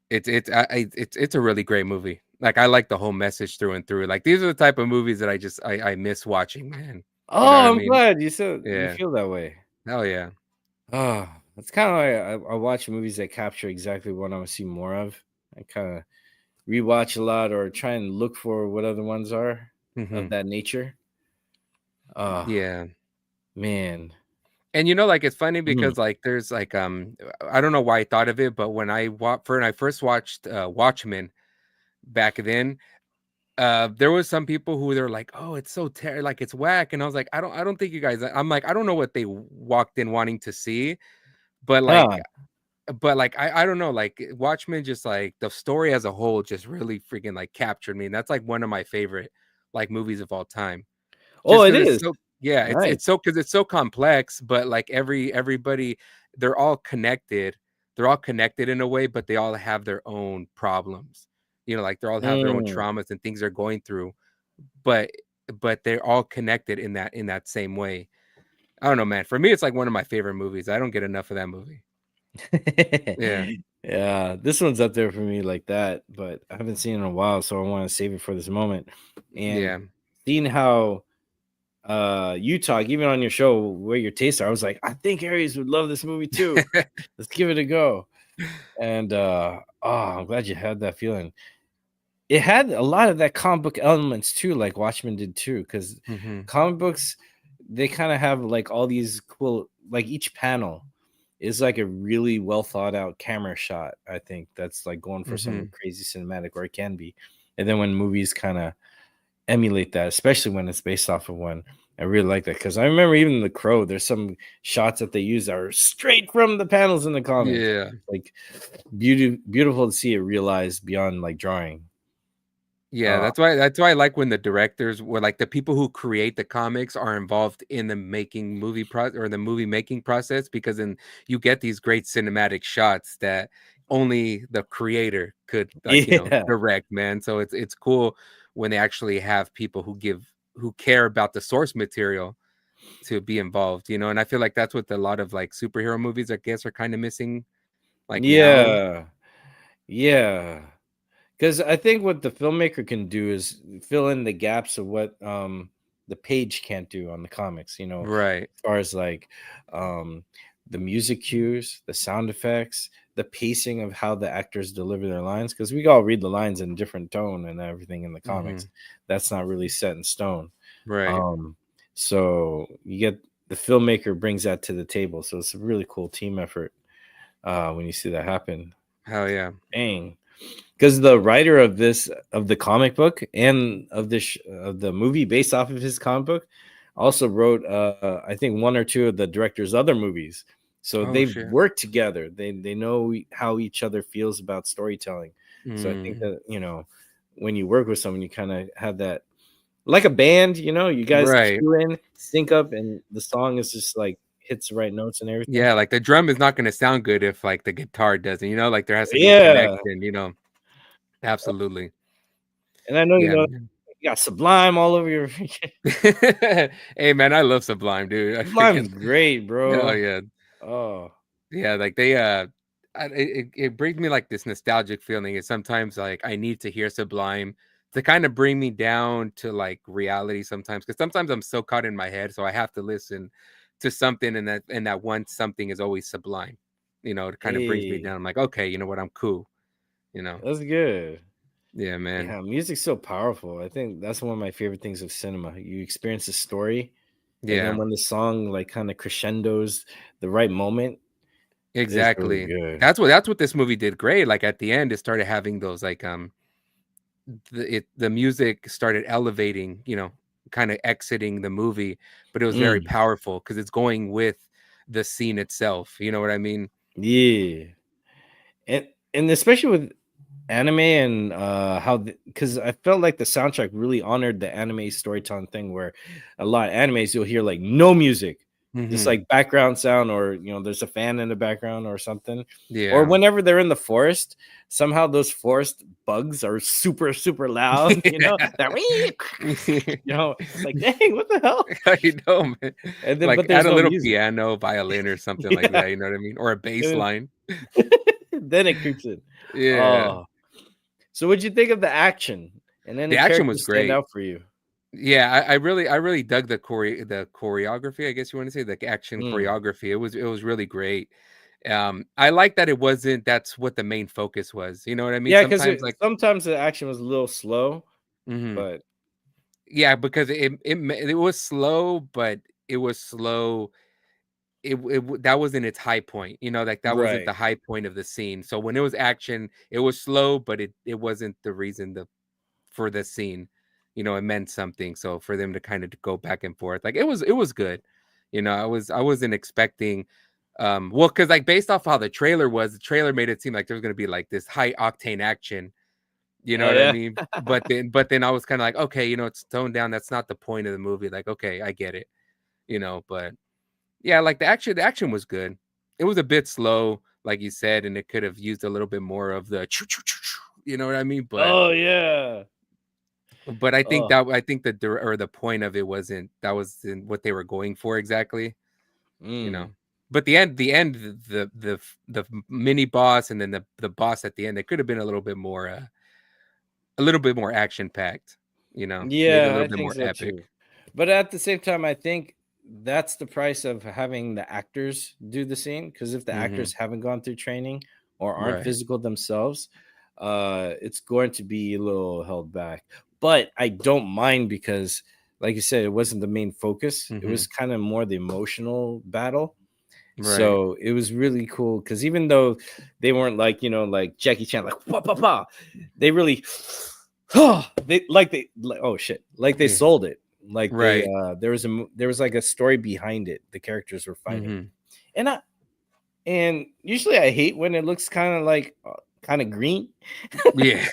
it's a really great movie. Like I like the whole message through and through. Like these are the type of movies that I miss watching, man. You know what Oh, I I'm mean? glad you said you Yeah. feel that way. Hell yeah. Oh, that's kind of why I watch movies that capture exactly what I want to see more of. I kind of rewatch a lot or try and look for what other ones are of Hmm. that nature. Oh, Yeah. man. And you know, like it's funny Mm. because like there's like I don't know why I thought of it, but when I first watched Watchmen back then, there was some people who they're like, oh, it's so like it's whack. And I was like, I don't think you guys, I'm like, I don't know what they walked in wanting to see, but Huh. I don't know, like Watchmen, just like the story as a whole just really freaking like captured me. And that's like one of my favorite like movies of all time. Oh, Just it because it's is. so, yeah, Nice. it's so, because it's so complex, but like everybody, they're all connected. They're all connected in a way, but they all have their own problems. You know, like they all have their own Mm. traumas and things they're going through, but they're all connected in that same way. I don't know, man. For me, it's like one of my favorite movies. I don't get enough of that movie. Yeah. Yeah, this one's up there for me like that, but I haven't seen it in a while, so I want to save it for this moment. And Yeah. seeing how you talk, even on your show, where your tastes are, I was like, I think Aries would love this movie too. Let's give it a go. And I'm glad you had that feeling. It had a lot of that comic book elements too, like Watchmen did too, because Hmm. comic books, they kind of have like all these cool, like each panel is like a really well thought out camera shot. I think that's like going for Hmm. some crazy cinematic, or it can be. And then when movies kind of emulate that, especially when it's based off of one. I really like that because I remember even The Crow. There's some shots that they use that are straight from the panels in the comics. Yeah. Like beautiful to see it realized beyond like drawing. Yeah, that's why I like when the directors or like the people who create the comics are involved in the making movie or the movie making process, because then you get these great cinematic shots that only the creator could Yeah. direct, man. So it's cool when they actually have people who care about the source material to be involved, and I feel like that's what a lot of like superhero movies, I guess, are kind of missing like now. Yeah. Because I think what the filmmaker can do is fill in the gaps of what the page can't do on the comics, Right. as far as like the music cues, the sound effects, the pacing of how the actors deliver their lines. Because we all read the lines in different tone and everything in the comics. That's not really set in stone. Right. So you get the filmmaker brings that to the table. So it's a really cool team effort when you see that happen. Hell yeah. Dang. Because the writer of the comic book and of the movie based off of his comic book also wrote I think one or two of the director's other movies. So they've worked together. They know how each other feels about storytelling. So I think that when you work with someone, you kind of have that like a band. You guys cue in, sync up, and the song is just like hits the right notes and everything. Yeah, like the drum is not going to sound good if like the guitar doesn't. Like there has to be a connection. Absolutely. And I know you got Sublime all over your. Hey man, I love Sublime, dude. Sublime's great, bro. Oh yeah. Oh yeah, like they it brings me like this nostalgic feeling. It's sometimes like I need to hear Sublime to kind of bring me down to like reality sometimes, because sometimes I'm so caught in my head, so I have to listen to something, and that one something is always Sublime. It kind of brings me down. I'm like, okay, you know what? I'm cool. That's good. Yeah, man. Yeah, music's so powerful. I think that's one of my favorite things of cinema. You experience the story, and then when the song like kind of crescendos the right moment. Exactly. Really good. That's what this movie did great. Like at the end, it started having those like the music started elevating, kind of exiting the movie, but it was very powerful because it's going with the scene itself. You know what I mean? Yeah. And especially with anime and how because I felt like the soundtrack really honored the anime storytelling thing, where a lot of animes you'll hear like no music, just like background sound, or there's a fan in the background or something. Or whenever they're in the forest, somehow those forest bugs are super super loud. It's like, dang, what the hell? I know, man. And then, like but there's add a no little music. piano, violin, or something like that. You know what I mean? Or a bass line. Then it creeps in. Yeah. So what'd you think of the action? And then the action was great. Stand out for you. Yeah, I really dug the choreography. I guess you want to say the action choreography. It was really great. I like that it wasn't. That's what the main focus was. You know what I mean? Yeah, because sometimes the action was a little slow, but yeah, because it was slow, but it was slow. That wasn't its high point. Like that wasn't the high point of the scene. So when it was action, it was slow, but it wasn't the reason for the scene. It meant something. So for them to kind of go back and forth, like it was good. I wasn't expecting well, because like based off how the trailer made it seem like there was gonna be like this high octane action. You know what I mean? But then I was kind of like, okay, it's toned down. That's not the point of the movie. Like, okay, I get it. But yeah, like the action was good. It was a bit slow, like you said, and it could have used a little bit more of the you know what I mean? But but I think the point of it wasn't what they were going for exactly. But the end, the mini boss, and then the boss at the end, it could have been a little bit more action packed, maybe a little bit more epic. Too. But at the same time, I think that's the price of having the actors do the scene, because if the actors haven't gone through training or aren't physical themselves, it's going to be a little held back. But I don't mind, because like you said, it wasn't the main focus. It was kind of more the emotional battle. So it was really cool, because even though they weren't like like Jackie Chan, like wah, bah, bah, they really oh shit, like they sold it. Like Right. there was like a story behind it. The characters were fighting, Mhm. and usually I hate when it looks kind of like kind of green. Yeah.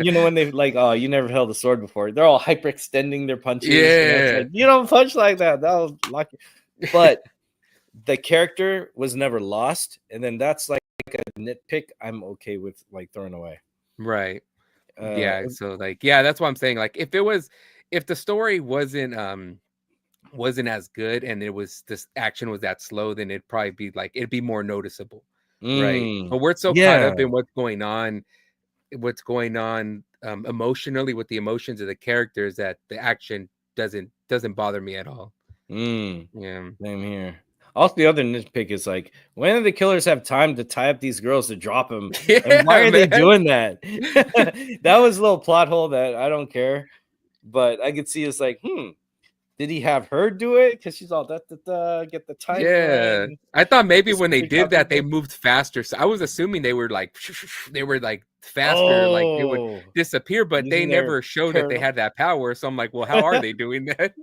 You know, when they like, oh, you never held a sword before. They're all hyperextending their punches. You know, it's Yeah. like, you don't punch like that. That was lucky. But the character was never lost, and then that's like a nitpick I'm okay with like throwing away. Right. Yeah. So like, yeah, that's what I'm saying. Like, if the story wasn't as good and this action was that slow, then it'd probably be like it'd be more noticeable. Right. But we're so caught up in what's going on emotionally with the emotions of the characters that the action doesn't bother me at all. Yeah. Same here. Also, the other nitpick is like, when do the killers have time to tie up these girls to drop them? And why are they doing that? That was a little plot hole that I don't care, but I could see it's like, did he have her do it? Because she's all get the timing right. I thought maybe Just when they pick did up that, they people. moved faster. So I was assuming they were like faster, like they would Oh, disappear, but they using their never showed that they turtle. had that power. So I'm like, well, how are they doing that?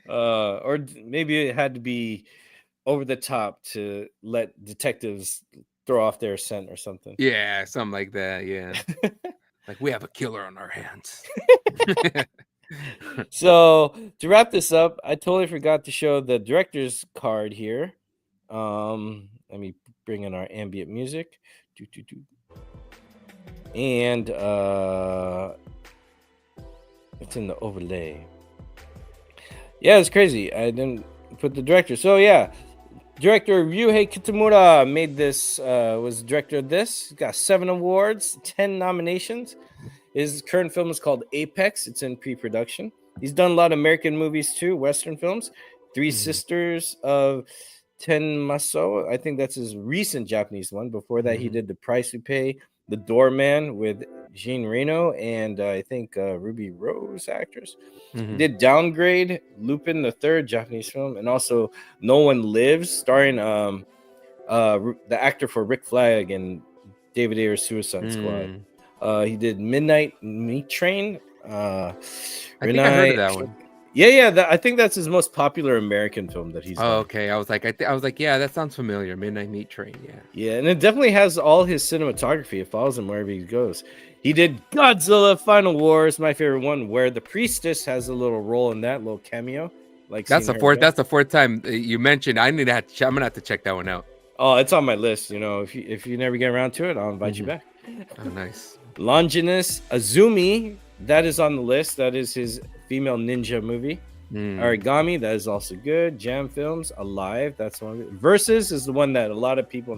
Or maybe it had to be over the top to let detectives throw off their scent or something. Yeah, something like that. Yeah. Like, we have a killer on our hands. So to wrap this up, I totally forgot to show the director's card here. Let me bring in our ambient music. And it's in the overlay. Yeah, it's crazy. I didn't put the director. So yeah, director Ryuhei Kitamura made this, was the director of this. He's got 7 awards, 10 nominations. His current film is called Apex. It's in pre-production. He's done a lot of American movies too, Western films. Three Sisters of Tenmaso. I think that's his recent Japanese one. Before that, he did The Price We Pay, The Doorman with Jean Reno, and I think Ruby Rose actress. He did Downgrade, Lupin the Third, Japanese film, and also No One Lives, starring the actor for Rick Flag and David Ayer's Suicide Squad. He did Midnight Meat Train. I think I heard of that one. Yeah. I think that's his most popular American film that he's done. Okay. I was like, yeah, that sounds familiar. Midnight Meat Train. Yeah. Yeah, and it definitely has all his cinematography. It follows him wherever he goes. He did Godzilla Final Wars, my favorite one, where the priestess has a little role in that little cameo. Like, that's the fourth. That's the fourth time you mentioned. I'm gonna have to check that one out. Oh, it's on my list. You know, if you never get around to it, I'll invite you back. Oh, nice. Longinus Azumi, that is on the list. That is his female ninja movie. Origami, that is also good. Jam Films, Alive, that's one. Versus is the one that a lot of people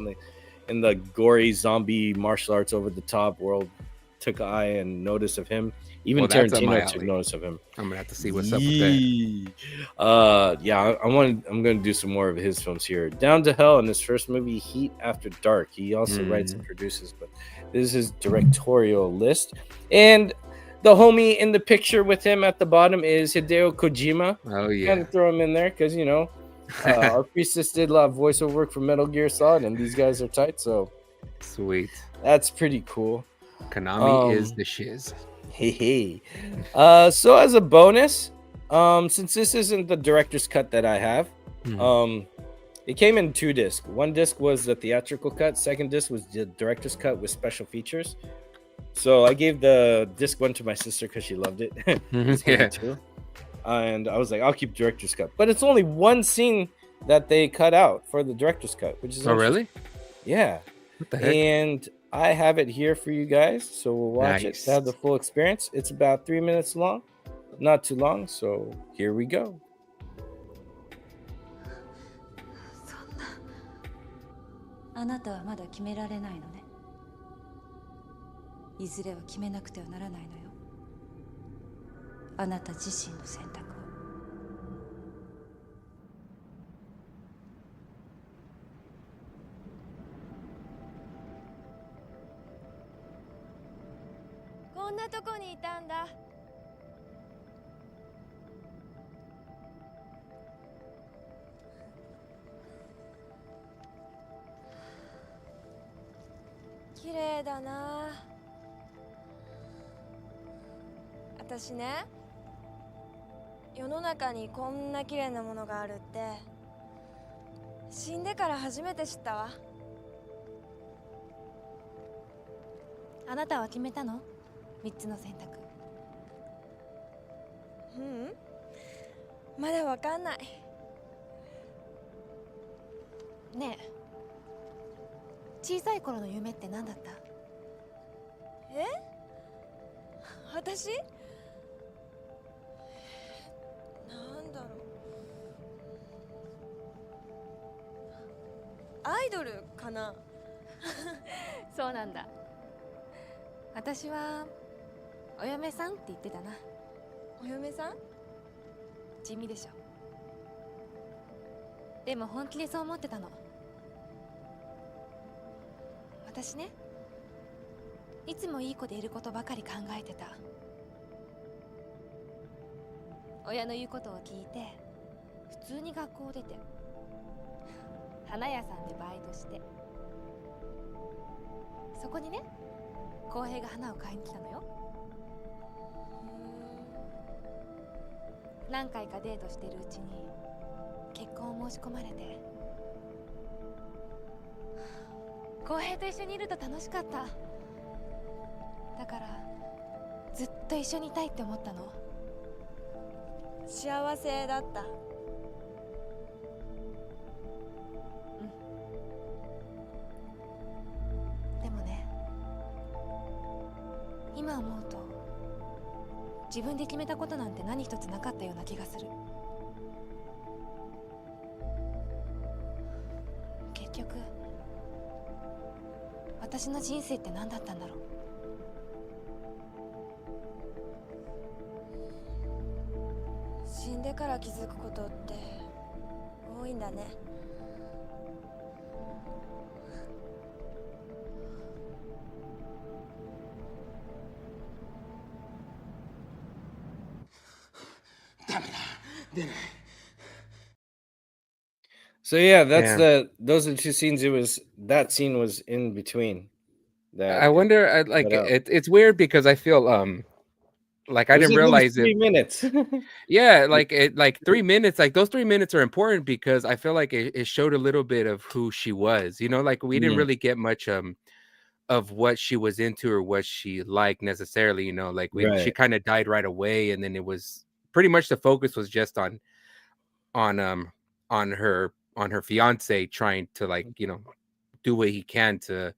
in the gory zombie martial arts over the top world took eye and notice of him. Even Tarantino took notice of him. I'm gonna have to see what's up with that. Yeah, I'm gonna do some more of his films here. Down to Hell in his first movie, Heat After Dark. He also writes and produces, but this is his directorial list. And the homie in the picture with him at the bottom is Hideo Kojima. Oh yeah, kind of throw him in there because you know our priestess did a lot of voiceover work for Metal Gear Solid, and these guys are tight. So sweet. That's pretty cool. Konami is the shiz. Hey. So as a bonus, since this isn't the director's cut that I have, it came in 2 discs. One disc was the theatrical cut. Second disc was the director's cut with special features. So I gave the disc 1 to my sister because she loved it. Yeah. Too. And I was like, I'll keep director's cut. But it's only one scene that they cut out for the director's cut, which is really? Yeah. What the heck? And I have it here for you guys, so we'll watch it to have the full experience. It's about 3 minutes long, not too long, so here we go. あなたはまだ決められないのね。いずれは決めなくてはならないのよ。あなた自身の選択を。こんなとこにいたんだ。綺麗だな。私ね、世の中にこんな綺麗なものがあるって死んでから初めて知ったわ。あなたは決めたの？3つの選択。うん、まだわかんない。ねえ、小さい頃の夢って何だった？え？私？なんだろう。アイドルかな。そうなんだ。私はお嫁さんって言ってたな。お嫁さん？地味でしょ。でも本気でそう思ってたの。私ね、いつもいい子でいることばかり考えてた。親の言うことを聞いて普通に学校を出て花屋さんでバイトして、そこにね、浩平が花を買いに来たのよ。何回かデートしてるうちに結婚を申し込まれて、浩平と一緒にいると楽しかった。だからずっと一緒にいたいって思ったの。幸せだった。でもね、今思うと自分で決めたことなんて何一つなかったような気がする。結局私の人生って何だったんだろう。死んでから気づくことって多いんだね。So yeah, that's Yeah. those are the two scenes. That scene was in between. I wonder, like, cut out. it's weird because I feel like I It was didn't like maybe realize it. 3 minutes. Yeah, like 3 minutes, like those 3 minutes are important because I feel like it showed a little bit of who she was, you know, like we didn't really get much of what she was into or what she liked necessarily, you know, like she Right. kind of died right away, and then it was pretty much the focus was just on um on her fiance trying to, like, you know, do what he can to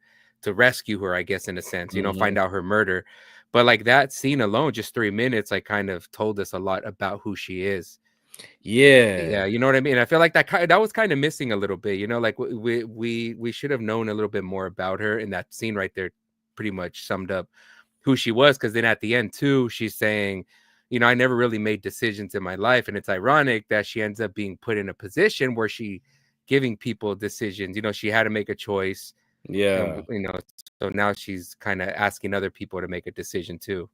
rescue her, I guess, in a sense, you know, find out her murder. But like that scene alone, just 3 minutes, like kind of told us a lot about who she is. Yeah. Yeah, you know what I mean? I feel like that was kind of missing a little bit, you know, like we should have known a little bit more about her, and that scene right there pretty much summed up who she was. Because then at the end too, she's saying, you know, I never really made decisions in my life, and it's ironic that she ends up being put in a position where she giving people decisions. You know, she had to make a choice. Yeah. You know, so now she's kind of asking other people to make a decision too.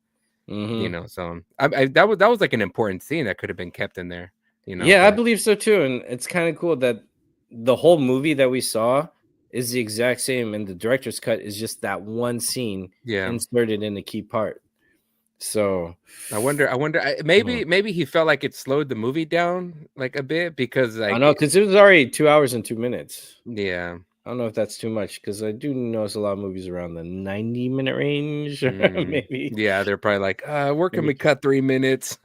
You know, so that was like an important scene that could have been kept in there. You know, Yeah, I but believe so too. And it's kind of cool that the whole movie that we saw is the exact same, and the director's cut is just that one scene yeah, inserted in a key part. So I wonder. Maybe he felt like it slowed the movie down like a bit because, I like, know, because it was already 2 hours and 2 minutes. yeah, I don't know if that's too much, because I do notice a lot of movies around the 90-minute range. Maybe. yeah, they're probably like, where can Maybe. we cut 3 minutes?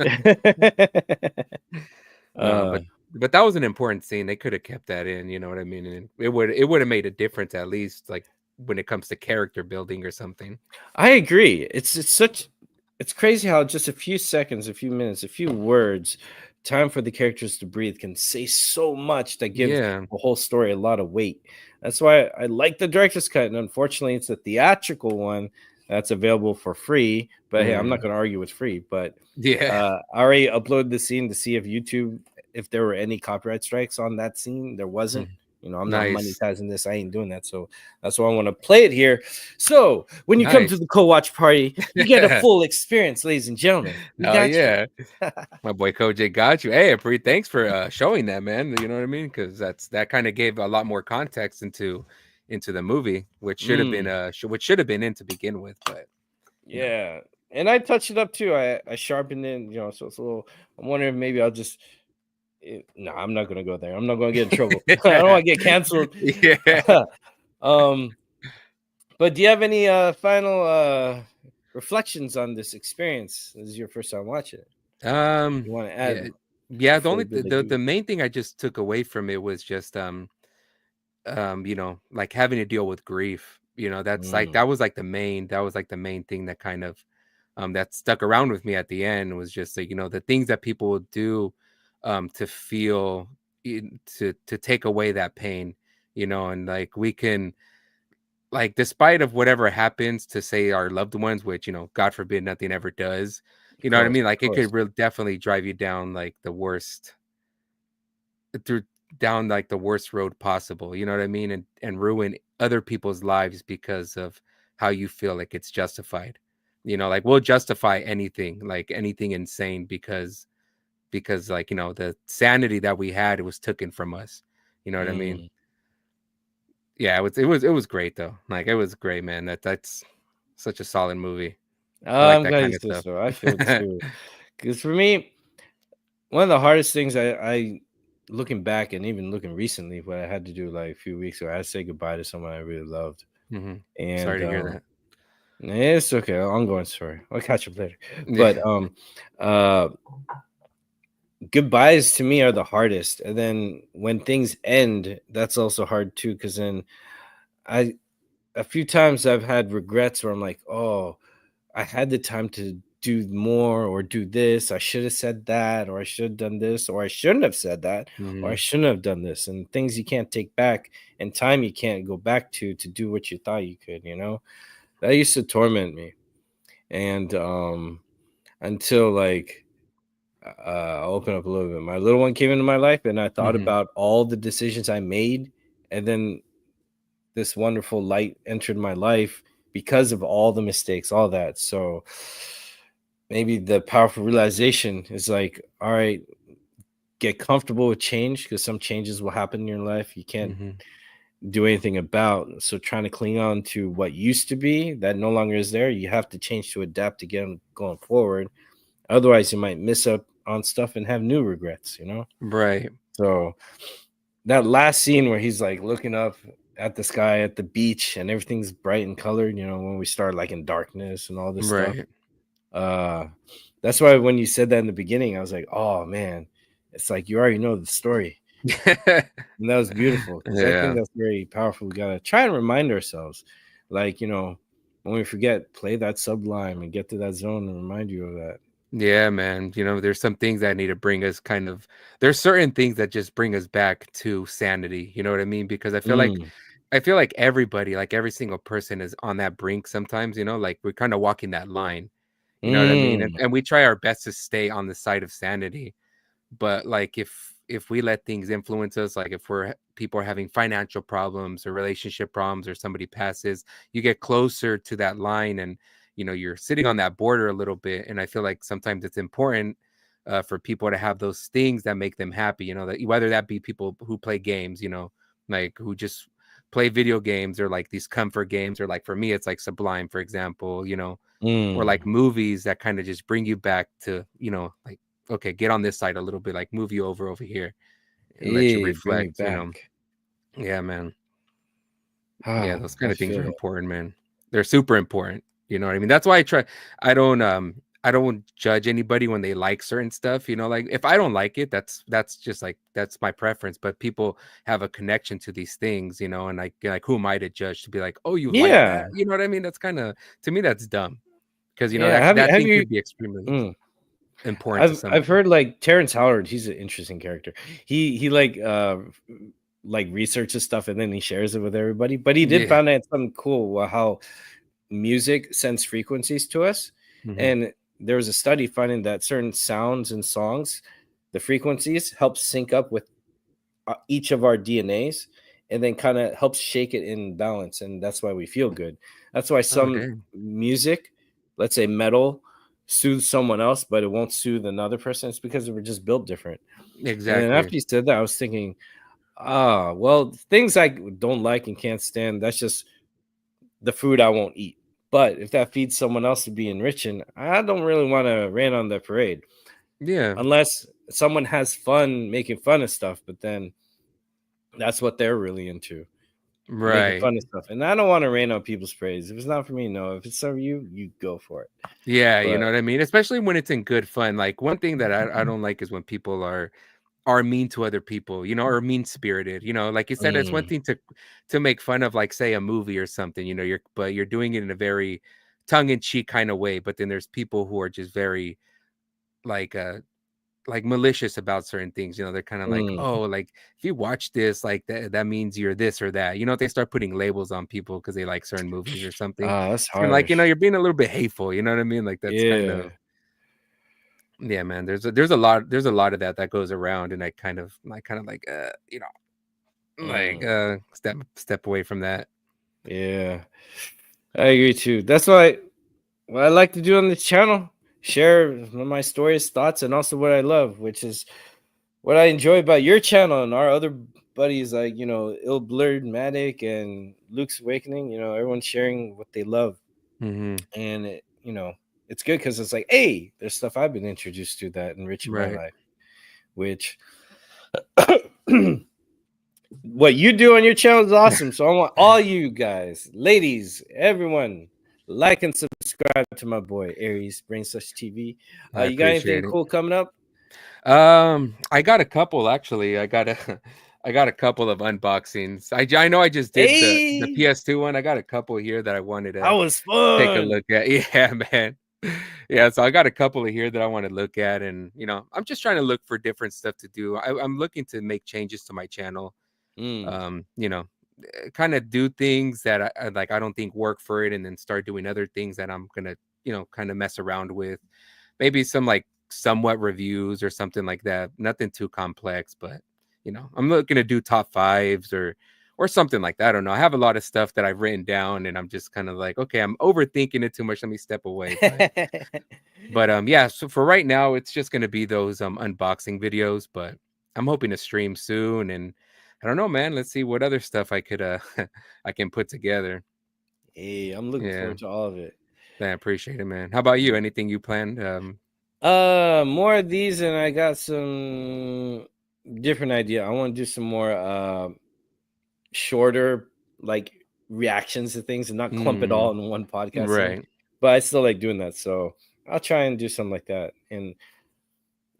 No, Uh, but that was an important scene. They could have kept that in, you know what I mean? And it would have made a difference, at least, like when it comes to character building or something. I agree. It's crazy how just a few seconds, a few minutes, a few words, time for the characters to breathe can say so much that gives Yeah. the whole story a lot of weight. That's why I like the director's cut, and unfortunately, it's the theatrical one that's available for free. But hey, I'm not going to argue with free. But Yeah. I already uploaded the scene to see if there were any copyright strikes on that scene. There wasn't. You know, I'm not Nice. monetizing this. I ain't doing that. So that's why I want to play it here. So when you come to Nice. the co-watch party, you get a full experience, ladies and gentlemen. We Oh got you. yeah. My boy Koj got you. Hey, thanks for showing that, man. You know what I mean? Because that kind of gave a lot more context into the movie, which should have been in to begin with. But Yeah. And I touched it up too. I sharpened it, you know, so it's a little. I'm wondering if maybe I'll just. No, I'm not gonna go there. I'm not gonna get in trouble. I don't want to get canceled. Yeah. But do you have any final reflections on this experience? This is your first time watching it. You want to Yeah, add? yeah. The before only we go the deep? main thing I just took away from it was just you know, like having to deal with grief. You know, that's like Mm, that was like the main thing that kind of that stuck around with me at the end was just like, you know, the things that people will do to feel to take away that pain, you know, and like we can like despite of whatever happens to say our loved ones, which, you know, God forbid nothing ever does, you know what I mean? of Like it course. could really definitely drive you down like the worst through down like the worst road possible, you know what I mean? And ruin other people's lives because of how you feel like it's justified. You know, like we'll justify anything, like anything insane because like, you know, the sanity that we had it was taken from us. You know what I mean? Mm. Yeah, it was great though. Like it was great, man. That's such a solid movie. I like I'm that glad you kind of said stuff. so. I feel too. Because for me, one of the hardest things I looking back and even looking recently, what I had to do like a few weeks ago, I had to say goodbye to someone I really loved. Hmm. Sorry And to hear that. it's okay. I'm going sorry. I'll catch up later. But Yeah. uh goodbyes to me are the hardest. And then when things end, that's also hard too. Cause then I a few times I've had regrets where I'm like, oh, I had the time to do more or do this. I should have said that, or I should have done this, or I shouldn't have said that, or I Hmm. shouldn't have done this. And things you can't take back and time you can't go back to do what you thought you could, you know? That used to torment me. And until like I'll open up a little bit. My little one came into my life and I thought Hmm. about all the decisions I made, and then this wonderful light entered my life because of all the mistakes, all that. So maybe the powerful realization is like, all right, get comfortable with change because some changes will happen in your life you can't Hmm. do anything about. So trying to cling on to what used to be that no longer is there, you have to change to adapt to get going forward. Otherwise, you might miss up on stuff and have new regrets, you know? Right. So that last scene where he's like looking up at the sky at the beach and everything's bright and colored, you know, when we start like in darkness and all this stuff. Right. Uh that's why when you said that in the beginning, I was like, oh man, it's like you already know the story. And that was beautiful because I think Yeah. that's very powerful. We gotta try and remind ourselves, like, you know, when we forget, play that sublime and get to that zone and remind you of that. Yeah, man. You know, there's some things that need to bring us kind of there's certain things that just bring us back to sanity. You know what I mean? Because Mm, I feel like everybody, like every single person is on that brink sometimes, you know, like we're kind of walking that line. You know what I mean? mm, And we try our best to stay on the side of sanity. But like if we let things influence us, like if people are having financial problems or relationship problems or somebody passes, you get closer to that line and you know you're sitting on that border a little bit. And I feel like sometimes it's important for people to have those things that make them happy, you know, that whether that be people who play games, you know, like who just play video games or like these comfort games, or like for me it's like Sublime, for example, you know, or mm. like movies that kind of just bring you back to, you know, like, okay, get on this side a little bit, like move you over here and let you Hey, bring me reflect, you know. back. Yeah, man. Yeah, Ah, those I kind of things feel are that. important, man. They're super important. You know what I mean? That's why I don't judge anybody when they like certain stuff, you know, like if I don't like it, that's just like that's my preference. But people have a connection to these things, you know, and like who am I to judge to be like, oh, you like that? Yeah, You know what I mean? That's kind of to me, that's dumb. Because you know yeah. that Have you that have thing you could be extremely mm. important to I've somebody. heard like Terrence Howard, he's an interesting character. He like researches stuff and then he shares it with everybody. But he did Yeah. find out something cool how music sends frequencies to us. Mhm. And there was a study finding that certain sounds and songs, the frequencies help sync up with each of our DNAs and then kind of helps shake it in balance. And that's why we feel good. That's why Oh, some dang. music, let's say metal, soothes someone else, but it won't soothe another person. It's because we're just built different. And then Exactly. after you said that, I was thinking, well, things I don't like and can't stand, that's just the food I won't eat. But if that feeds someone else to be enriching, I don't really want to rain on the parade. Yeah. Unless someone has fun making fun of stuff, but then that's what they're really into. Making Right. fun of stuff. And I don't want to rain on people's praise. If it's not for me, no. If it's for you, you go for it. Yeah, you But know what I mean? Especially when it's in good fun. Like one thing that I don't like is when people are mean to other people, you know, or mean spirited. You know, like you said, it's one mm, thing to make fun of, like, say, a movie or something, you know, you're doing it in a very tongue-in-cheek kind of way. But then there's people who are just very like like malicious about certain things. You know, they're kind of like, mm. oh, like if you watch this, like that means you're this or that. You know, they start putting labels on people because they like certain movies or something. That's And like, you know, harsh. you're being a little bit hateful, you know what I mean? Like that's kind Yeah. of, yeah, man. There's a lot of that goes around, and I kind of like you know, like Mm, step away from that. yeah. I agree too. That's why what I like to do on this channel, share my stories, thoughts, and also what I love, which is what I enjoy about your channel and our other buddies like, Ill Blurred Matic and Luke's Awakening, everyone's sharing what they love. Hmm. And it's good because it's like, hey, there's stuff I've been introduced to that enriches my Right. life, which what you do on your channel is awesome. So I want all you guys, ladies, everyone, like and subscribe to my boy Aries BrainSlushTV. I You got anything appreciate it. cool coming up? I got a couple actually. I got a couple of unboxings. I know I just did the Hey, PS2 one. I got a couple here that I wanted that to was take a fun. look at. Yeah, man. Yeah, so I got a couple of here that I want to look at, and you know, I'm just trying to look for different stuff to do. I'm looking to make changes to my channel. Mm, You know, kind of do things that I don't think work for it, and then start doing other things that I'm gonna, you know, kind of mess around with. Maybe some like somewhat reviews or something like that. Nothing too complex, but you know, I'm looking to do top fives or something like that. I don't know. I have a lot of stuff that I've written down, and I'm just kind of like, okay, I'm overthinking it too much. Let me step away. But yeah, so for right now, it's just gonna be those unboxing videos, but I'm hoping to stream soon, and I don't know, man. Let's see what other stuff I could I can put together. hey, I'm looking Yeah, forward to all of it. I appreciate it, man. How about you? Anything you planned? More of these, and I got some different idea. I want to do some more shorter like reactions to things and not clump it all Mm, in one podcast thing. right. But I still like doing that, so I'll try and do something like that. And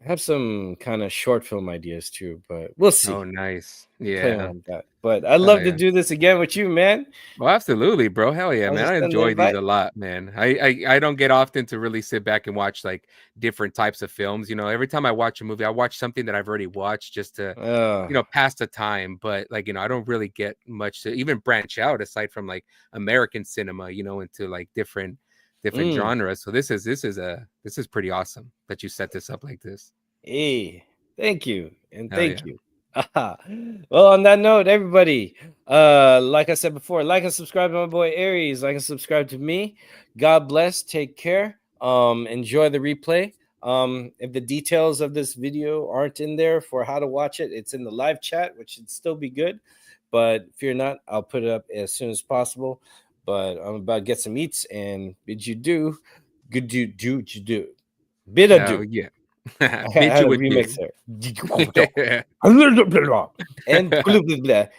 I have some kind of short film ideas too, but we'll Oh, see. nice. Play Yeah. around with that. But I'd Oh love to yeah. do this again with you, man. Well, absolutely, bro. Hell yeah, I'll man. just I send the enjoy these invite. a lot, man. I don't get often to really sit back and watch like different types of films. You know, every time I watch a movie, I watch something that I've already watched just to, Uh, you know, pass the time. But like, you know, I don't really get much to even branch out aside from like American cinema, you know, into like different mm, genres. So this is pretty awesome that you set this up like this. hey, thank you. And Hell thank yeah. you. Well, on that note, everybody, like I said before, like and subscribe to my boy Aries, like and subscribe to me. God bless, take care. Enjoy the replay. If the details of this video aren't in there for how to watch it, it's in the live chat, which should still be good. But fear not, I'll put it up as soon as possible. But I'm about to get some eats and bid you do. Good do you do. Bid Hell adieu. yeah. I Bid had a you remix adieu. there. Yeah.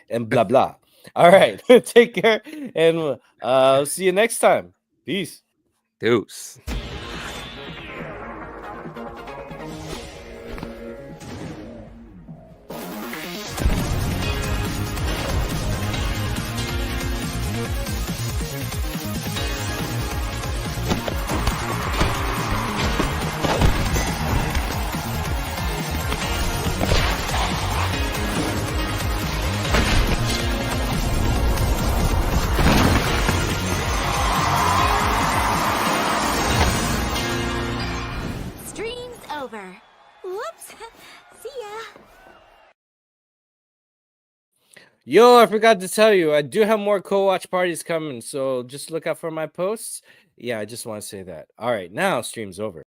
And blah blah. All right. Take care and see you next time. Peace. Deuce. Stream's over. Whoops. See ya. Yo, I forgot to tell you, I do have more co-watch parties coming, so just look out for my posts. Yeah, I just want to say that. All right, now stream's over.